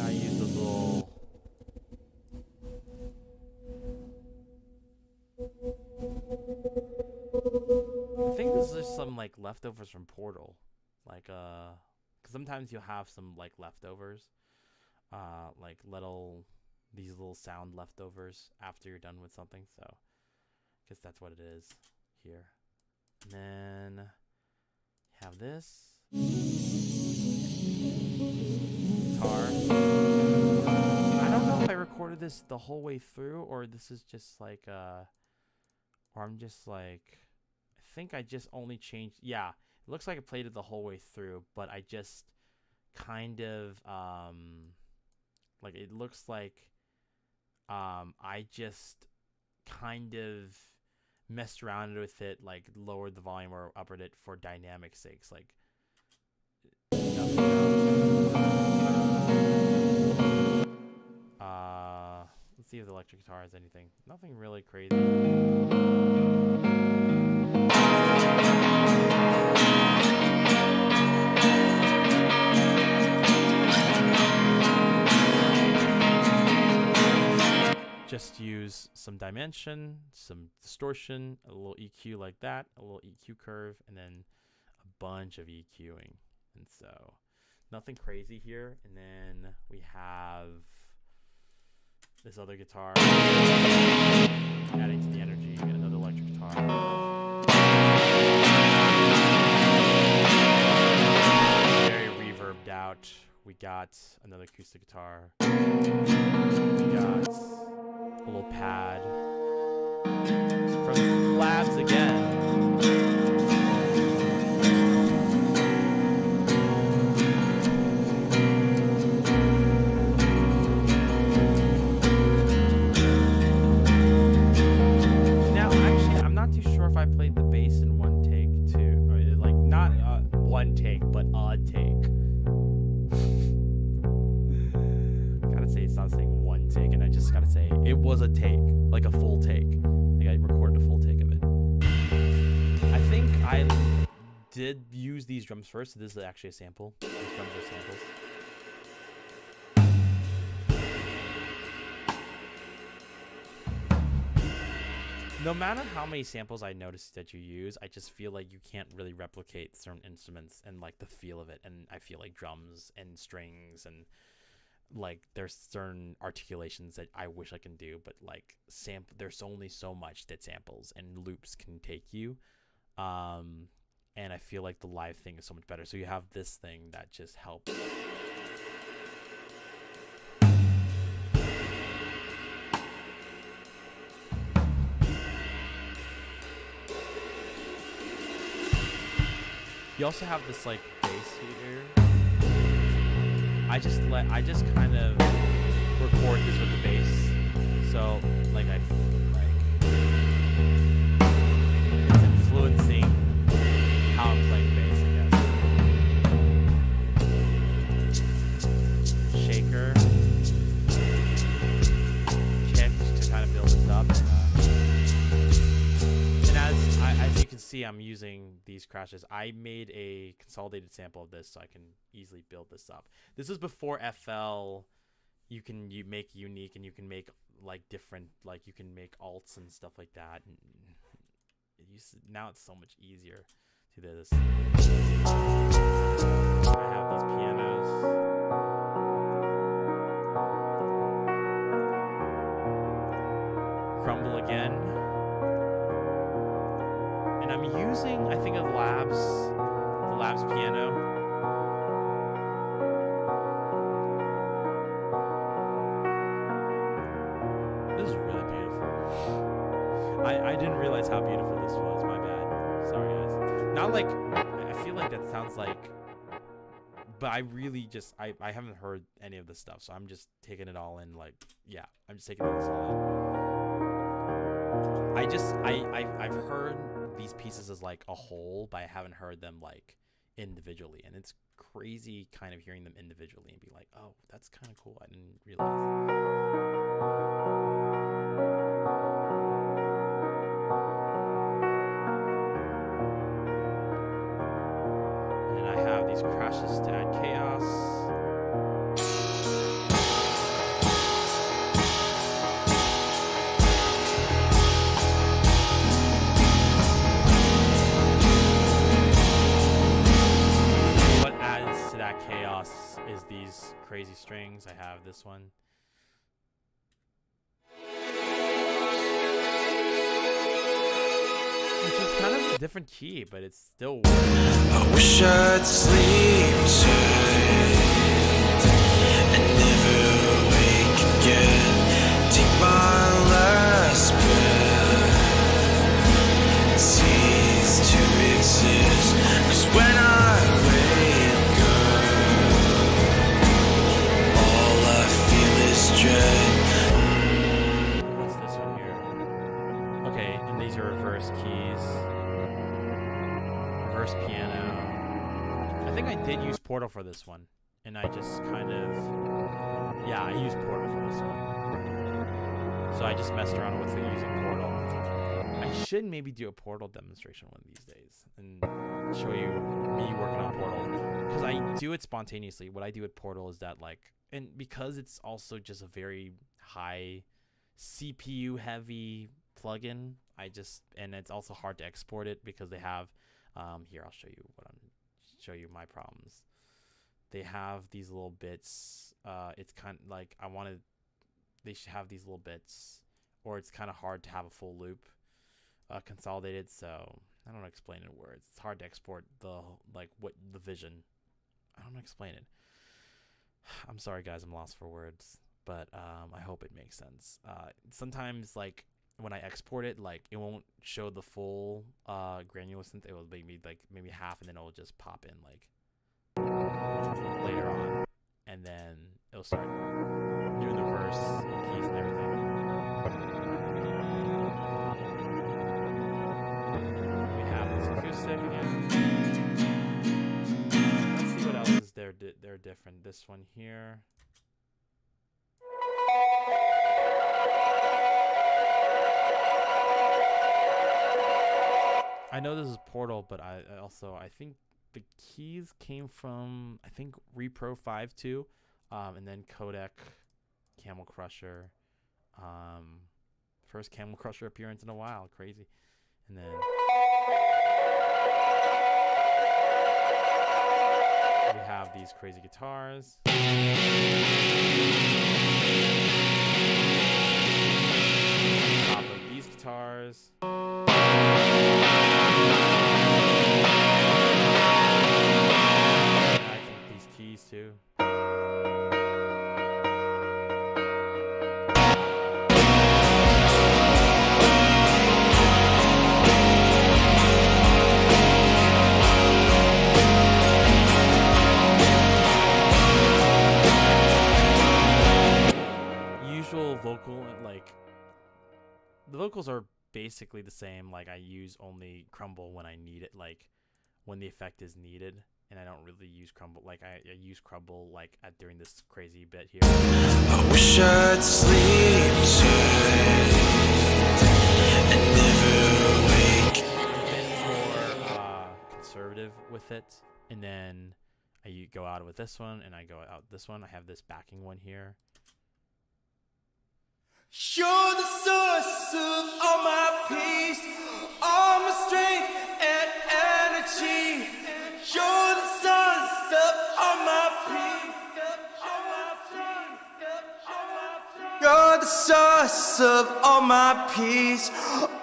I used a little. I think this is some like leftovers from Portal, like cause sometimes you'll have some like leftovers, like these little sound leftovers after you're done with something. So, I guess that's what it is here. And then have this guitar. I don't know if I recorded this the whole way through, or this is just like or I'm just like. I think I just only changed. Yeah, it looks like I played it the whole way through, but I just kind of like it looks like I just kind of messed around with it, like lowered the volume or uppered it for dynamic sakes, like nothing else. Let's see if the electric guitar has anything. Nothing really crazy. Just use some dimension, some distortion, a little EQ like that, a little EQ curve, and then a bunch of EQing. And so nothing crazy here. And then we have this other guitar adding to the energy, and another electric guitar. Very reverbed out. We got another acoustic guitar. We got a little pad from Labs again. take, and I just gotta say, it was a take, like a full take. Like I recorded a full take of it. I think I did use these drums first, so this is actually a sample. These drums are samples. No matter how many samples I notice that you use, I just feel like you can't really replicate certain instruments and like the feel of it. And I feel like drums and strings and like there's certain articulations that I wish I can do, but like there's only so much that samples and loops can take you. And I feel like the live thing is so much better. So you have this thing that just helps. You also have this like bass here. I just kind of record this with the bass. So like it's influencing how I'm playing bass, I guess. Shaker, kick to kind of build this up. As you can see, I'm using these crashes. I made a consolidated sample of this so I can easily build this up. This is before FL. You make unique, and you can make like different, like you can make alts and stuff like that. And now it's so much easier to do this. I have these pianos. Crumble again. And I'm using, I think, the Labs piano. This is really beautiful. I didn't realize how beautiful this was. My bad. Sorry, guys. Not like, I feel like that sounds like, but I really just, I haven't heard any of this stuff, so I'm just taking it all in. Like, yeah, I'm just taking this all in. I've heard these pieces as like a whole, but I haven't heard them like individually, and it's crazy kind of hearing them individually and be like, oh, that's kind of cool, I didn't realize. And I have these crashes to add chaos. Chaos is these crazy strings. I have this one. Which is kind of a different key, but it's still working.
I wish I'd sleep tight and never wake again. Take my last breath, cease to exist. 'Cause when I wake up, all I feel is dread.
What's this one here? Okay, and these are reverse keys. Reverse piano. I think I did use Portal for this one. And I just kind of... Yeah, I used Portal for this one. So I just messed around with it using Portal. I should maybe do a Portal demonstration one of these days. And show you me working on Portal. Because I do it spontaneously. What I do with Portal is that like... And because it's also just a very high CPU heavy plugin, and it's also hard to export it because they have... here, I'll show you my problems. They have these little bits. It's kind of like they should have these little bits, or it's kind of hard to have a full loop consolidated. So I don't know how to explain it in words. It's hard to export the vision. I don't know how to explain it. I'm sorry, guys. I'm lost for words, but I hope it makes sense. Sometimes like when I export it, like it won't show the full granular synth. It will maybe half, and then it'll just pop in like later on, and then it'll start doing the verse keys and everything. We have this acoustic again. Let's see what else is they're different. This one here. know this is Portal, but I think the keys came from Repro 5.2, and then Codec, Camel Crusher, first Camel Crusher appearance in a while, crazy, and then we have these crazy guitars. On top of these guitars. I think these keys too. Usual vocal, like the vocals are basically the same. Like I use only Crumble when I need it, like when the effect is needed, and I don't really use Crumble. Like I use Crumble like during this crazy bit here.
I wish I'd sleep tight and never wake.
I've been more conservative with it, and then I go out with this one, and I go out this one. I have this backing one here.
You're the source of all my peace, all my strength and energy. You're the source of all my peace. You're the source of all my peace,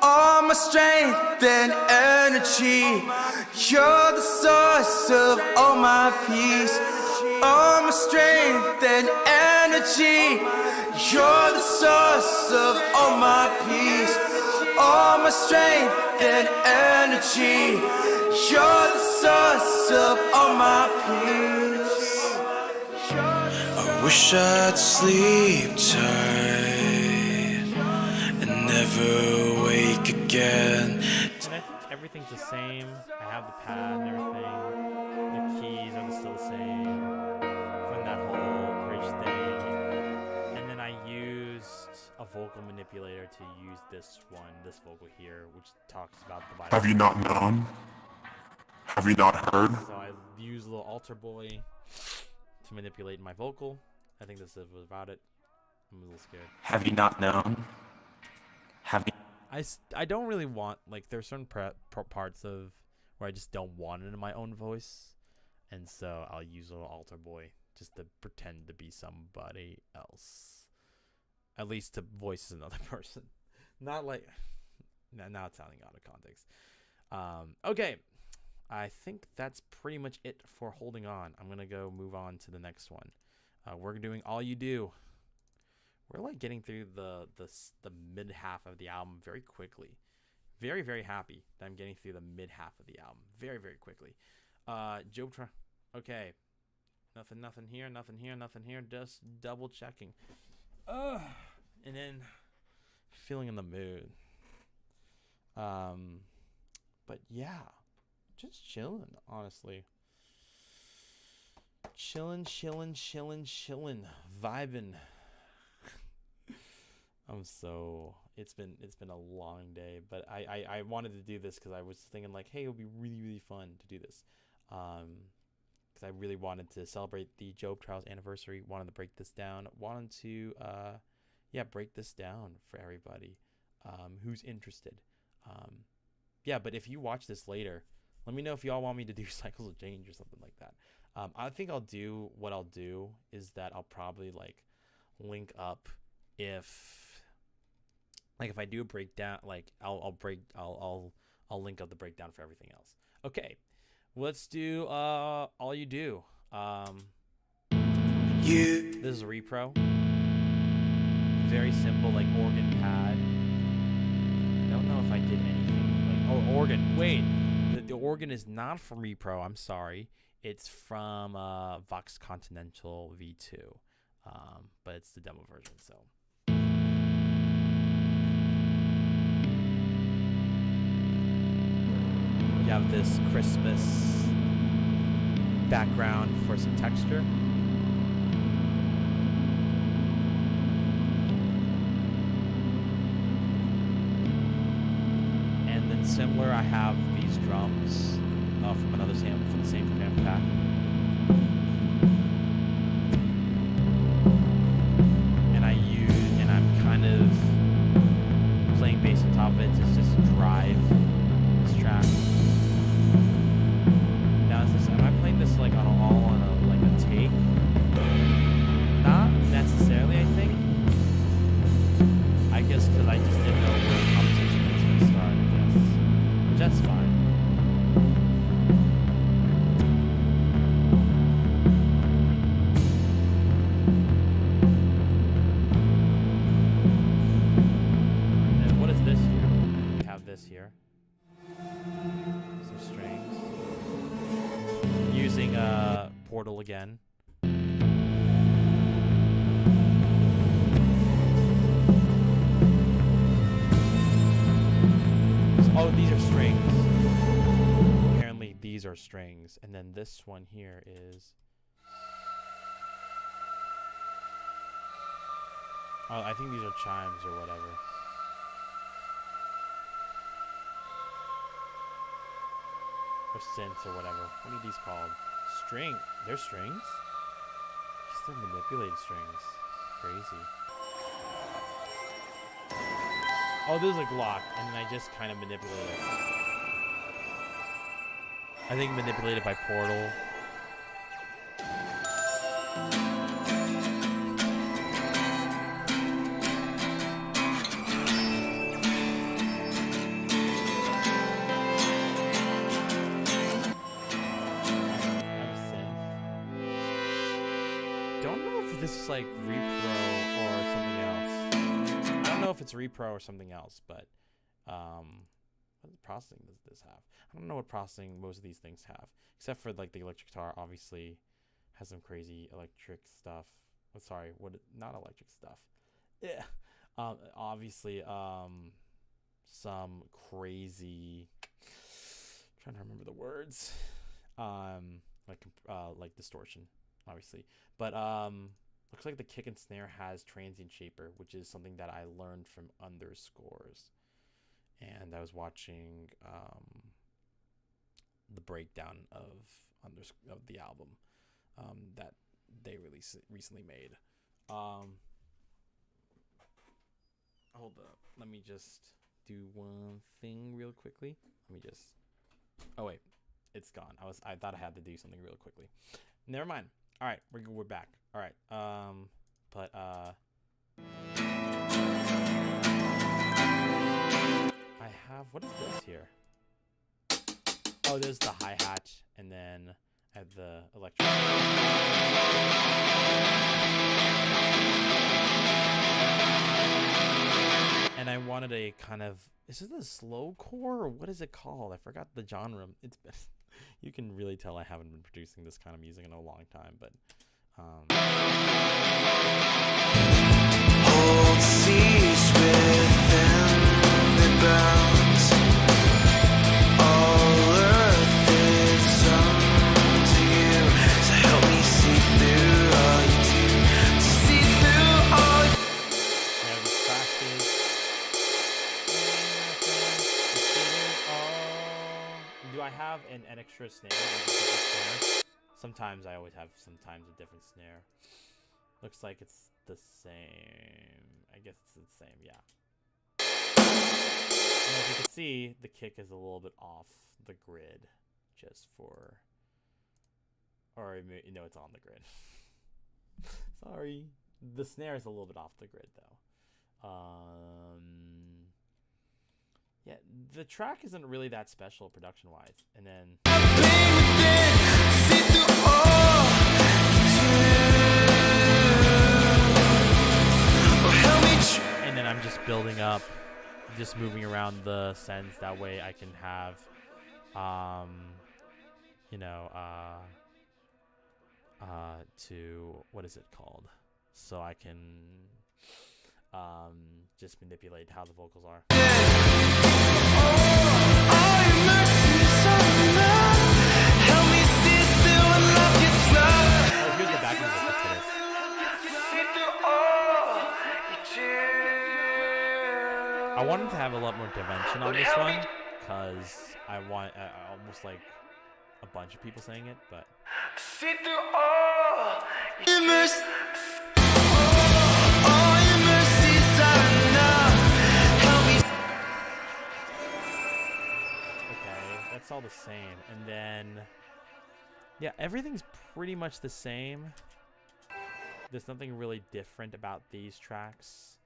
all my strength and energy. You're the source of all my peace, all my strength and energy. You're the source of all my peace, all my strength and energy. You're the source of all my peace. I wish I'd sleep tight and never wake again.
And I think everything's the same. I have the pad and everything. The keys are still the same from that whole bridge thing. And then I used a vocal manipulator to use this vocal here, which talks about the Bible.
Have you not known? Have you not heard?
So I use a little altar boy to manipulate my vocal. I think this was about it. I'm a little scared.
Have you not known? Have you?
I don't really want, like, there's certain parts of where I just don't want it in my own voice, and so I'll use a little altar boy just to pretend to be somebody else. At least to voice another person. Not like, now it's sounding out of context. Okay, I think that's pretty much it for Holding On. I'm gonna go move on to the next one. We're doing All You Do. We're like getting through the mid half of the album very quickly. Very, very happy that I'm getting through the mid half of the album very, very quickly. Job Trial. Okay, nothing here, nothing here, nothing here. Just double checking. And then feeling in the mood. But yeah, just chilling, honestly. Chilling, vibing. It's been a long day, but I wanted to do this because I was thinking like, hey, it would be really, really fun to do this. Because I really wanted to celebrate the Job Trials anniversary, wanted to break this down, wanted to break this down for everybody who's interested. But if you watch this later, let me know if y'all want me to do Cycles of Change or something like that. I think I'll do is that I'll probably like link up if I do a breakdown, like I'll link up the breakdown for everything else. Okay, let's do All You Do. This is a repro. Very simple, like organ pad. I don't know if I did anything like organ. Wait, the organ is not from repro. I'm sorry. It's from Vox Continental V2, but it's the demo version. So. You have this Christmas background for some texture. And then similar, I have these these drums from another from the same jam pack. And I'm kind of playing bass on top of it to just drive this track. Now am I playing this like all on a take? Not necessarily, I think. I guess because I just didn't know where the competition was going to start, I guess. Which that's fine. And what is this here? We have this here. Some strings. Using Portal again. Oh, these are strings. Apparently these are strings. And then this one here is... Oh, I think these are chimes or whatever. Or synths or whatever. What are these called? String. They're strings? They're manipulated strings. Crazy. Oh, there's a Glock, and then I just kind of manipulate it. I think manipulated by Portal. Don't know if this is like repro or something else. I don't know if it's repro or something else, but what processing does this have? I don't know what processing most of these things have, except for like the electric guitar. Obviously, has some crazy electric stuff. Oh, sorry, not electric stuff. Yeah. Obviously, some crazy. I'm trying to remember the words. Like distortion, obviously, but looks like the kick and snare has transient shaper, which is something that I learned from Underscores. And I was watching the breakdown of the album that they recently made. Hold up, let me just do one thing real quickly. Oh wait, it's gone. I thought I had to do something real quickly. Never mind. All right, we're back. All right. I have, what is this here? Oh, there's the hi-hat, and then I have the electric. And I wanted a kind of, is it a slow core or what is it called? I forgot the genre. It's best. You can really tell I haven't been producing this kind of music in a long time, but
Old seas within the bounds. All earth is unto you. So help me see through all you do. See through all you
I have these classes. Do I have an extra snare? Sometimes I always have sometimes a different snare. Looks like it's the same. I guess it's the same, yeah. And as you can see, the kick is a little bit off the grid. Just for... Or, you know, it's on the grid. Sorry. The snare is a little bit off the grid, though. Yeah, the track isn't really that special production-wise. And then... And then I'm just building up, just moving around the sends. That way I can have, what is it called? So I can, just manipulate how the vocals are. Oh, here's the backing vocals for this. I wanted to have a lot more dimension on this one, because I want almost like a bunch of people saying it, but
See through all your mercy.
okay, that's all the same. And then, yeah, everything's pretty much the same. There's nothing really different about these tracks.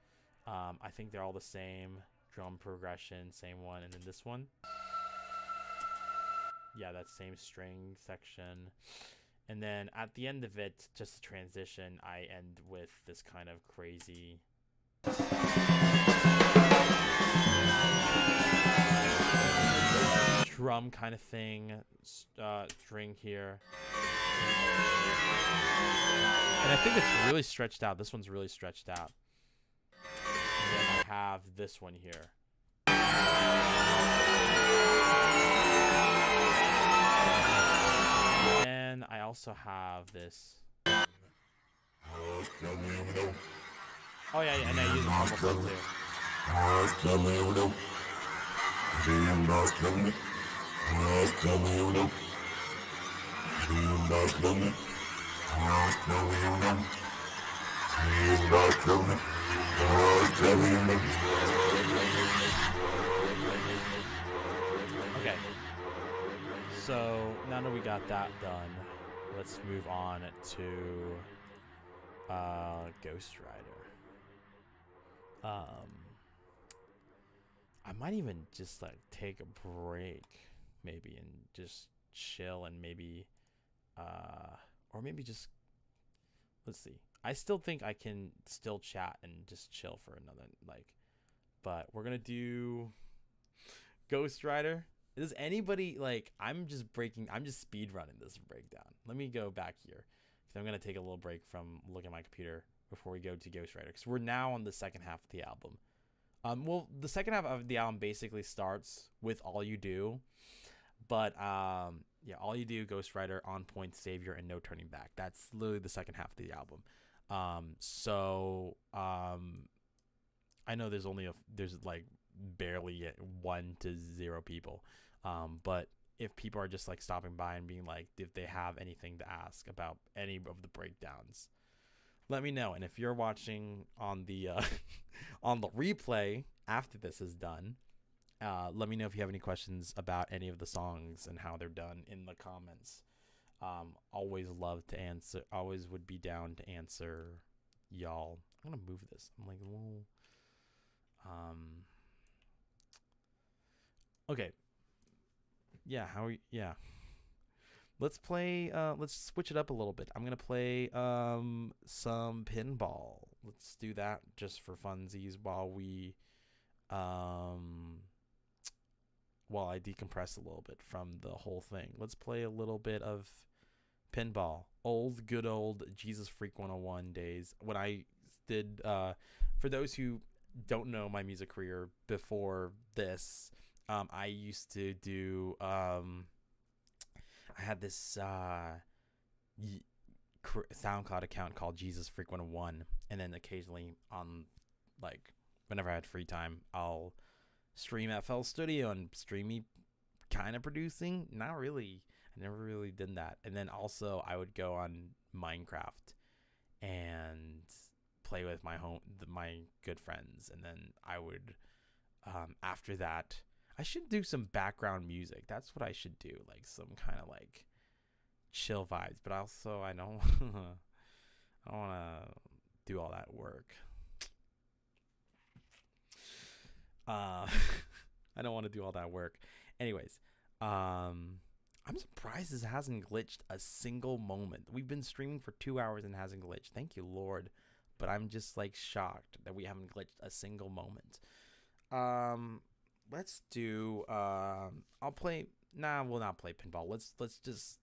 I think they're all the same. Drum progression, same one, and then this one. Yeah, that same string section. And then at the end of it, just a transition, I end with this kind of crazy drum kind of thing, string here. And I think it's really stretched out. This one's really stretched out. And then I have this one here. And I also have this. Oh yeah, and I use a couple too. Okay. So now that we got that done, let's move on to Ghost Rider. I might even just like take a break maybe and just chill and maybe or maybe just let's see. I still think I can still chat and just chill for another but we're gonna do Ghost Rider. Does anybody I'm just speed running this breakdown. Let me go back here because I'm gonna take a little break from looking at my computer before we go to Ghost Rider because we're now on the second half of the album. Well, the second half of the album basically starts with All You Do, but yeah, All You Do, Ghost Rider, On Point, Savior, and No Turning Back. That's literally the second half of the album. I know there's barely 1 to 0 people, but if people are just stopping by and being if they have anything to ask about any of the breakdowns, let me know. And if you're watching on the on the replay after this is done, let me know if you have any questions about any of the songs and how they're done in the comments. Always love to answer. Always would be down to answer y'all. I'm gonna move this. I'm whoa. Okay. Yeah. Yeah. Let's play. Let's switch it up a little bit. I'm gonna play some pinball. Let's do that just for funsies while I decompress a little bit from the whole thing. Let's play a little bit of pinball. Good old Jesus Freak 101 days when I did. For those who don't know my music career before this, I used to do. I had this SoundCloud account called Jesus Freak 101, and then occasionally on whenever I had free time, I'll stream FL Studio and stream me kind of producing. Not really. I never really did that. And then also I would go on Minecraft and play with my good friends, and then I would after that I should do some background music. That's what I should do, some kind of chill vibes. But also I don't want to do all that work. I don't want to do all that work. Anyways, I'm surprised this hasn't glitched a single moment. We've been streaming for 2 hours and it hasn't glitched. Thank you, Lord. But I'm just shocked that we haven't glitched a single moment. Let's do I'll play we'll not play pinball. Let's just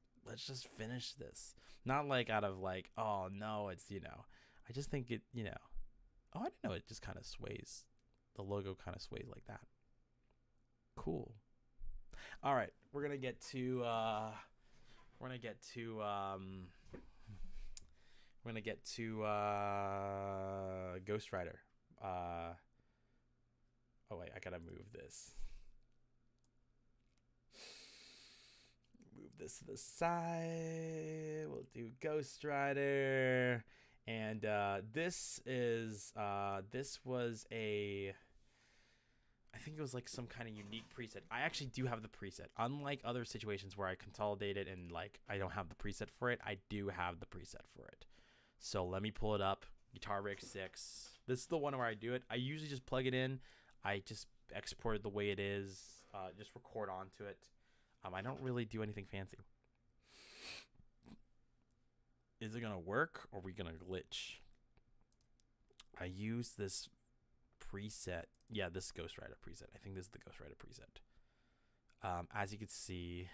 finish this. Not out of oh no, it's I just think it oh, I didn't know it just kind of sways. The logo kind of sways like that. Cool. All right, we're gonna get to Ghost Rider. Oh wait, I gotta move this. this to the side. We'll do Ghost Rider. And this was a, I think it was like some kind of unique preset. I actually do have the preset. Unlike other situations where I consolidate it and like I don't have the preset for it, I do have the preset for it. So let me pull it up. Guitar Rig 6. This is the one where I do it. I usually just plug it in. I just export it the way it is. Just record onto it. I don't really do anything fancy. Is it gonna work or are we gonna glitch? I use this preset. Yeah, this Ghost Rider preset. I think this is the Ghost Rider preset. As you can see,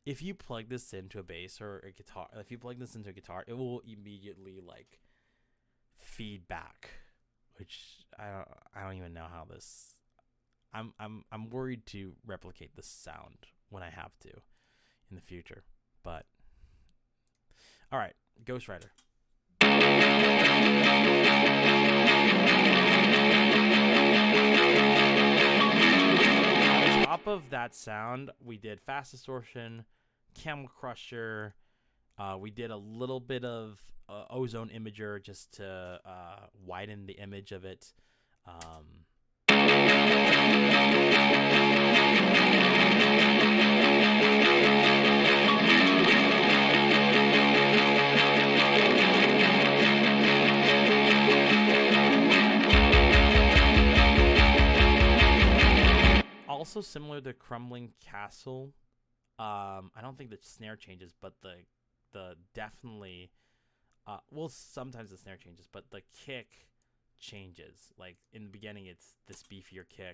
if you plug this into a bass or a guitar, if you plug this into a guitar, it will immediately like feedback, which I don't even know how this. I'm worried to replicate this sound when I have to in the future, but all right, Ghost Rider. On top of that sound, we did Fast Distortion, Camel Crusher. We did a little bit of Ozone Imager just to widen the image of it. Also similar to Crumbling Castle. I don't think the snare changes, but the definitely well, sometimes the snare changes, but the kick changes. Like in the beginning it's this beefier kick.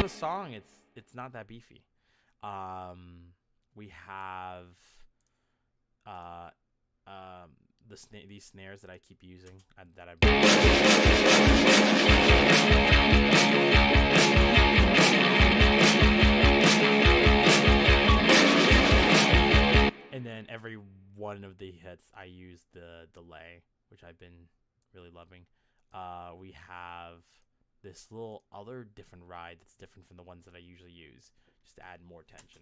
The song, it's not that beefy. We have these snares that I keep using that I've and then every one of the hits I use the delay, which I've been really loving. We have this little other different ride that's different from the ones that I usually use, just to add more tension.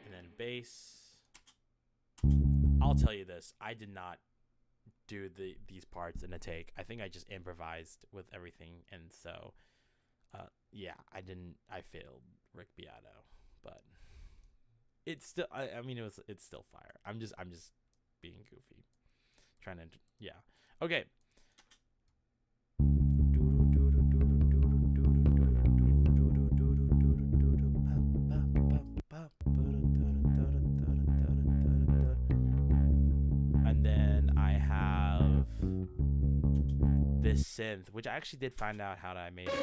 And then bass. I'll tell you this, I did not do these parts in a take. I think I just improvised with everything, and so yeah, I failed Rick Beato, but it's still I mean it's still fire. I'm just being goofy. Trying to, yeah. Okay. And then I have this synth, which I actually did find out how I made it.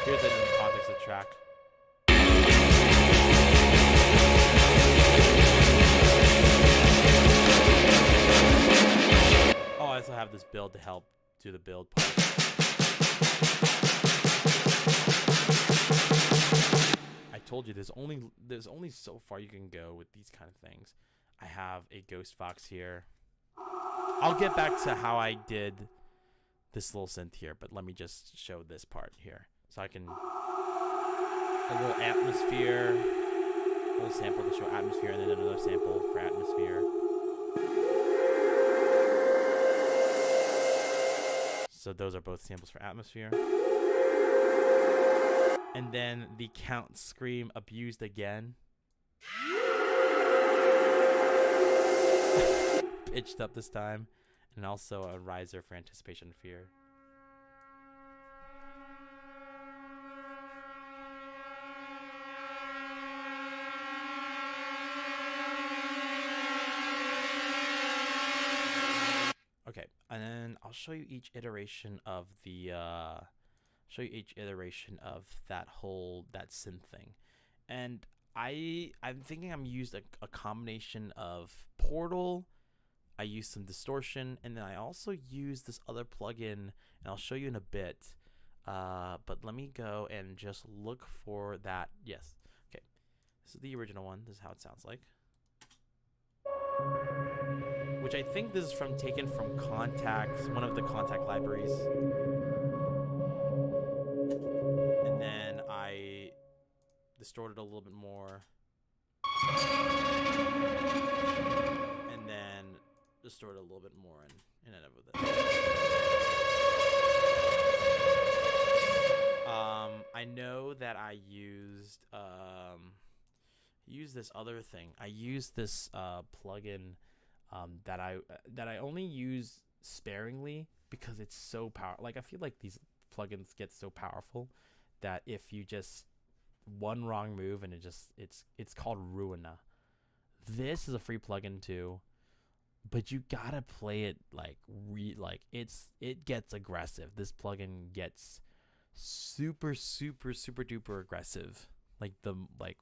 Here's it in the context of the track. Oh, I also have this build to help do the build part. I told you there's only so far you can go with these kind of things. I have a Ghost Fox here. I'll get back to how I did this little synth here, but let me just show this part here. So I can a little atmosphere, a little sample to show atmosphere, and then another sample for atmosphere. So those are both samples for atmosphere. And then the Count Scream abused again. Pitched up this time. And also a riser for Anticipation and Fear. Okay, and then I'll show you each iteration of that synth thing. And I'm thinking I'm used a combination of Portal. I used some distortion, and then I also used this other plugin, and I'll show you in a bit. But let me go and just look for that. Yes. Okay. This is the original one. This is how it sounds like. Which I think this is taken from Kontakt, one of the Kontakt libraries. And then I distorted a little bit more. And then distorted a little bit more and end up with it. I know that I used this other thing. I used this plugin that I only use sparingly because it's so powerful. Like I feel like these plugins get so powerful that if you just one wrong move and it's called Ruina. This is a free plugin too, but you gotta play it like it gets aggressive. This plugin gets super duper aggressive. Like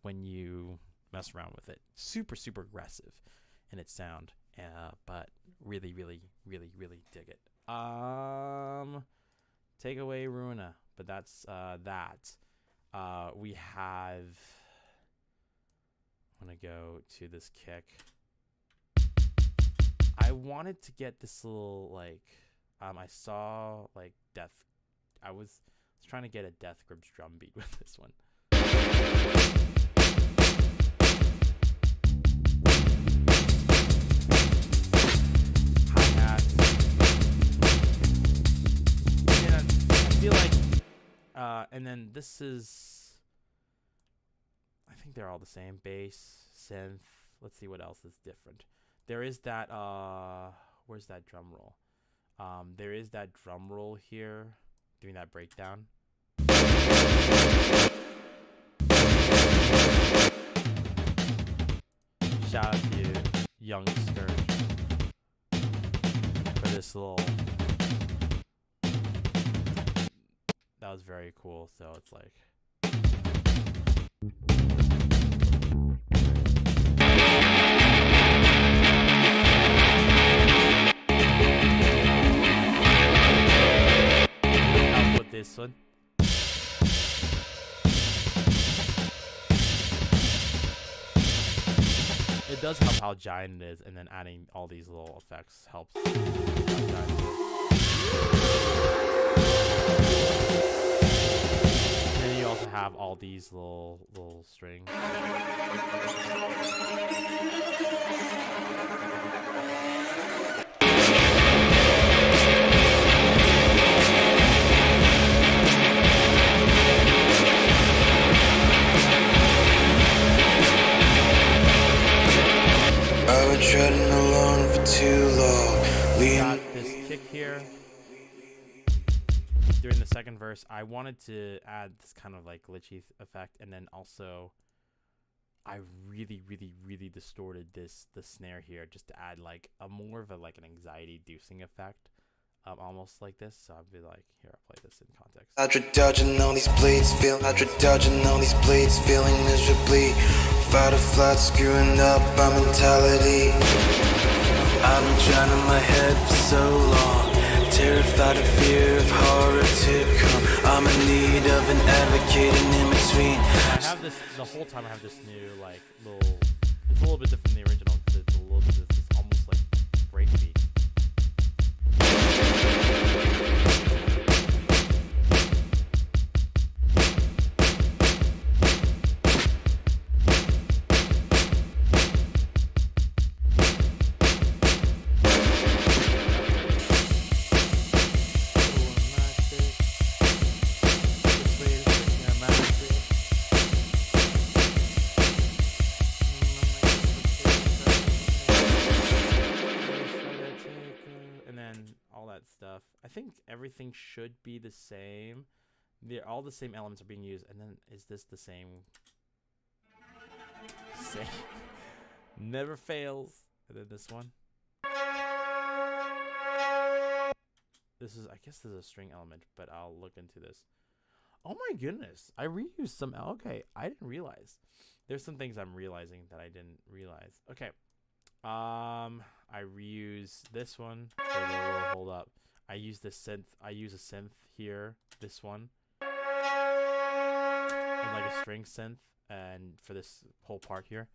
when you mess around with it, super aggressive in its sound. But really dig it. Take away Ruina, but that's that. We have. I'm gonna go to this kick. I wanted to get this little I saw death. I was trying to get a Death Grips drum beat with this one. Hi-hat. Yeah, I feel like, and then this is, I think they're all the same. Bass, synth. Let's see what else is different. There is that, where's that drum roll? There is that drum roll here, doing that breakdown. Shout out to you, Young Scourge, for this little. That was very cool. So it's like. I'll put this one. It does help how giant it is, and then adding all these little effects helps. And then you also have all these little strings.
I've been treading alone for too long.
Got this kick here. During the second verse, I wanted to add this kind of glitchy effect, and then also I really distorted the snare here just to add a more of an anxiety-inducing effect, almost like this. So I'll be like, here, I'll play this in context.
Hydra dodging all these blades, failing miserably. Fight or flight, screwing up our mentality. I've been drowning my head for so long, terrified of fear of horror to come. I'm in need of an advocate and in between.
I have this the whole time. I have this new little. It's a little bit different than the original because it's a little bit of this almost breakbeat. I think everything should be the same. All the same elements are being used. And then is this the same? Same. Never fails. And then this one. This is, I guess this is a string element, but I'll look into this. Oh my goodness. I reused some. Okay, I didn't realize. There's some things I'm realizing that I didn't realize. Okay. I reuse this one for the little hold up. I use the synth. I use a synth here. This one. And like a string synth. And for this whole part here.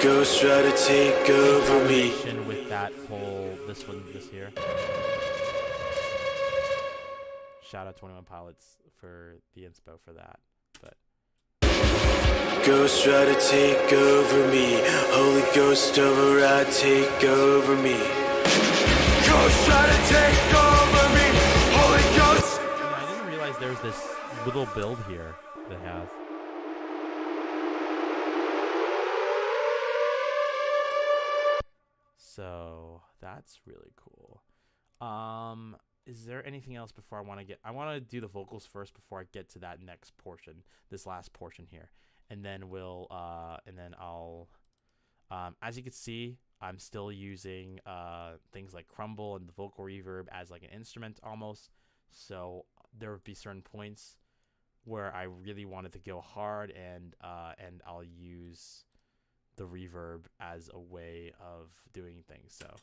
Ghost try to take over me.
With that whole, this one, this here. Shout out 21 Pilots for the inspo for that. But
Ghost try to take over me. Holy Ghost override, take over me. Ghost try to take over me. Holy Ghost.
yeah, I didn't realize there was this little build here that has. So that's really cool. Is there anything else before I want to get? I want to do the vocals first before I get to that next portion, this last portion here, and then I'll, as you can see, I'm still using things like Crumble and the vocal reverb as like an instrument almost. So there would be certain points where I really wanted to go hard, and I'll use the reverb as a way of doing things. So.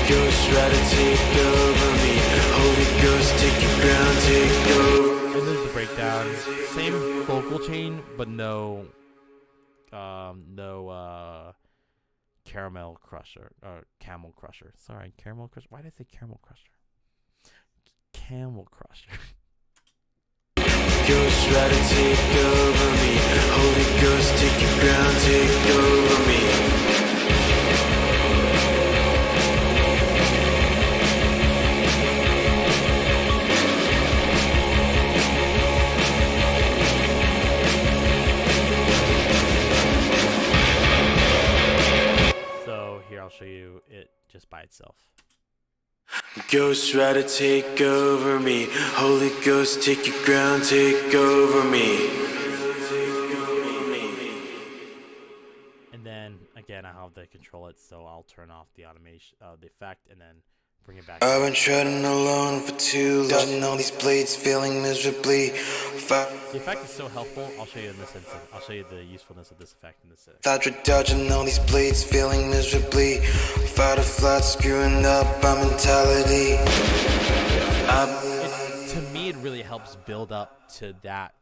Ghost try to take over me. Holy Ghost, take your ground, take over.
And there's the breakdown. Same vocal chain, but no caramel crusher or camel crusher. Sorry, caramel crusher. Why did I say caramel crusher? Camel crusher.
Ghost try to take over me. Holy Ghost, take your ground, take over me.
I'll show you it just by itself.
Ghost try to take over me. Holy Ghost, take your ground, take over me.
And then again, I have to control it, so I'll turn off the automation, the effect, and then bring it back.
I've been treading alone for too long. Dodging all these blades, failing miserably.
The effect is so helpful. I'll show you in this instance. I'll show you the usefulness of this effect in this.
Thought you're dodging all these blades, failing miserably. Fight or flight, screwing up my mentality.
To me, it really helps build up to that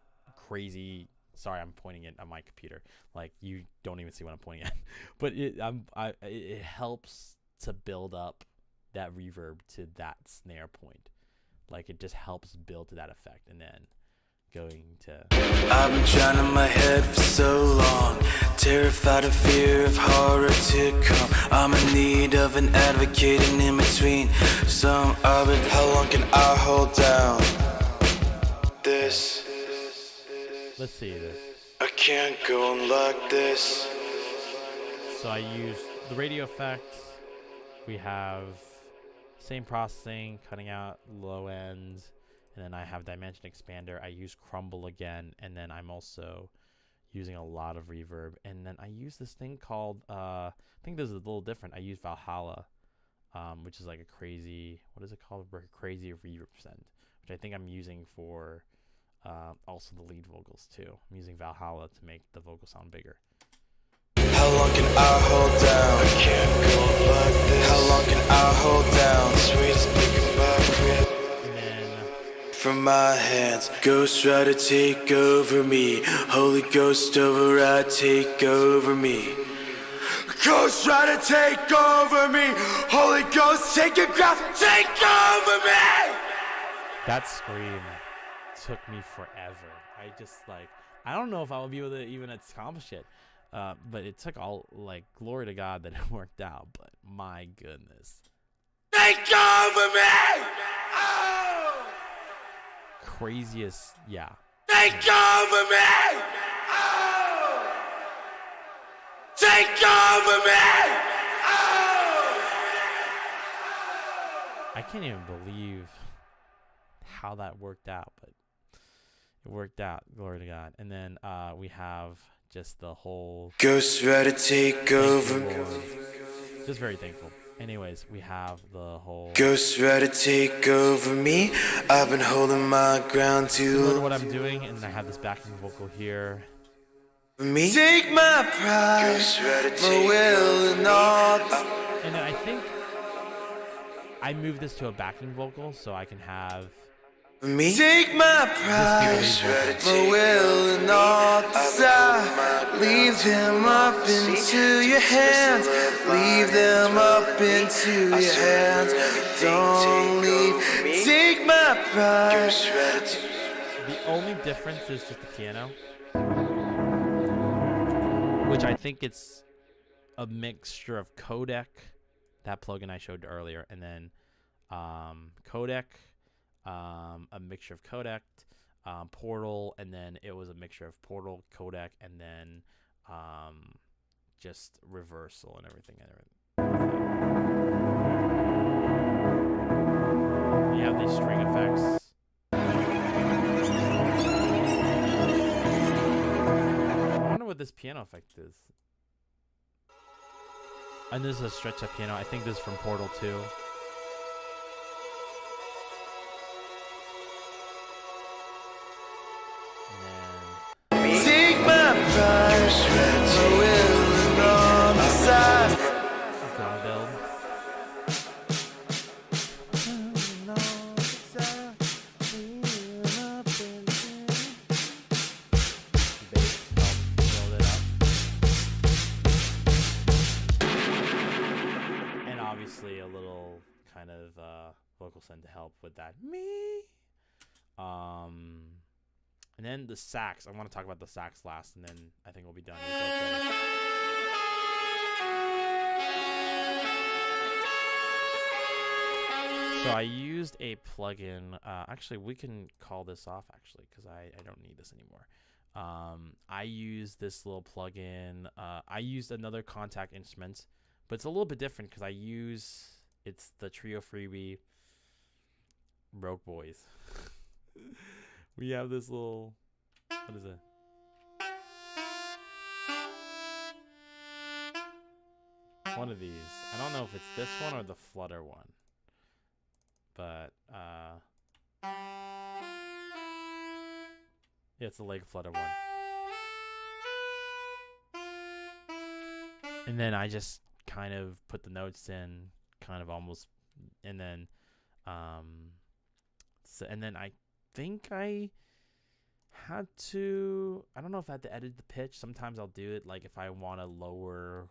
crazy. Sorry, I'm pointing it at my computer. Like you don't even see what I'm pointing at, but it helps to build up that reverb to that snare point. Like it just helps build to that effect, and then going to.
I've been trying in my head for so long, terrified of fear of horror to come. I'm in need of an advocate and in between some orbit. How long can I hold down this?
Let's see this.
I can't go on like this.
So I use the radio effect. We have same processing, cutting out low ends. And then I have Dimension Expander. I use Crumble again. And then I'm also using a lot of reverb. And then I use this thing called, I think this is a little different. I use Valhalla, which is like a crazy, what is it called? A crazy reverb send, which I think I'm using for also the lead vocals too. I'm using Valhalla to make the vocal sound bigger.
How long can I hold down? I can't go like this. How long can I hold down? Sweetest thing about it. From my hands, Ghost try to take over me. Holy Ghost override, take over me. Ghost try to take over me. Holy Ghost, take your ground, take over me.
That scream took me forever. I just I don't know if I would be able to even accomplish it. But it took all, glory to God that it worked out. But my goodness.
Take over me. Oh!
Craziest, yeah.
Take over me! Oh! Take over me! Oh!
I can't even believe how that worked out, but it worked out. Glory to God. And then we have just the whole.
Ghost ready to take over.
Just very thankful. Anyways, we have the whole.
Ghost ready to take over me. I've been holding my ground
Similar to
to
what I'm doing, and I have this backing vocal here.
me. Take my pride, my will and all.
And then I think I moved this to a backing vocal so I can have.
Me. Take my pride, my will and all desire. Leave them up into your hands. Leave them up into your hands. Don't leave. Take my pride.
The only difference is just the piano, which I think it's a mixture of codec, that plugin I showed earlier, and then codec. A mixture of codec, Portal, and then it was a mixture of Portal, codec, and then just reversal and everything. You have these string effects. I wonder what this piano effect is. And this is a stretch up piano. I think this is from Portal 2.
Take my pride, my will and all desire.
Drum build. Bass help build it up. And obviously a little kind of vocal send to help with that. And then the sax. I want to talk about the sax last, and then I think we'll be done. So I used a plugin. Actually, we can call this off, actually, because I don't need this anymore. I used this little plugin. I used another Contact Instruments, but it's a little bit different because it's the Trio Freebie Broke Boys. We have this little, what is it? One of these. I don't know if it's this one or the Flutter one. But, yeah, it's the Lake Flutter one. And then I just kind of put the notes in, kind of almost, and then, and then I think I had to, I don't know if I had to edit the pitch. Sometimes I'll do it, like if I want to lower,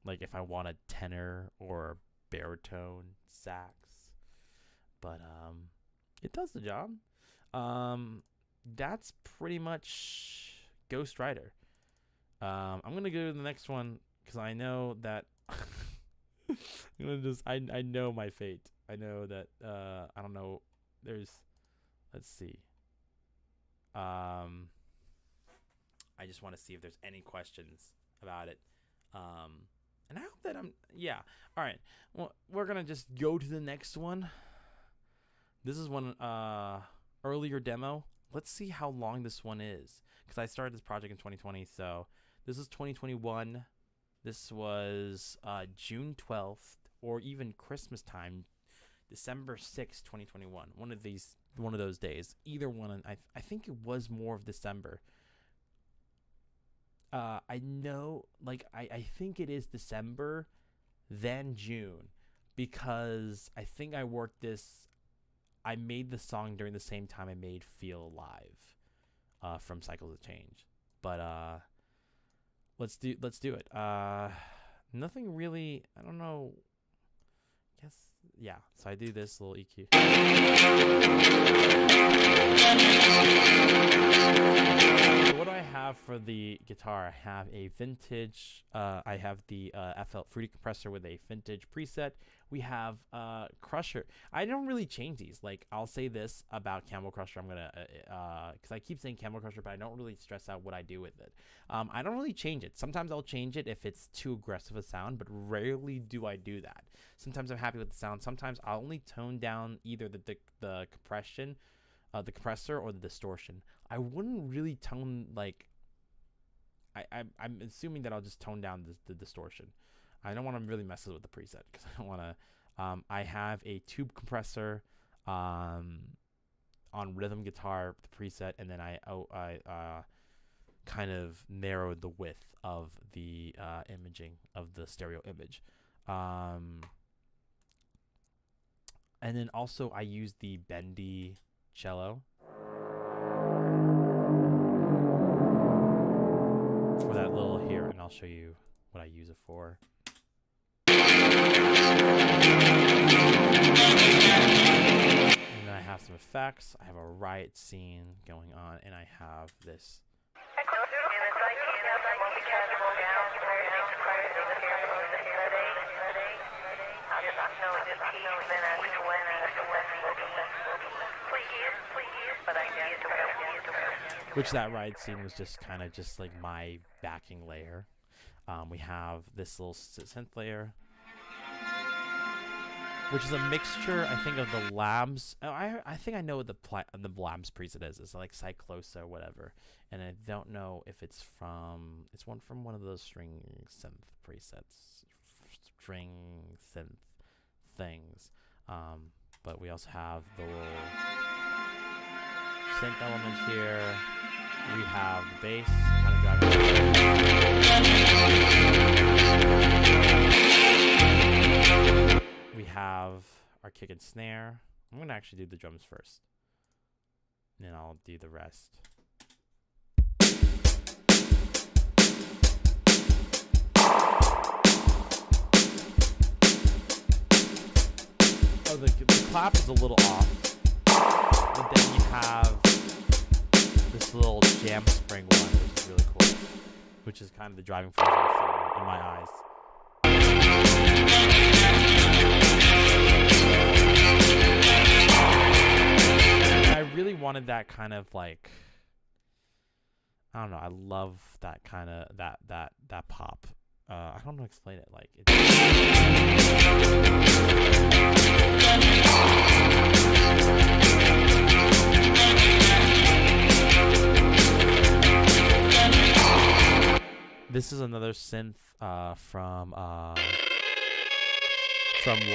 like if I want a tenor or baritone sax. But it does the job. That's pretty much Ghost Rider. I'm gonna go to the next one because I know that I'm gonna just I know my fate. I know that I don't know. Let's see. I just want to see if there's any questions about it. And I hope that yeah. All right. Well, we're going to just go to the next one. This is one earlier demo. Let's see how long this one is, because I started this project in 2020. So this is 2021. This was June 12th, or even Christmas time, December 6th, 2021. One of those days. Either one. I think it was more of December. I know, like, I think it is December, then June, because I think I made the song during the same time I made Feel Alive from Cycles of Change. But let's do it. Nothing really, I don't know. Guess, yeah. So I do this little EQ. So what do I have for the guitar? I have a vintage, I have the FL Fruity Compressor with a vintage preset. We have Crusher. I don't really change these. Like, I'll say this about Camel Crusher. I'm gonna, because I keep saying Camel Crusher, but I don't really stress out what I do with it. I don't really change it. Sometimes I'll change it if it's too aggressive a sound, but rarely do I do that. Sometimes I'm happy with the sound. Sometimes I'll only tone down either the compression, the compressor, or the distortion. I wouldn't really tone, like, I'm assuming that I'll just tone down the distortion. I don't want to really mess with the preset because I don't want to. I have a tube compressor on rhythm guitar, the preset, and then I kind of narrowed the width of the imaging of the stereo image. And then also I use the bendy cello for that little here, and I'll show you what I use it for. And then I have some effects. I have a riot scene going on, and I have this. Which that riot scene was just kind of just like my backing layer. We have this little synth layer, which is a mixture, I think, of the Labs. I think I know what the Labs preset is. It's like Cyclosa or whatever, and I don't know if it's from. It's from one of those string synth presets, string synth things. But we also have the little synth element here. We have the bass kind of driving. We have our kick and snare. I'm going to actually do the drums first, and then I'll do the rest. Oh, the clap is a little off, but then you have this little jam spring one, which is really cool, which is kind of the driving force of the song in my eyes. I really wanted that kind of like, I don't know, I love that kind of that pop. I don't know how to explain it. Like this is another synth from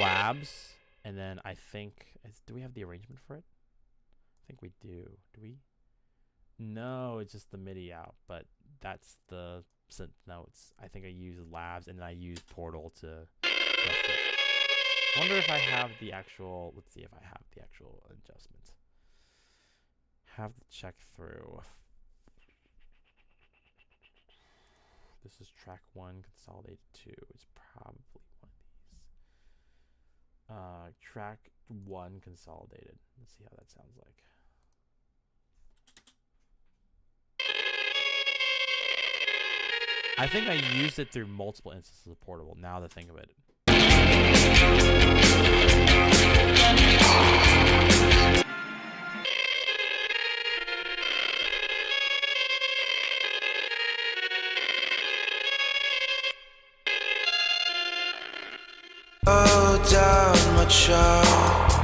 Labs, and then I think do we have the arrangement for it? I think we do. Do we? No, it's just the MIDI out, but that's the synth notes. I think I use Labs, and then I use Portal to adjust it. I wonder if I have the actual. Let's see if I have the actual adjustments. Have to check through. This is track 1, consolidated 2. It's probably one of these. Track 1, consolidated. Let's see how that sounds like. I think I used it through multiple instances of Portable, now that I think of it.
Slow down, my child.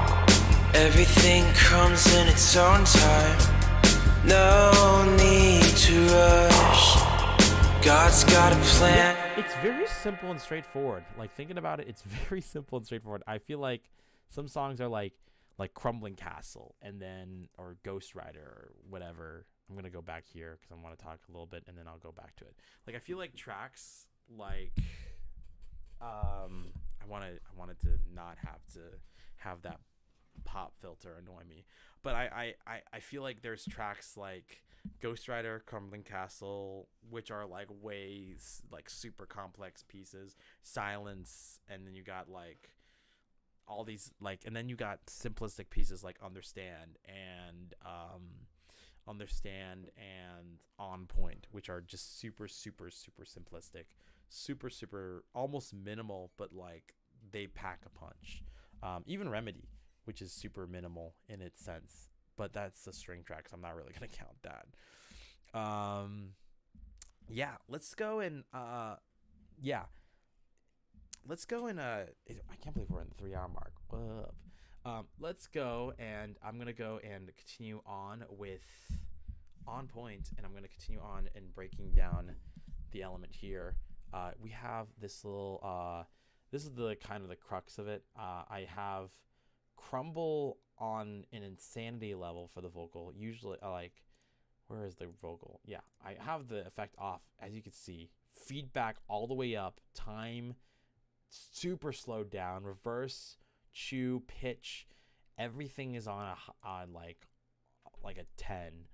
Everything comes in its own time. No need to rush. God's got a plan.
It's very simple and straightforward. Like, thinking about it, it's very simple and straightforward. I feel like some songs are like Crumbling Castle, and then or Ghost Rider or whatever. I'm gonna go back here because I want to talk a little bit, and then I'll go back to it. Like, I feel like tracks like I wanted to not have that pop filter annoy me, but I feel like there's tracks like Ghost Rider, Crumbling Castle, which are like ways like super complex pieces, Silence, and then you got like all these like, and then you got simplistic pieces like Understand and On Point, which are just super simplistic, super almost minimal, but like they pack a punch. Even Remedy, which is super minimal in its sense, but that's the string track, so I'm not really gonna count that. Yeah, let's go and I can't believe we're in the 3-hour mark. What up? Let's go, and I'm gonna go and continue on with On Point, and I'm gonna continue on and breaking down the element here. we have this little this is the kind of the crux of it. I have crumble on an insanity level for the vocal. Usually like, where is the vocal? Yeah, I have the effect off, as you can see. Feedback all the way up, time super slowed down, reverse, chew, pitch, everything is on like a 10.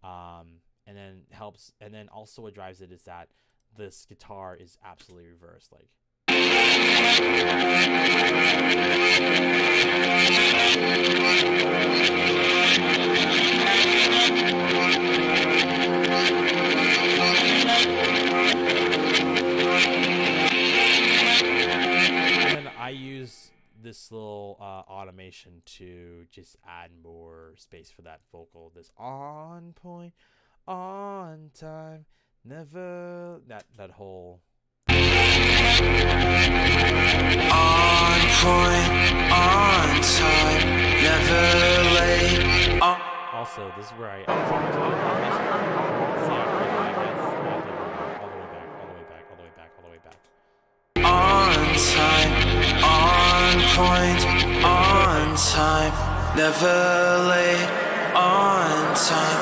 And then helps, and then also what drives it is that this guitar is absolutely reversed, like. And then I use this little automation to just add more space for that vocal. This on point, on time, never, that whole.
On point, on time, never late.
Also, this is where I all the way back.
On time, on point, on time, never late. On time,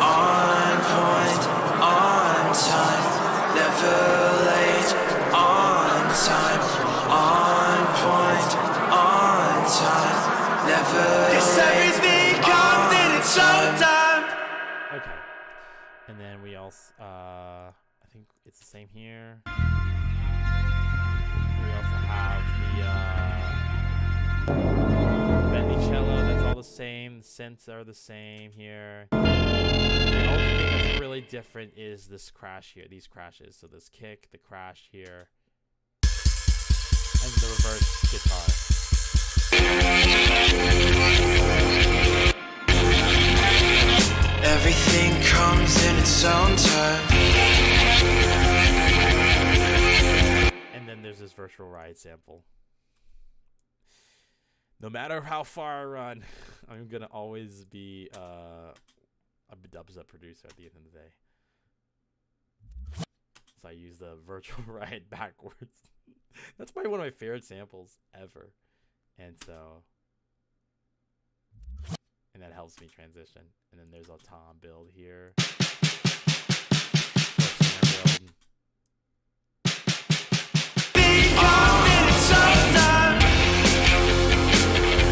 on point, on time, never late. On time, on point, on time, never late. Yes, everything comes in its own time.
Okay, and then we also I think it's the same here. We also have the bendy cello. That's all the same. The synths are the same here. The only thing that's really different is this crash here. These crashes. So this kick, the crash here, and the reverse guitar.
Everything comes in its own time.
And then there's this virtual ride sample. No matter how far I run, I'm gonna always be a dubstep producer at the end of the day. So I use the virtual ride backwards. That's probably one of my favorite samples ever. And so, and that helps me transition. And then there's a tom build here.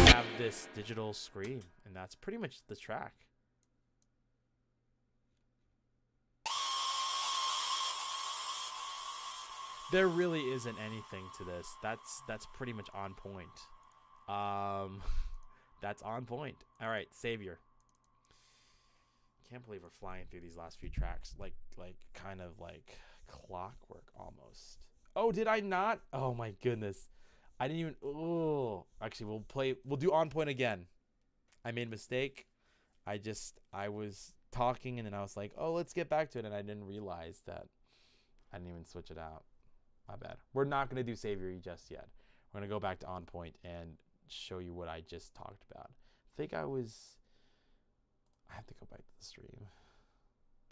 Have this digital scream, and that's pretty much the track. There really isn't anything to this. That's pretty much on point. That's on point. All right, Savior. Can't believe we're flying through these last few tracks, like kind of like clockwork almost. Oh, did I not? Oh my goodness, I didn't even. Oh, actually, we'll do on point again. I made a mistake. I was talking and then I was like, oh, let's get back to it, and I didn't realize that I didn't even switch it out. My bad. We're not gonna do Savior just yet. We're gonna go back to on point and show you what I just talked about. I have to go back to the stream.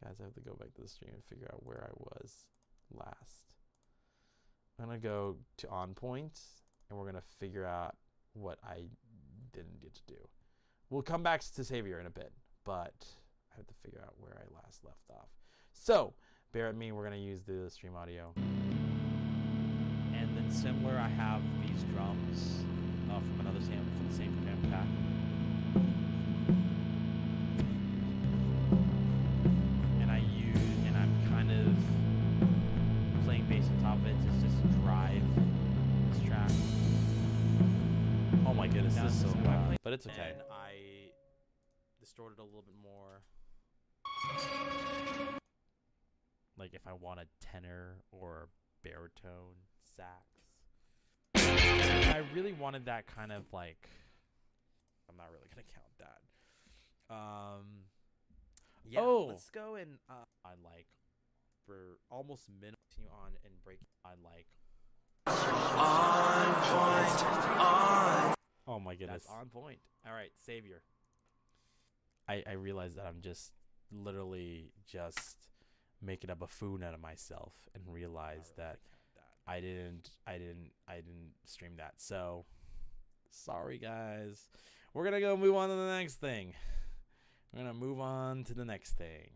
Guys, I have to go back to the stream and figure out where I was last. I'm going to go to on point, and we're going to figure out what I didn't get to do. We'll come back to Savior in a bit, but I have to figure out where I last left off. So, bear with me. We're going to use the stream audio. And then similar, I have these drums from another sample from the same program pack. And I'm kind of playing bass on top of it to just drive this track. Oh my goodness, this is so loud, but it's okay. And I distorted a little bit more. Like if I want a tenor or baritone sax. And I really wanted that kind of like, I'm not really gonna count that. Yeah, let's go and on like for almost minute on and break on like
On point, on.
Oh my goodness. That's on point. All right, Savior. I realize that I'm just literally just making a buffoon out of myself and realized that I didn't stream that. So sorry guys. We're gonna go move on to the next thing. I'm gonna move on to the next thing.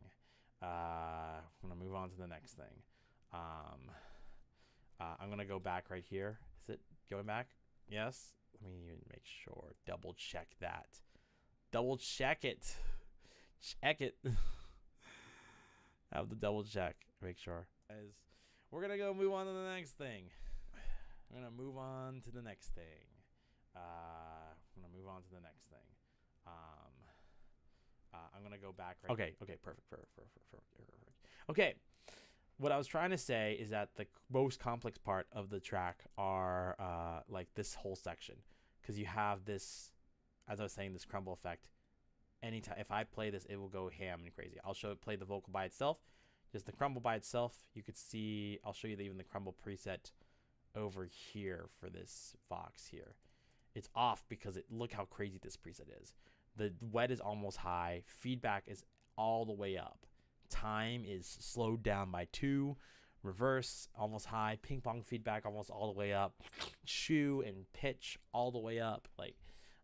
I'm gonna go back right here. Is it going back? Yes. Let me make sure. Double check that. Double check it. Check it. Have the double check. Make sure. Guys, we're gonna go move on to the next thing. I'm gonna move on to the next thing. I'm gonna go back right. Okay. Perfect. Okay. What I was trying to say is that the most complex part of the track are like this whole section, because you have this, as I was saying, this crumble effect. Anytime if I play this, it will go ham and crazy. I'll play the vocal by itself, just the crumble by itself. You could see. I'll show you even the crumble preset over here for this Vox here. It's off because look how crazy this preset is. The wet is almost high. Feedback is all the way up. Time is slowed down by 2. Reverse almost high. Ping pong feedback almost all the way up. Chew and pitch all the way up, like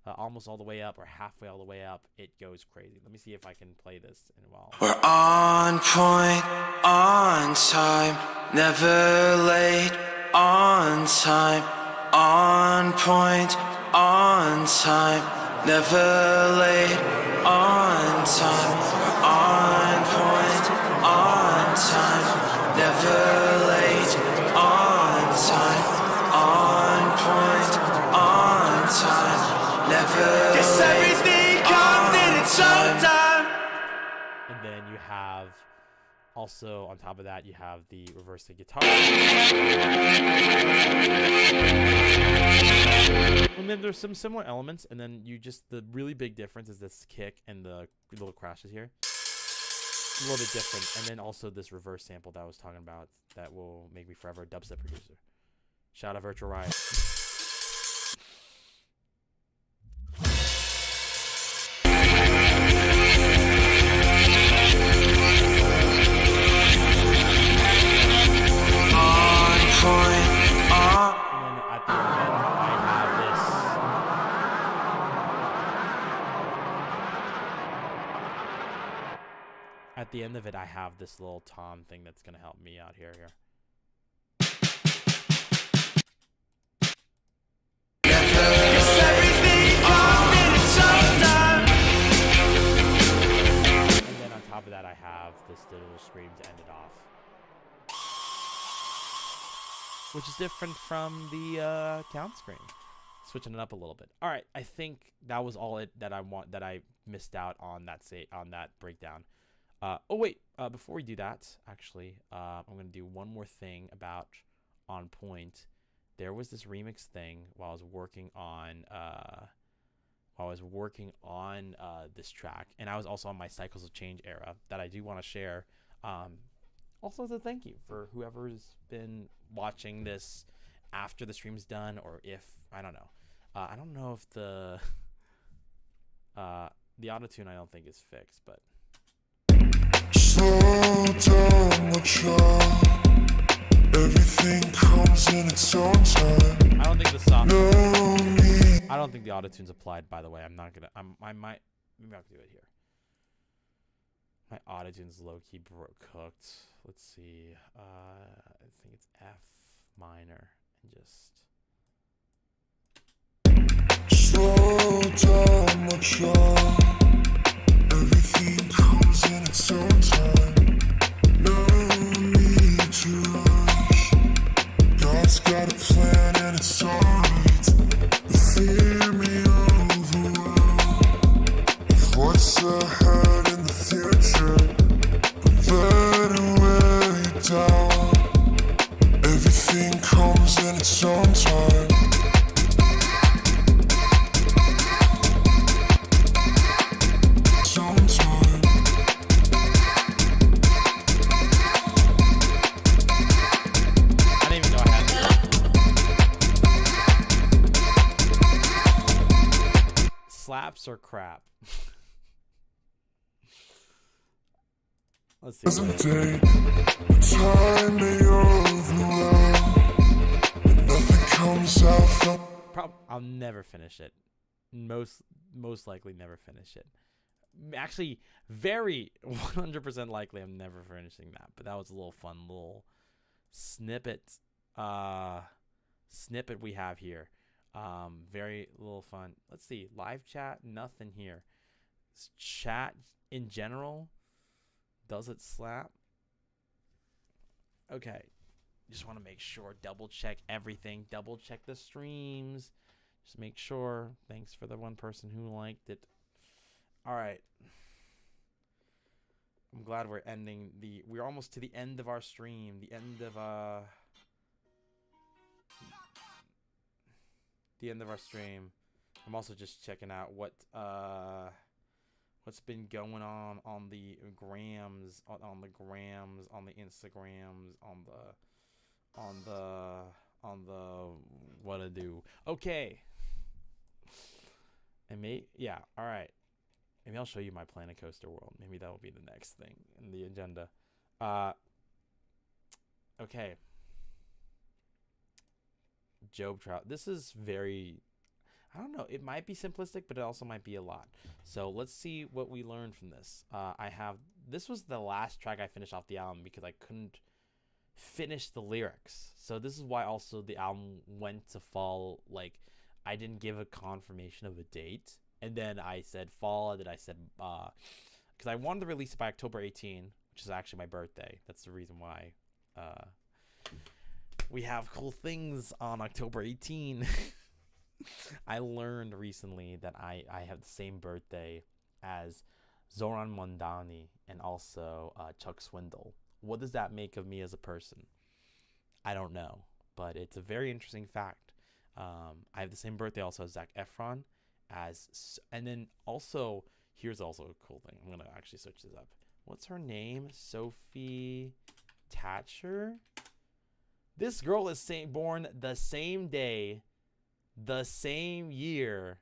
almost all the way up or halfway all the way up. It goes crazy. Let me see if I can play this in a while.
We're on point, on time, never late, on time, on point, on time, never late, on time, we're on point, on time, never late, on time, on point, on time, never late. 'Cause everything comes in its own time.
And then you have also on top of that, you have the reverse the guitar. And then there's some similar elements, and then the really big difference is this kick and the little crashes here. A little bit different, and then also this reverse sample that I was talking about that will make me forever a dubstep producer. Shout out Virtual Riot. At the end of it, I have this little tom thing that's gonna help me out here. And then on top of that, I have this little scream to end it off, which is different from the count screen. Switching it up a little bit. All right, I think that was all that I missed out on that breakdown. Oh wait, before we do that, actually, I'm gonna do one more thing about On Point. There was this remix thing while I was working on this track, and I was also on my Cycles of Change era that I do want to share. Also, as a thank you for whoever's been watching this after the stream's done, or if I don't know. I don't know if the auto-tune I don't think is fixed, but.
Slow down the child. Everything comes in its own time.
I don't think the song.
No need.
I don't think the autotune's applied. By the way, I'm not gonna. I might. Maybe I'll do it here. My autotune's low key cooked. Let's see. I think it's F minor and just.
Slow down the child. Everything comes in its own time. No need to rush. God's got a plan and it's alright. The fear may overwhelm of what's ahead in the future, but better wear it down. Everything comes in its own time.
Slaps or crap? Let's see.
Present day, the time they overrun, and nothing comes out from.
I'll never finish it. Most likely never finish it. Actually, very 100% likely I'm never finishing that. But that was a little fun little snippet we have here. Very little fun. Let's see. Live chat, nothing here. Chat in general, does it slap? Okay. Just want to make sure, double check everything, double check the streams. Just make sure. Thanks for the one person who liked it. All right. I'm glad we're ending we're almost to the end of our stream. The end of our stream. I'm also just checking out what's been going on the grams, on the Instagrams, on the what to do. Okay. And all right. Maybe I'll show you my Planet Coaster World. Maybe that will be the next thing in the agenda. Okay. Job Trout. This is very, I don't know. It might be simplistic, but it also might be a lot. So let's see what we learned from this. This was the last track I finished off the album because I couldn't finish the lyrics. So this is why also the album went to fall, like, I didn't give a confirmation of a date. And then I said fall, and then I said, because I wanted to release it by October 18, which is actually my birthday. That's the reason why we have cool things on October 18. I learned recently that I have the same birthday as Zoran Mondani and also Chuck Swindoll. What does that make of me as a person? I don't know, but it's a very interesting fact. I have the same birthday also as Zac Efron. And then also, here's also a cool thing. I'm going to actually search this up. What's her name? Sophie Thatcher? This girl is born the same day, the same year,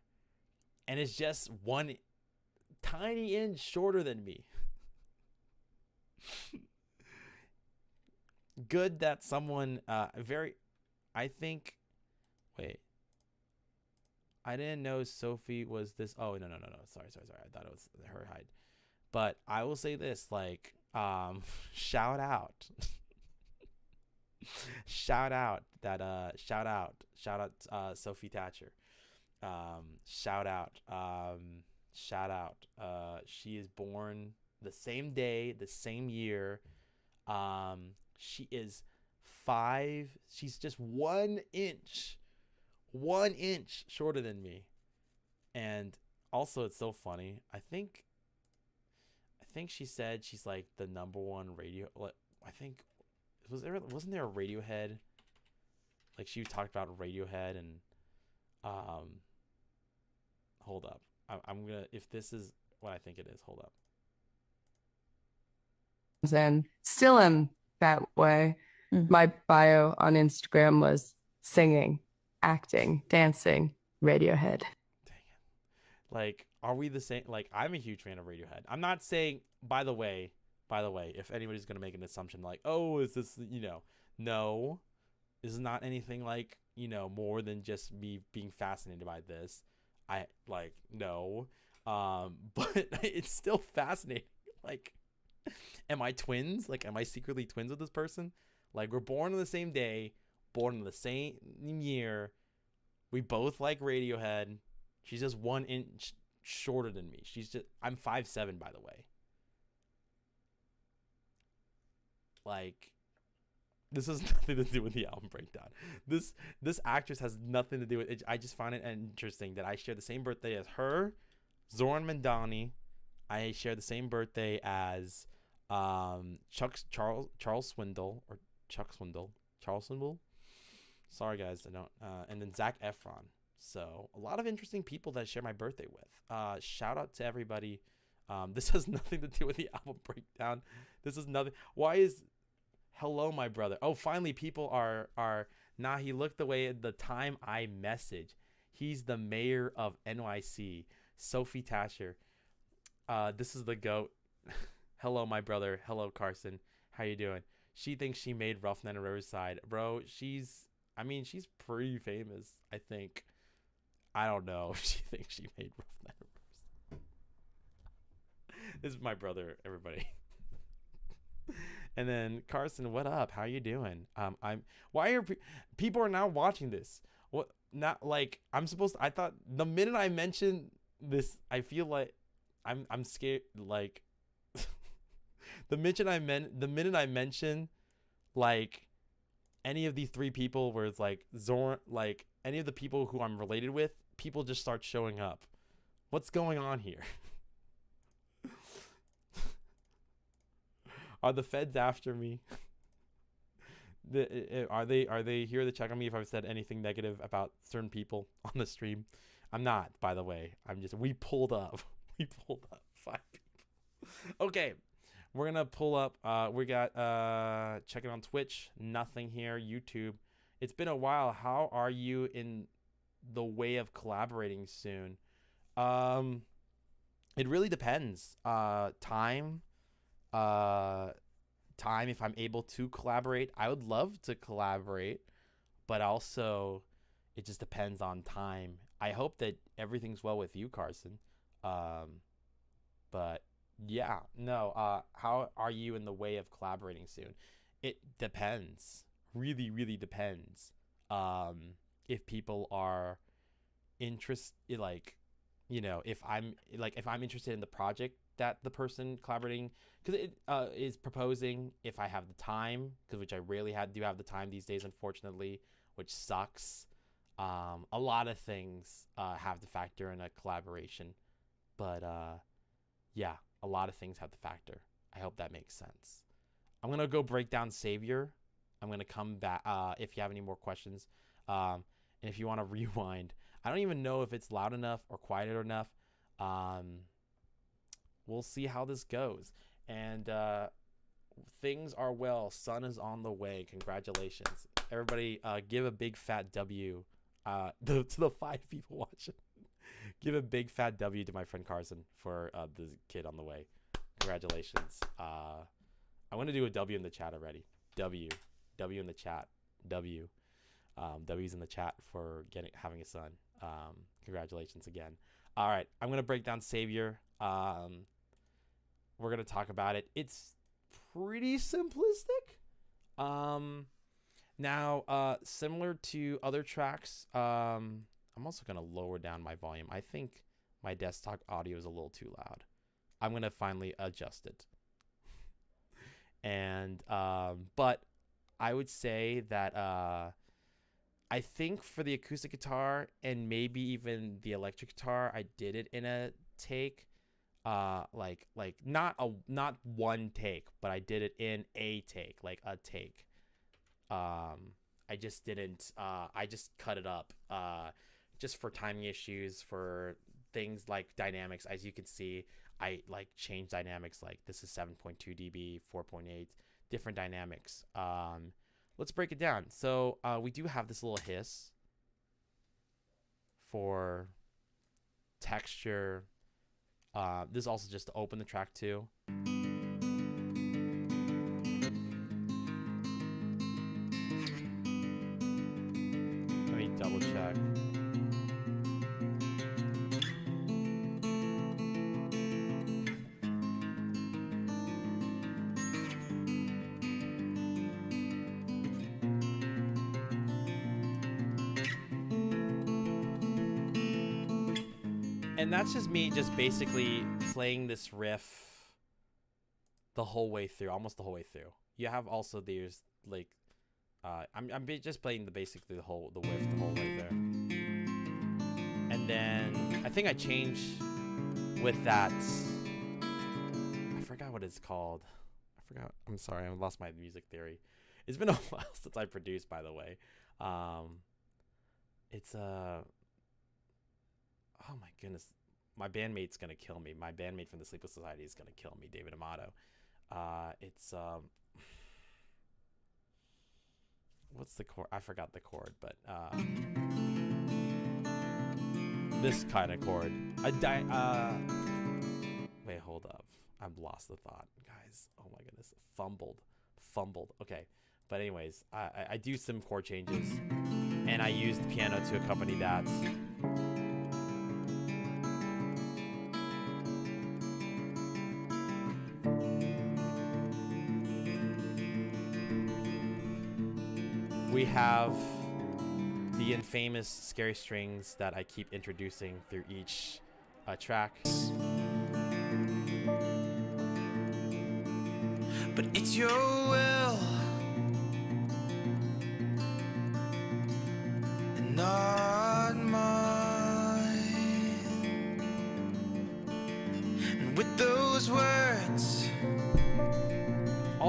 and is just one tiny inch shorter than me. Good that someone, I didn't know Sophie was this. Oh, no. Sorry. I thought it was her height. But I will say this, like, shout out. shout out Sophie Thatcher. Shout out. She is born the same day, the same year. She is 5. She's just 1 inch shorter than me. And also, it's so funny. I think she said she's like the #1 radio. I think wasn't there a Radiohead? Like, she talked about Radiohead and hold up. I'm gonna, if this is what I think it is, hold up.
And still am that way. My bio on Instagram was singing, acting, dancing, Radiohead.
Dang it. Like, are we the same? Like, I'm a huge fan of Radiohead. I'm not saying, by the way, if anybody's going to make an assumption like, oh, is this, no, this is not anything like, more than just me being fascinated by this. No. But it's still fascinating. Like, am I twins? Like, am I secretly twins with this person? Like, we're born on the same day, born in the same year. We both like Radiohead. She's just 1 inch shorter than me. I'm 5'7", by the way. Like, this has nothing to do with the album breakdown. This actress has nothing to do with it. I just find it interesting that I share the same birthday as her, Zoran Mondani. I share the same birthday as Charles Swindoll. Sorry guys, I don't. And then Zac Efron. So a lot of interesting people that I share my birthday with. Shout out to everybody. This has nothing to do with the album breakdown. This is nothing. Why is hello, my brother? Oh, finally people are. Nah, he looked away at the time I message. He's the mayor of NYC, Sophie Thatcher. This is the GOAT. Hello, my brother. Hello, Carson. How you doing? She thinks she made Rough Night in Riverside. Bro, she's pretty famous, I think. I don't know if she thinks she made Rough Night in Riverside. This is my brother, everybody. And then Carson, what up? How you doing? Why are people are now watching this? What? Not like I'm supposed to, I thought the minute I mentioned this, I feel like I'm scared. Like the minute I mention like any of these three people, where it's like Zorn, like any of the people who I'm related with, people just start showing up. What's going on here? Are the feds after me? Are they here to check on me if I've said anything negative about certain people on the stream? I'm not, by the way. We pulled up 5 people. Okay, we're gonna pull up. We got checking on Twitch. Nothing here. YouTube. It's been a while. How are you in the way of collaborating soon? It really depends. Time. If I'm able to collaborate, I would love to collaborate, but also it just depends on time. I hope that everything's well with you, Carson. But yeah, no, how are you in the way of collaborating soon? It depends. Really, really depends. If people are interested, like, you know, if I'm interested in the project that the person collaborating, because it is proposing, if I have the time, which I rarely do have the time these days, unfortunately, which sucks. A lot of things have to factor in a collaboration, but yeah, a lot of things have to factor. I hope that makes sense. I'm gonna go break down Savior. I'm gonna come back if you have any more questions, and if you want to rewind. I don't even know if it's loud enough or quiet enough. We'll see how this goes. And things are well. Sun is on the way. Congratulations. Everybody give a big fat W to the 5 people watching. Give a big fat W to my friend Carson for the kid on the way. Congratulations. I want to do a W in the chat already. W in the chat. W. W's in the chat for having a son. Congratulations again. All right, I'm gonna break down Savior. We're gonna talk about it. It's pretty simplistic. Now, similar to other tracks, I'm also gonna lower down my volume. I think my desktop audio is a little too loud. I'm gonna finally adjust it. And but I would say that I think for the acoustic guitar and maybe even the electric guitar, I did it in a take. Like not one take, but I did it in a take, like a take. I just didn't I just cut it up just for timing issues, for things like dynamics. As you can see, I like change dynamics, like this is 7.2 dB, 4.8, different dynamics. Let's break it down. So we do have this little hiss for texture. This is also just to open the track too. Let me double check. And that's just me just basically playing this riff the whole way through, almost the whole way through. You have also there's like I'm just playing basically the whiff the whole way there. And then I think I changed with that. I forgot what it's called. I'm sorry, I lost my music theory. It's been a while since I produced, by the way. It's oh my goodness, my bandmate's gonna kill me. My bandmate from the Sleepless Society is gonna kill me, David Amato. It's what's the chord? I forgot the chord, but this kind of chord. Wait, hold up. I've lost the thought. God guys. Oh my goodness. Fumbled. Okay. But anyways, I do some chord changes, and I use the piano to accompany that. We have the infamous scary strings that I keep introducing through each track.
But it's your will and not mine. And with those words,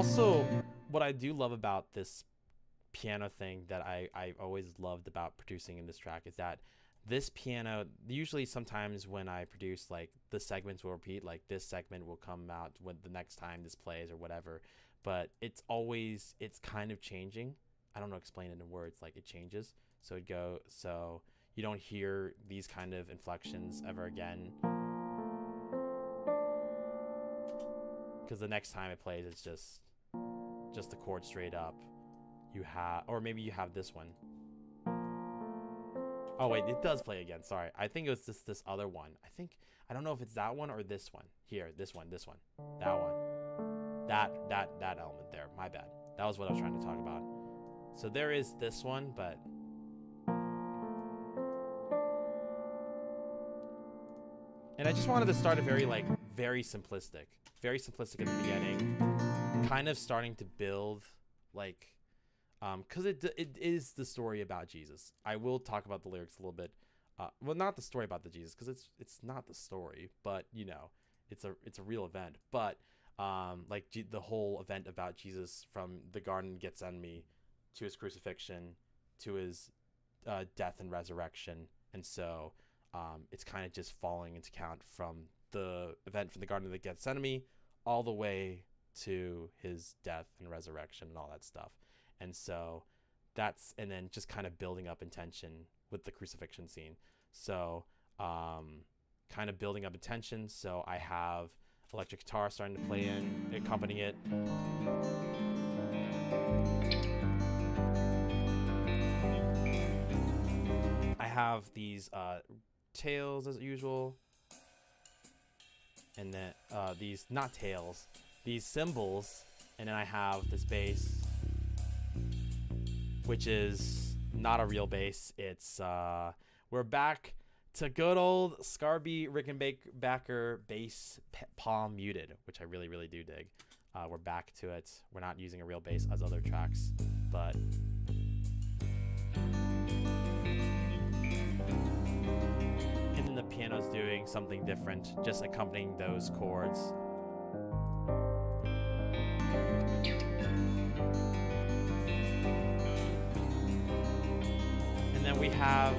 Also, what I do love about this piano thing that I always loved about producing in this track is that this piano, usually sometimes when I produce, like, the segments will repeat, like this segment will come out when the next time this plays or whatever, but it's kind of changing. I don't know, explain it in words, like it changes. So you don't hear these kind of inflections ever again, because the next time it plays, it's just the chord straight up. Or maybe you have this one. Oh wait, it does play again. Sorry, I think it was just this other one. I don't know if it's that one or this one. Here, this one, that one, that element there. My bad. That was what I was trying to talk about. So there is this one, but and I just wanted to start a very simplistic at the beginning, kind of starting to build like. Because it is the story about Jesus. I will talk about the lyrics a little bit. Well, not the story about the Jesus, because it's not the story, but you know, it's a real event. But the whole event about Jesus from the Garden of Gethsemane to his crucifixion to his death and resurrection, and so it's kind of just falling into count from the event from the Garden of Gethsemane all the way to his death and resurrection and all that stuff. And so and then just kind of building up in tension with the crucifixion scene. So kind of building up in tension. So I have electric guitar starting to play in, accompany it. I have these tails as usual. And then these cymbals. And then I have this bass, which is not a real bass. It's we're back to good old Scarby Rickenbacker bass palm muted, which I really, really do dig. We're back to it. We're not using a real bass as other tracks, but and then the piano's doing something different, just accompanying those chords. And then we have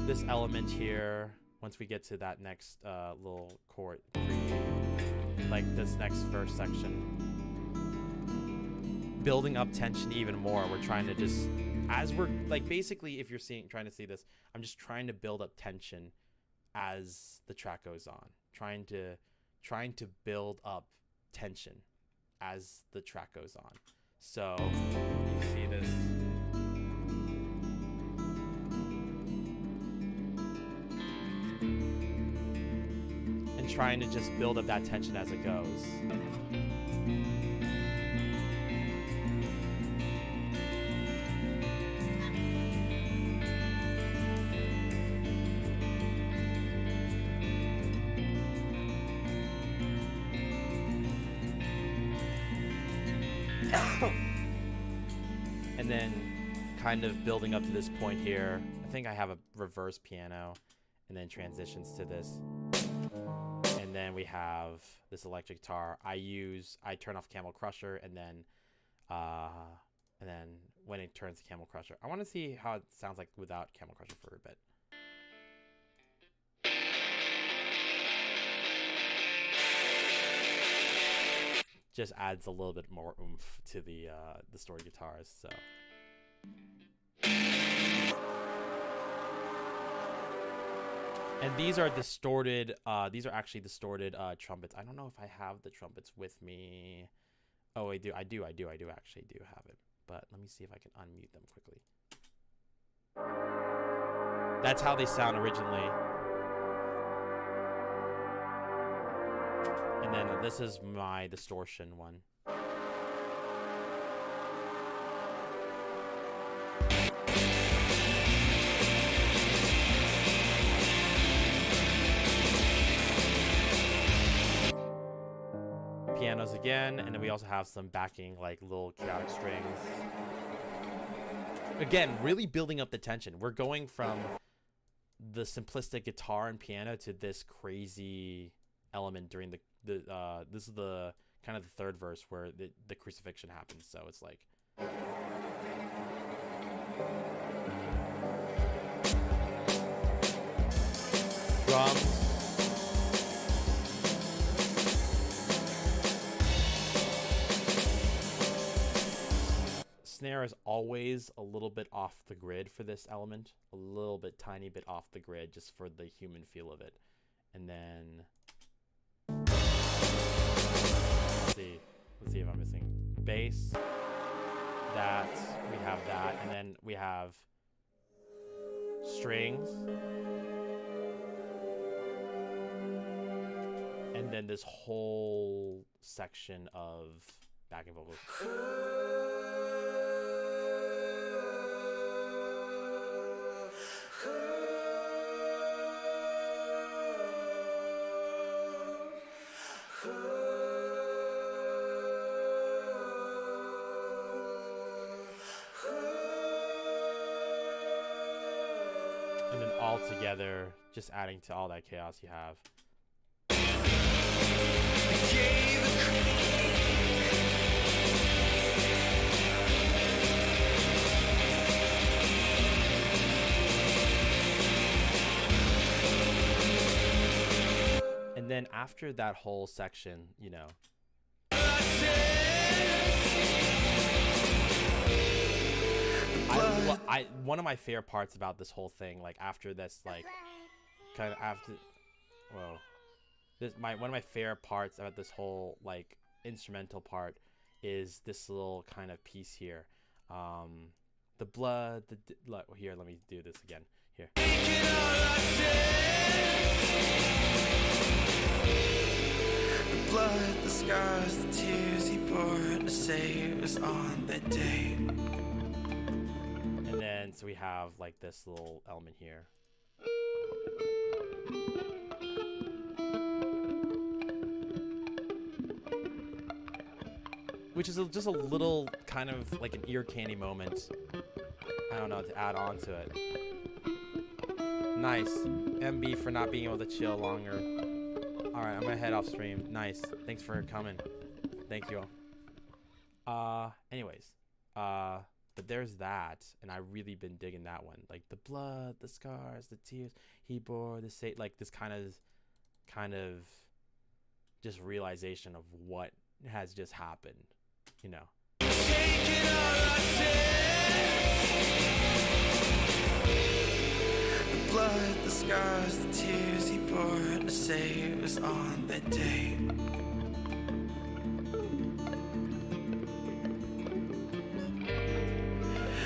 this element here once we get to that next little chord, like this next verse section. Building up tension even more. We're trying to just, as we're like, basically, if you're trying to see this, I'm just trying to build up tension as the track goes on. Trying to build up tension as the track goes on. So you see this. Trying to just build up that tension as it goes. And then kind of building up to this point here. I think I have a reverse piano and then transitions to this. And then we have this electric guitar. I turn off Camel Crusher, and then when it turns to Camel Crusher, I want to see how it sounds like without Camel Crusher for a bit. Just adds a little bit more oomph to the story guitars. So. And these are distorted. These are actually distorted trumpets. I don't know if I have the trumpets with me. Oh, I do actually have it. But let me see if I can unmute them quickly. That's how they sound originally. And then this is my distortion one. Pianos again, and then we also have some backing, like little chaotic strings. Again, really building up the tension. We're going from the simplistic guitar and piano to this crazy element during the this is the kind of the third verse where the crucifixion happens. So it's like drums. Snare is always a little bit off the grid for this element, a little bit tiny bit off the grid just for the human feel of it. And then let's see if I'm missing bass. That we have that, and then we have strings, and then this whole section of backing vocals. And then all together, just adding to all that chaos you have. And then after that whole section, you know, one of my favorite parts about this whole thing, like after this, like kind of after, whoa, one of my favorite parts about this whole like instrumental part is this little kind of piece here. The blood, here, let me do this again. Here.
The blood, the scars, the tears he poured to save us on that day.
And then, so we have like this little element here. Which is just a little kind of like an ear candy moment. I don't know, to add on to it. Nice. MB for not being able to chill longer. Alright, I'm gonna head off stream. Nice. Thanks for coming. Thank you all. Anyways. But there's that, and I've really been digging that one. Like the blood, the scars, the tears he bore, like this kind of just realization of what has just happened, you know.
The blood, the scars, the tears he poured to save us on that day.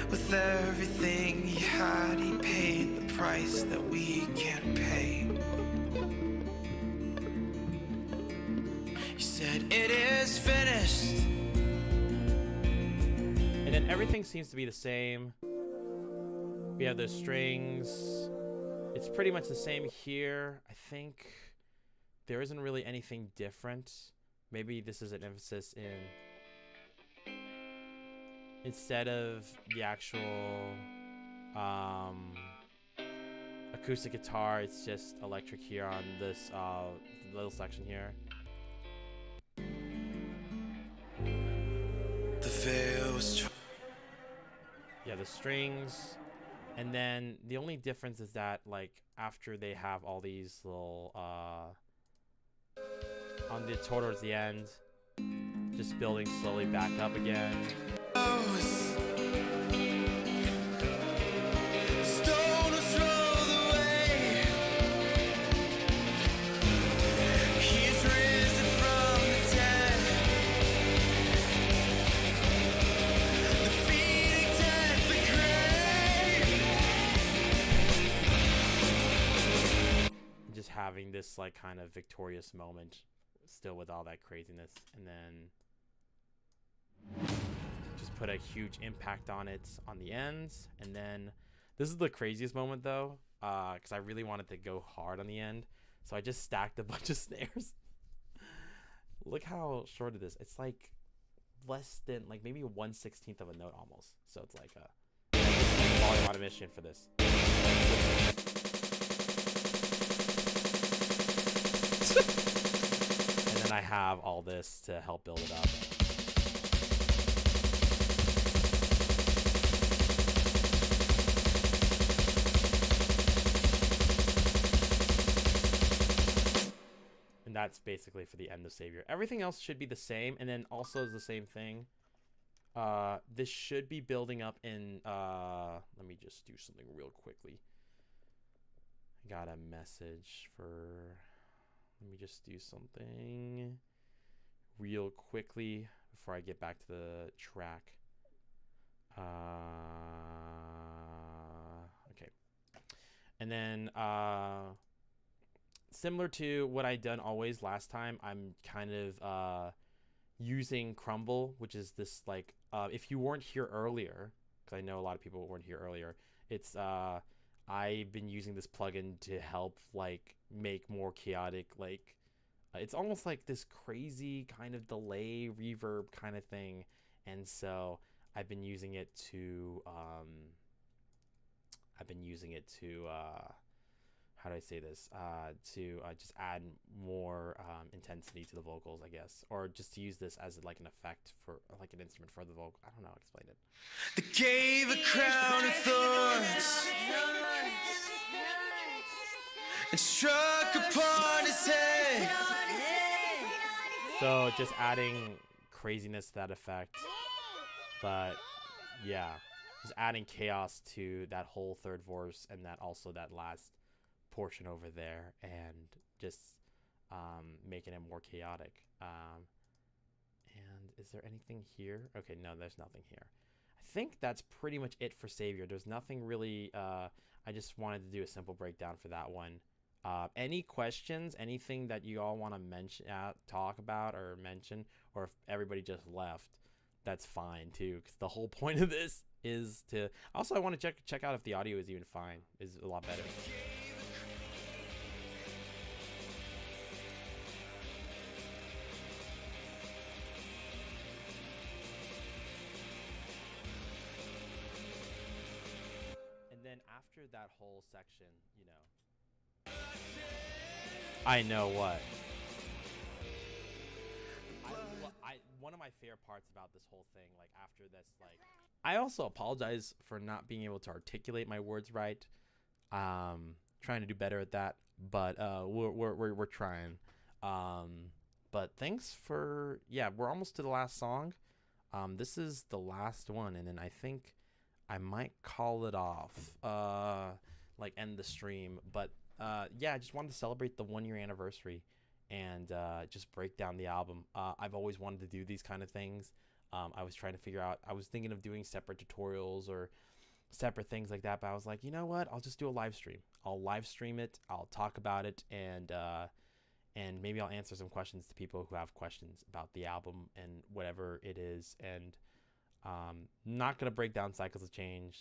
With everything he had, he paid the price that we can't pay. He said, "It is finished."
And then everything seems to be the same. We have the strings. It's pretty much the same here. I think there isn't really anything different. Maybe this is an emphasis in, instead of the actual acoustic guitar, it's just electric here on this little section here.
The veil was
Yeah, the strings. And then the only difference is that, like, after they have all these little on the towards the end, just building slowly back up again. having this like kind of victorious moment still with all that craziness, and then just put a huge impact on it on the ends. And then this is the craziest moment though, because I really wanted to go hard on the end, so I just stacked a bunch of snares. Look how short it is. It's like less than like maybe 1/16 of a note almost. So it's like a volume automation for this. And then I have all this to help build it up. And that's basically for the End of Savior. Everything else should be the same, and then also is the same thing. This should be building up in let me just do something real quickly. I got a message for, let me just do something real quickly before I get back to the track. Okay. And then similar to what I done always last time, I'm kind of using Crumble, which is this like if you weren't here earlier, because I know a lot of people weren't here earlier, it's I've been using this plugin to help like make more chaotic, like it's almost like this crazy kind of delay reverb kind of thing. And so I've been using it to how do I say this? To just add more intensity to the vocals, I guess, or just to use this as like an effect for like an instrument for the vocal. I don't know how to explain it.
They gave a crown of thorns and struck upon his head.
So just adding craziness to that effect, but yeah, just adding chaos to that whole third verse and that also that last portion over there, and just making it more chaotic. And is there anything here? Okay, no, there's nothing here. I think that's pretty much it for Savior. There's nothing really. I just wanted to do a simple breakdown for that one. Any questions, anything that you all want to mention, talk about or mention, or if everybody just left, that's fine too, because the whole point of this is to also I want to check out if the audio is even fine, is a lot better. After that whole section, you know, I know what. One of my favorite parts about this whole thing, like after this, like, I also apologize for not being able to articulate my words right. Trying to do better at that, but we're trying. But thanks for, yeah, we're almost to the last song. This is the last one, and then I think I might call it off, like end the stream. But yeah, I just wanted to celebrate the 1 year anniversary and just break down the album. I've always wanted to do these kind of things. I was trying to figure out, I was thinking of doing separate tutorials or separate things like that, but I was like, you know what? I'll just do a live stream. I'll live stream it. I'll talk about it, and maybe I'll answer some questions to people who have questions about the album and whatever it is. And not going to break down Cycles of Change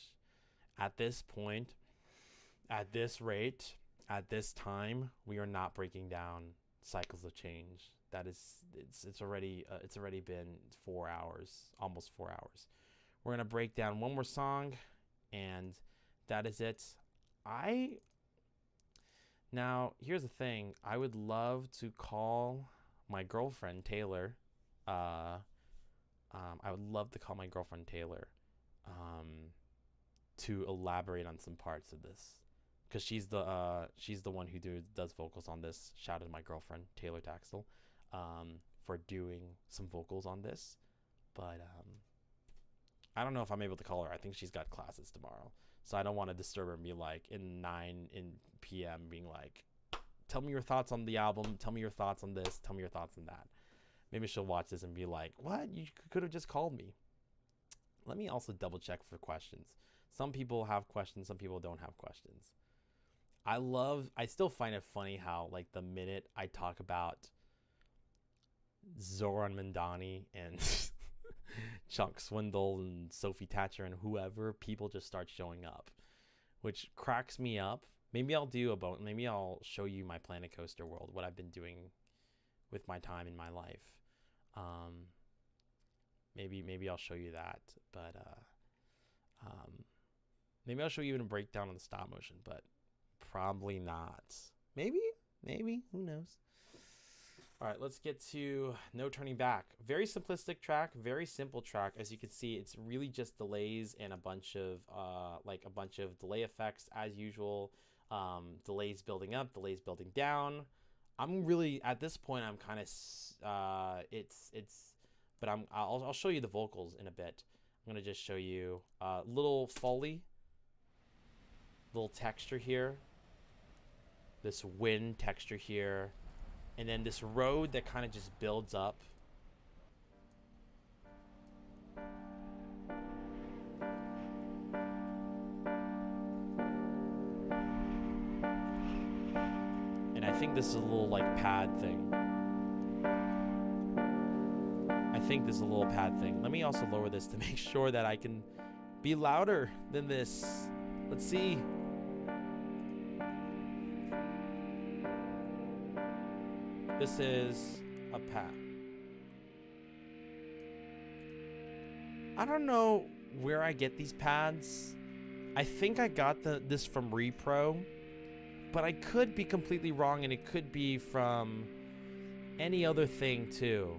at this point, at this rate, at this time. We are not breaking down Cycles of Change. That is, it's already been 4 hours, almost 4 hours. We're going to break down one more song, and that is it. Now here's the thing. I would love to call my girlfriend Taylor. I would love to call my girlfriend Taylor to elaborate on some parts of this, because she's the one who does vocals on this. Shout out to my girlfriend Taylor Taxel for doing some vocals on this. But I don't know if I'm able to call her. I think she's got classes tomorrow, so I don't want to disturb her and be like in 9 p.m. being like, tell me your thoughts on the album, tell me your thoughts on this, tell me your thoughts on that. Maybe she'll watch this and be like, what? You could have just called me. Let me also double check for questions. Some people have questions, some people don't have questions. I still find it funny how like the minute I talk about Zoran Mandani and Chuck Swindle and Sophie Thatcher and whoever, people just start showing up, which cracks me up. Maybe I'll do maybe I'll show you my Planet Coaster world, what I've been doing with my time in my life. Maybe I'll show you that, but maybe I'll show you even a breakdown on the stop motion, but probably not. Maybe, who knows? All right, let's get to No Turning Back. Very simplistic track, very simple track. As you can see, it's really just delays and a bunch of delay effects as usual. Delays building up, delays building down. I'm really at this point. I'm kind of but I'll show you the vocals in a bit. I'm gonna just show you little Foley, little texture here, this wind texture here. And then this road that kind of just builds up. And I think this is a little like pad thing. Let me also lower this to make sure that I can be louder than this. Let's see. This is a pad. I don't know where I get these pads. I think I got this from Repro, but I could be completely wrong, and it could be from any other thing too.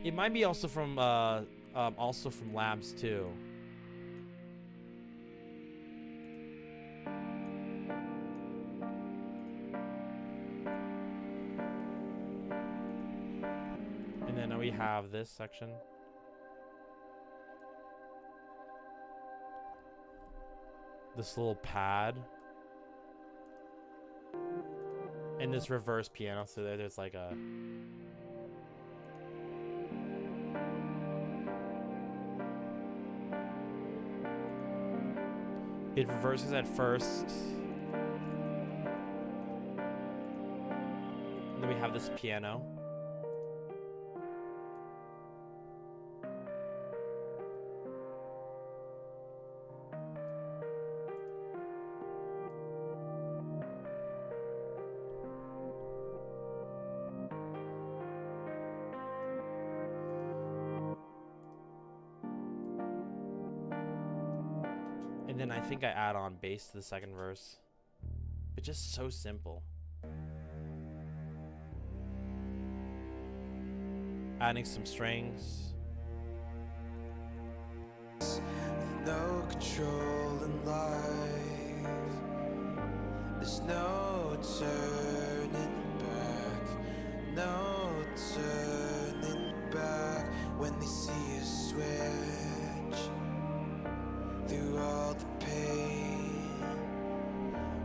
It might be also from Labs too. And then we have this section. This little pad. And this reverse piano. So there's like a... It reverses at first. And then we have this piano. And then I think I add on bass to the second verse. It's just so simple. Adding some strings.
With no control in life, there's no turning back, no turning back. When they see you switch through all the pain,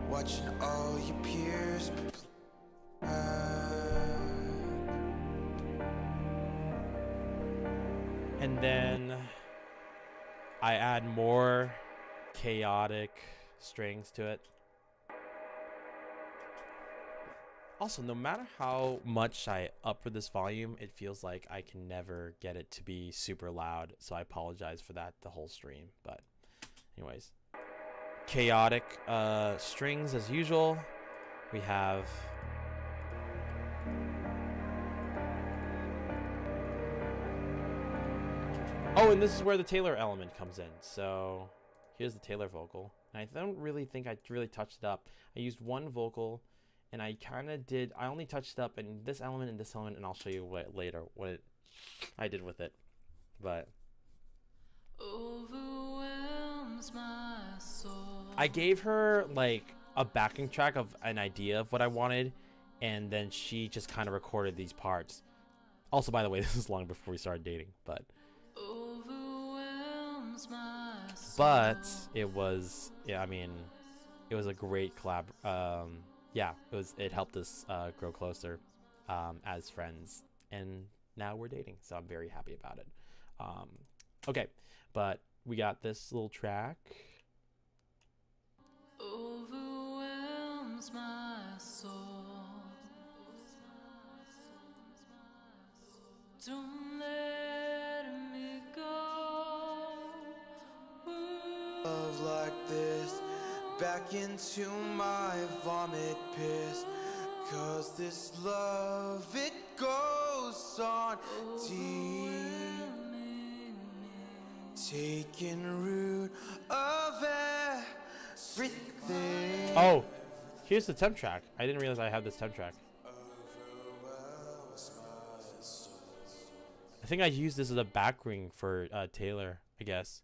watching all your peers
and then I add more chaotic strings to it. Also, no matter how much I upper this volume, it feels like I can never get it to be super loud. So I apologize for that the whole stream. But anyways, chaotic strings as usual. We have... Oh, and this is where the Taylor element comes in. So here's the Taylor vocal. And I don't really think I really touched it up. I used one vocal, and I kind of did. I only touched it up in this element and this element, and I'll show you what I did with it. But
overwhelms my soul.
I gave her like a backing track of an idea of what I wanted, and then she just kind of recorded these parts. Also, by the way, this is long before we started dating, but it was, yeah, I mean, it was a great collab. Yeah, it helped us grow closer as friends, and now we're dating, so I'm very happy about it. Okay, but we got this little track.
overwhelms my soul. Don't let me go.
Love like this, back into my vomit piss. Cause this love, it goes on deep, taking root of everything.
Oh, here's the temp track. I didn't realize I had this temp track. I think I used this as a back ring for Taylor, I guess.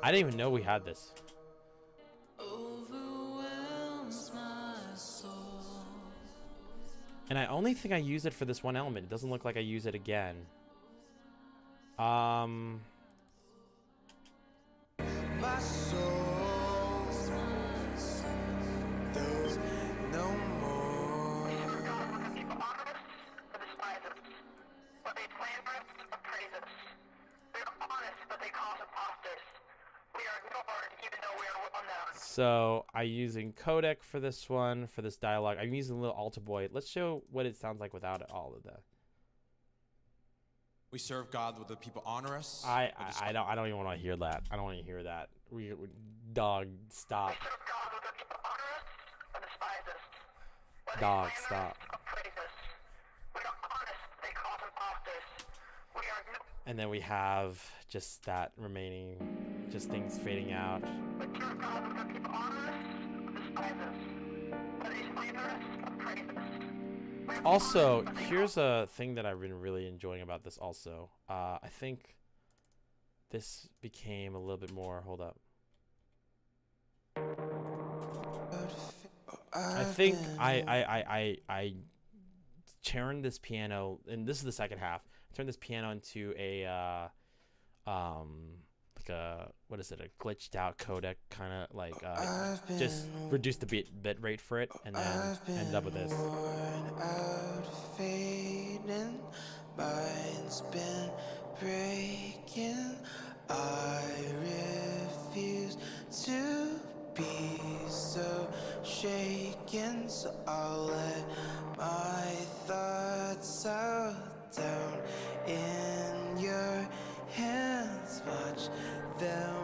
I didn't even know we had this.
Overwhelms my soul.
And I only think I used it for this one element. It doesn't look like I use it again.
My soul, those no more.
But they slanderous appraise us. We are honest, but they cause imposters. We are ignored, even though we are well known.
So I'm using codec for this one, for this dialogue. I'm using a little altar boy. Let's show what it sounds like without all of that.
We serve God with the people honor us.
I don't even want to hear that. I don't want to hear that. Dog, stop. Dog, stop. And then we have just that remaining, just things fading out. Also, here's a thing that I've been really enjoying about this also. I think this became a little bit more, hold up. I think I turned this piano, and this is the second half, turned this piano into a like a, what is it, a glitched out codec kind of like just reduced the bit rate for it, and then ended up with this.
Fading, mine's been breaking. I refuse to be so shaken, so I'll let my thoughts out down in your hands. Watch them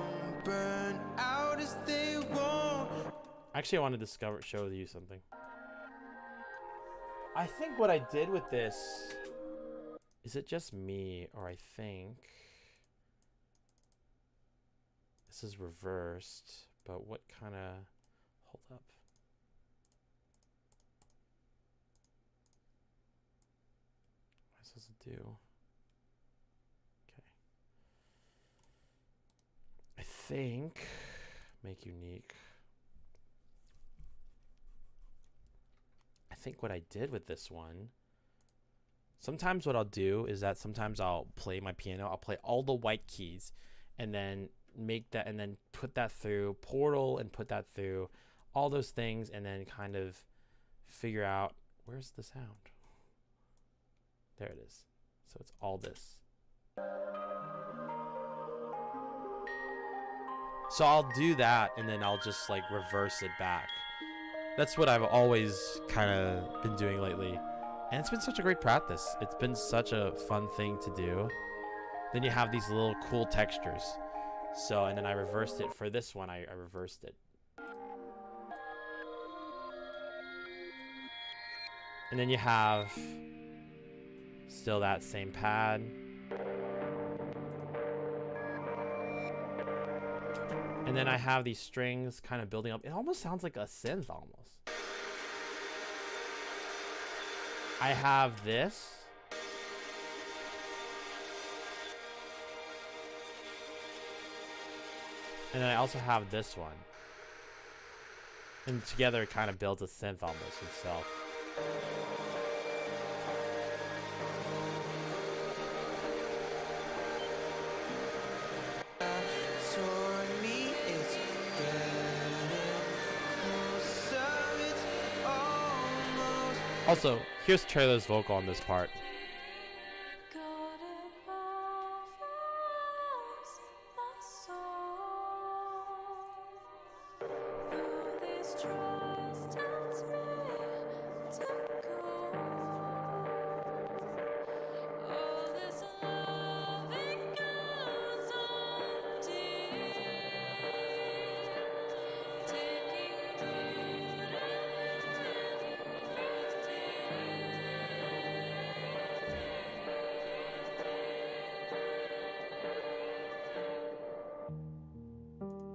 burn out as they won't.
Actually, I want to show you something. I think what I did with this, is it just me, or I think this is reversed, but what kind of, hold up. What is this to do? Okay. I think, make unique. I think what I did with this one, sometimes what I'll do is that sometimes I'll play my piano, I'll play all the white keys, and then make that, and then put that through Portal, and put that through all those things, and then kind of figure out, where's the sound? There it is. So it's all this. So I'll do that, and then I'll just like reverse it back. That's what I've always kind of been doing lately. And it's been such a great practice. It's been such a fun thing to do. Then you have these little cool textures. So, and then I reversed it for this one. I reversed it. And then you have still that same pad. And then I have these strings kind of building up. It almost sounds like a synth almost. I have this. And then I also have this one. And together it kind of builds a synth almost itself. Also, here's Taylor's vocal on this part.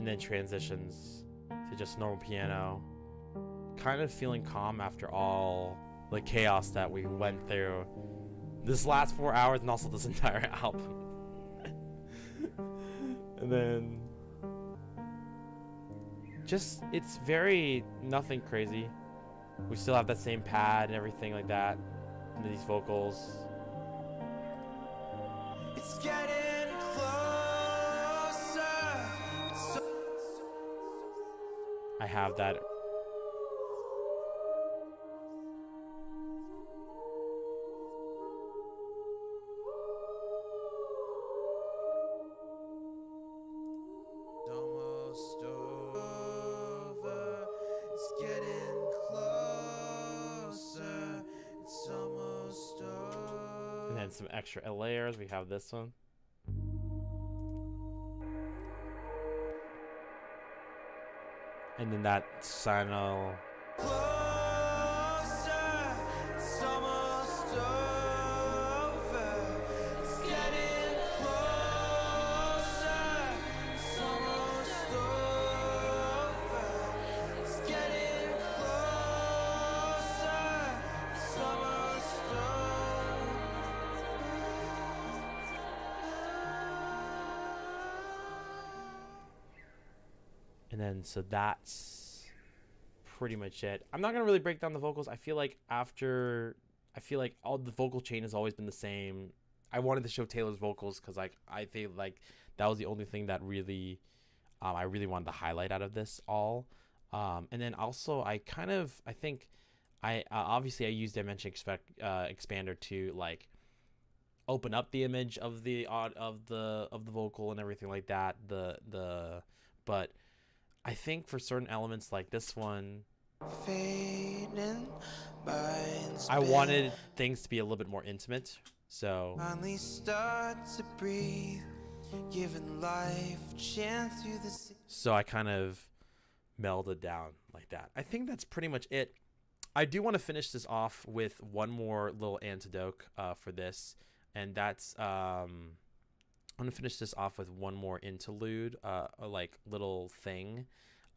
and then transitions to just normal piano. Kind of feeling calm after all the chaos that we went through this last 4 hours and also this entire album. And then just, it's very nothing crazy. We still have that same pad and everything like that, and these vocals.
It's getting closer.
I have that.
Almost over. It's getting closer. It's almost over.
And then some extra layers. We have this one. And then that final.
Closer. It's almost over. It's getting closer. It's almost over. It's getting closer. It's almost
And then, so that's pretty much it. I'm not going to really break down the vocals. I feel like all the vocal chain has always been the same. I wanted to show Taylor's vocals because I feel like that was the only thing that really, I really wanted to highlight out of this all. And then also obviously I used Dimension Expander to like open up the image of the vocal and everything like that. But I think for certain elements like this one,
fading.
I wanted things to be a little bit more intimate. So
Finally start to breathe, giving life a chance through the
so I kind of melded down like that. I think that's pretty much it. I do want to finish this off with one more little antidote for this, and that's I'm gonna finish this off with one more interlude, like little thing,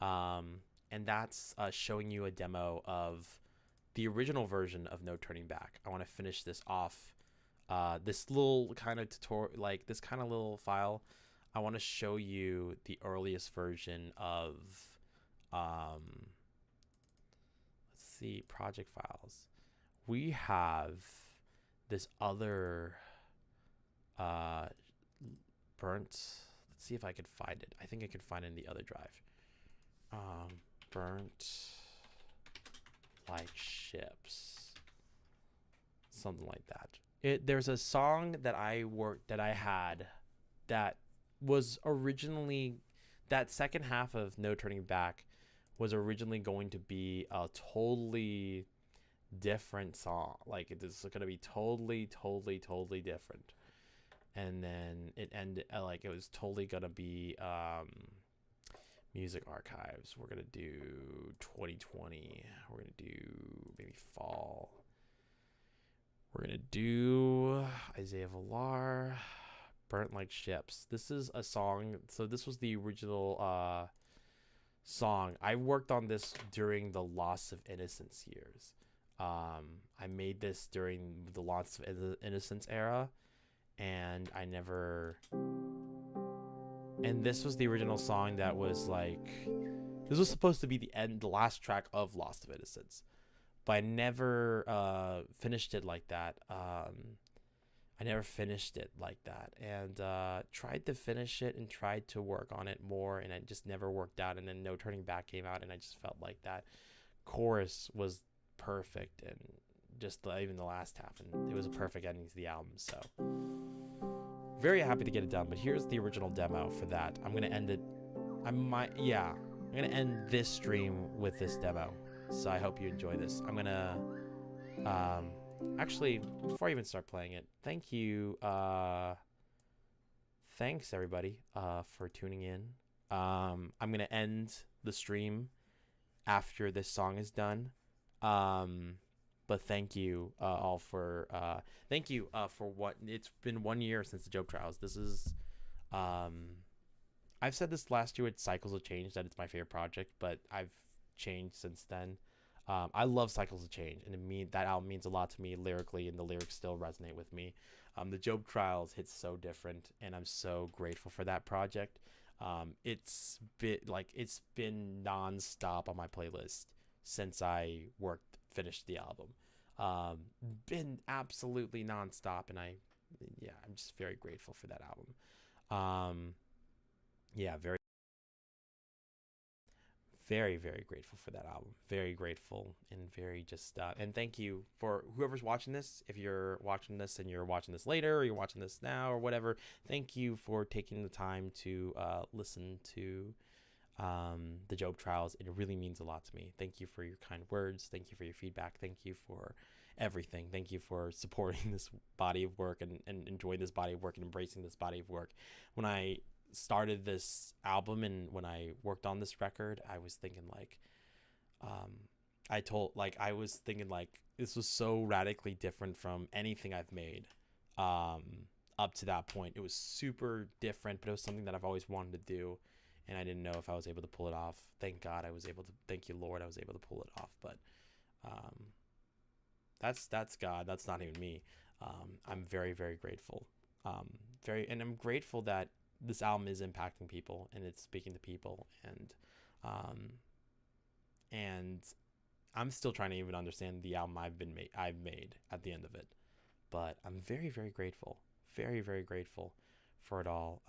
and that's showing you a demo of the original version of No Turning Back. I want to finish this off, this little kind of tutorial, like this kind of little file. I want to show you the earliest version of, let's see, project files. We have this other burnt. Let's see if I could find it. I think I could find it in the other drive. Burnt like ships, something like that. There's a song that I had that was originally, that second half of No Turning Back was originally going to be a totally different song. Like it is going to be totally different. And then it ended like it was totally gonna be music archives. We're gonna do 2020. We're gonna do maybe fall. We're gonna do Isaiah Villar, Burnt Like Ships. This is a song. So this was the original song. I worked on this during the Loss of Innocence years. I made this during the Loss of Innocence era. And this was the original song that was like, this was supposed to be the last track of Lost of Innocence, but I never finished it like that. And tried to finish it and tried to work on it more, and it just never worked out. And then No Turning Back came out, and I just felt like that chorus was perfect, and just even the last half, and it was a perfect ending to the album. So very happy to get it done. But here's the original demo for that. I'm gonna end it. I'm gonna end this stream with this demo. So I hope you enjoy this. I'm gonna actually, before I even start playing it, thank you. Thanks everybody for tuning in. I'm gonna end the stream after this song is done. But thank you all for what, it's been 1 year since the Joke Trials. This is I I've said this last year with Cycles of Change that it's my favorite project, but I've changed since then. I love Cycles of Change, and that album means a lot to me lyrically, and the lyrics still resonate with me. The Job Trials hits so different, and I'm so grateful for that project. It's been nonstop on my playlist since I finished the album. Been absolutely nonstop, and I'm just very grateful for that album. Very, very grateful for that album. Very grateful, and very just and thank you for whoever's watching this. If you're watching this and you're watching this later, or you're watching this now, or whatever, thank you for taking the time to listen to the Job Trials. It really means a lot to me. Thank you for your kind words. Thank you for your feedback. Thank you for everything. Thank you for supporting this body of work and enjoying this body of work and embracing this body of work. When I started this album and when I worked on this record, I was thinking this was so radically different from anything I've made up to that point. It was super different, but it was something that I've always wanted to do, and I didn't know if I was able to pull it off. Thank God I was able to. Thank you, Lord, I was able to pull it off. But that's God. That's not even me. I'm very, very grateful. And I'm grateful that this album is impacting people and it's speaking to people, and I'm still trying to even understand the album I've made at the end of it, but I'm very, very grateful, very, very grateful for it all.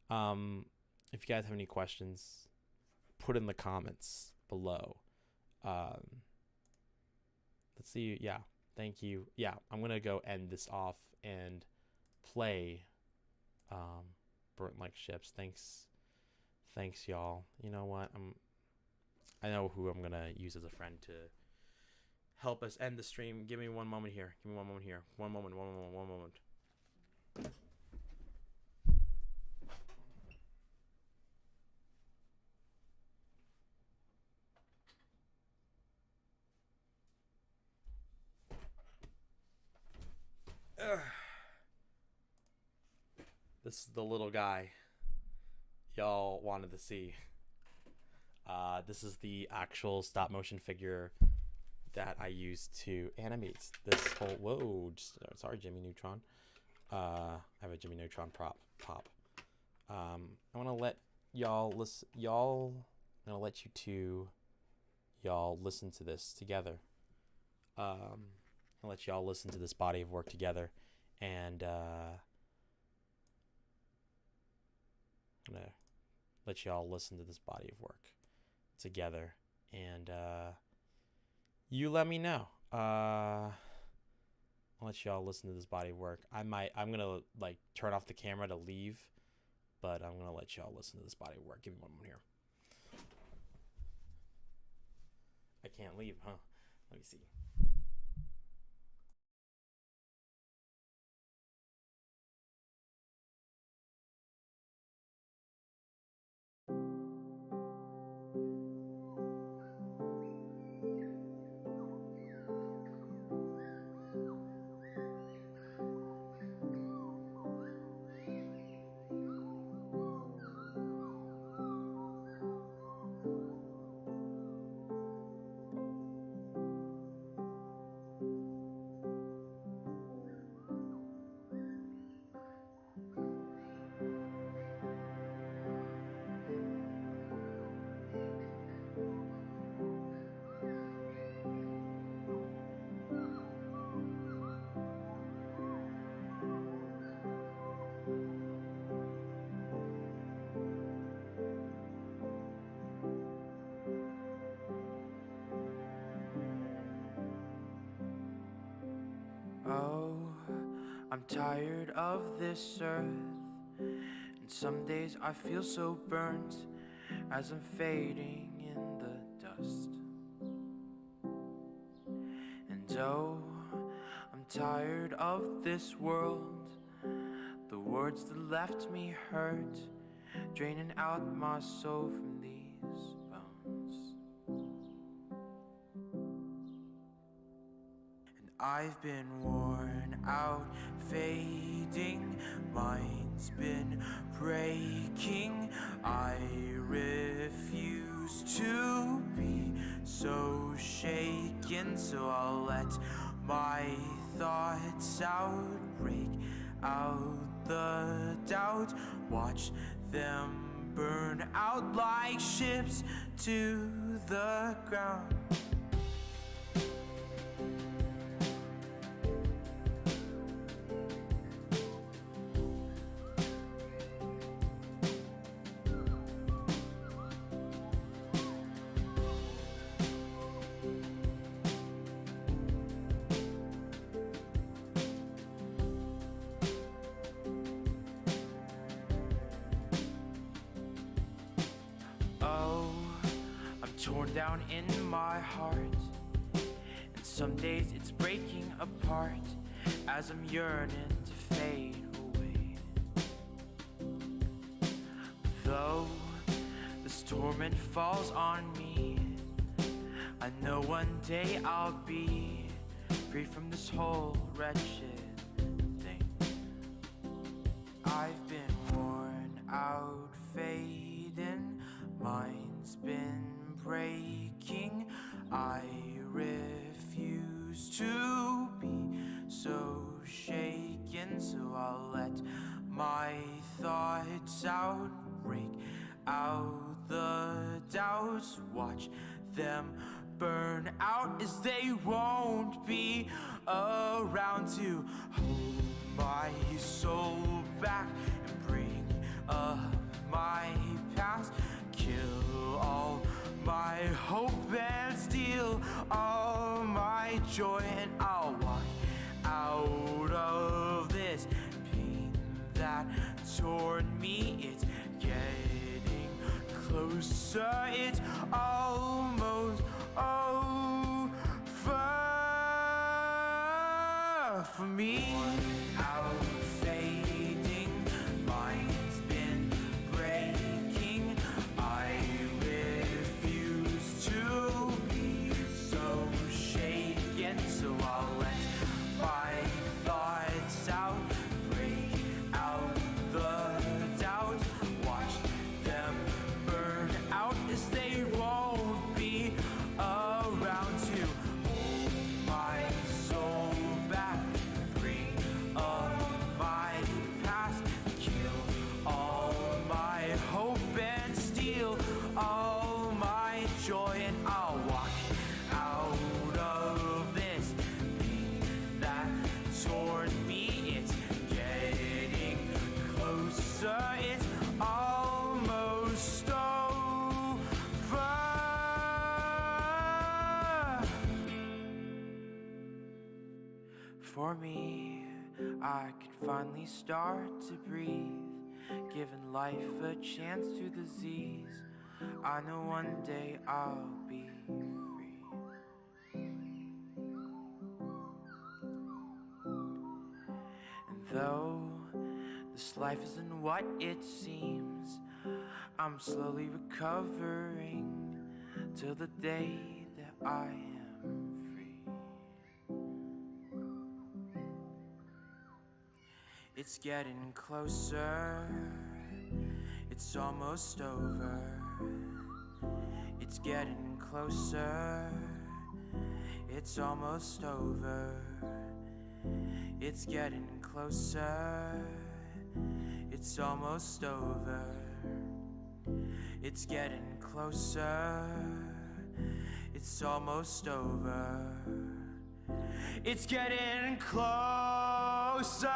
If you guys have any questions, put in the comments below. Let's see. Yeah, thank you. Yeah, I'm gonna go end this off and play Burnt Like Ships. Thanks y'all. You know what, I know who I'm gonna use as a friend to help us end the stream. Give me one moment here. One moment. This is the little guy y'all wanted to see. This is the actual stop motion figure that I used to animate this whole. Sorry, Jimmy Neutron. I have a Jimmy Neutron pop. I want to let y'all listen. I'm gonna let y'all listen to this together. I'll let y'all listen to this body of work together, and I'm gonna let y'all listen to this body of work together, and you let me know. I'll let y'all listen to this body of work. I'm gonna turn off the camera to leave, but I'm gonna let y'all listen to this body of work. Give me one moment here. I can't leave, huh? Let me see.
Oh, I'm tired of this earth, and some days I feel so burnt as I'm fading in the dust. And oh, I'm tired of this world, the words that left me hurt, draining out my soul from these bones. And I've been warned worn out, fading, mine's been breaking. I refuse to be so shaken, so I'll let my thoughts out, break out the doubt, watch them burn out like ships to the ground. Torn down in my heart, and some days it's breaking apart as I'm yearning to fade away. Though this torment falls on me, I know one day I'll be free from this whole wretched thing. I've been worn out, fading, mine's been breaking. I refuse to be so shaken, so I'll let my thoughts out, break out the doubts, watch them burn out as they won't be around to hold my soul back and bring up my past, kill all my hope and steal all my joy, and I'll walk out of this pain that torn me. It's getting closer, it's almost over for me. Out, fading, mine's been breaking. I refuse to be so shaken, so I'll let my thoughts out, break out the doubt, watch them burn out as they won't be around to hold my soul back, bring up my past, kill all my hope and steal all my joy, and I'll walk out of this pain that torn me. It's getting closer, it's almost over for me. I can finally start to breathe, giving life a chance to disease. I know one day I'll be free. And though this life isn't what it seems, I'm slowly recovering till the day that I am free. It's getting closer, it's almost over. It's getting closer, it's almost over. It's getting closer, it's almost over. It's getting closer, it's almost over. It's getting closer,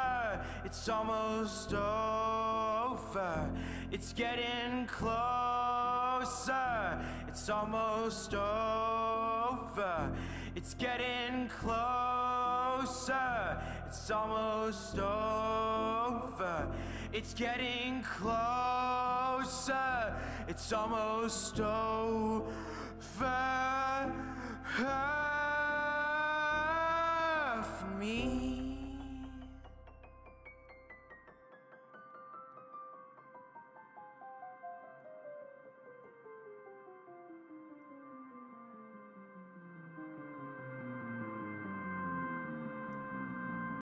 it's almost over. It's getting closer, it's almost over. It's getting closer, it's almost over. It's getting closer, it's almost over for me.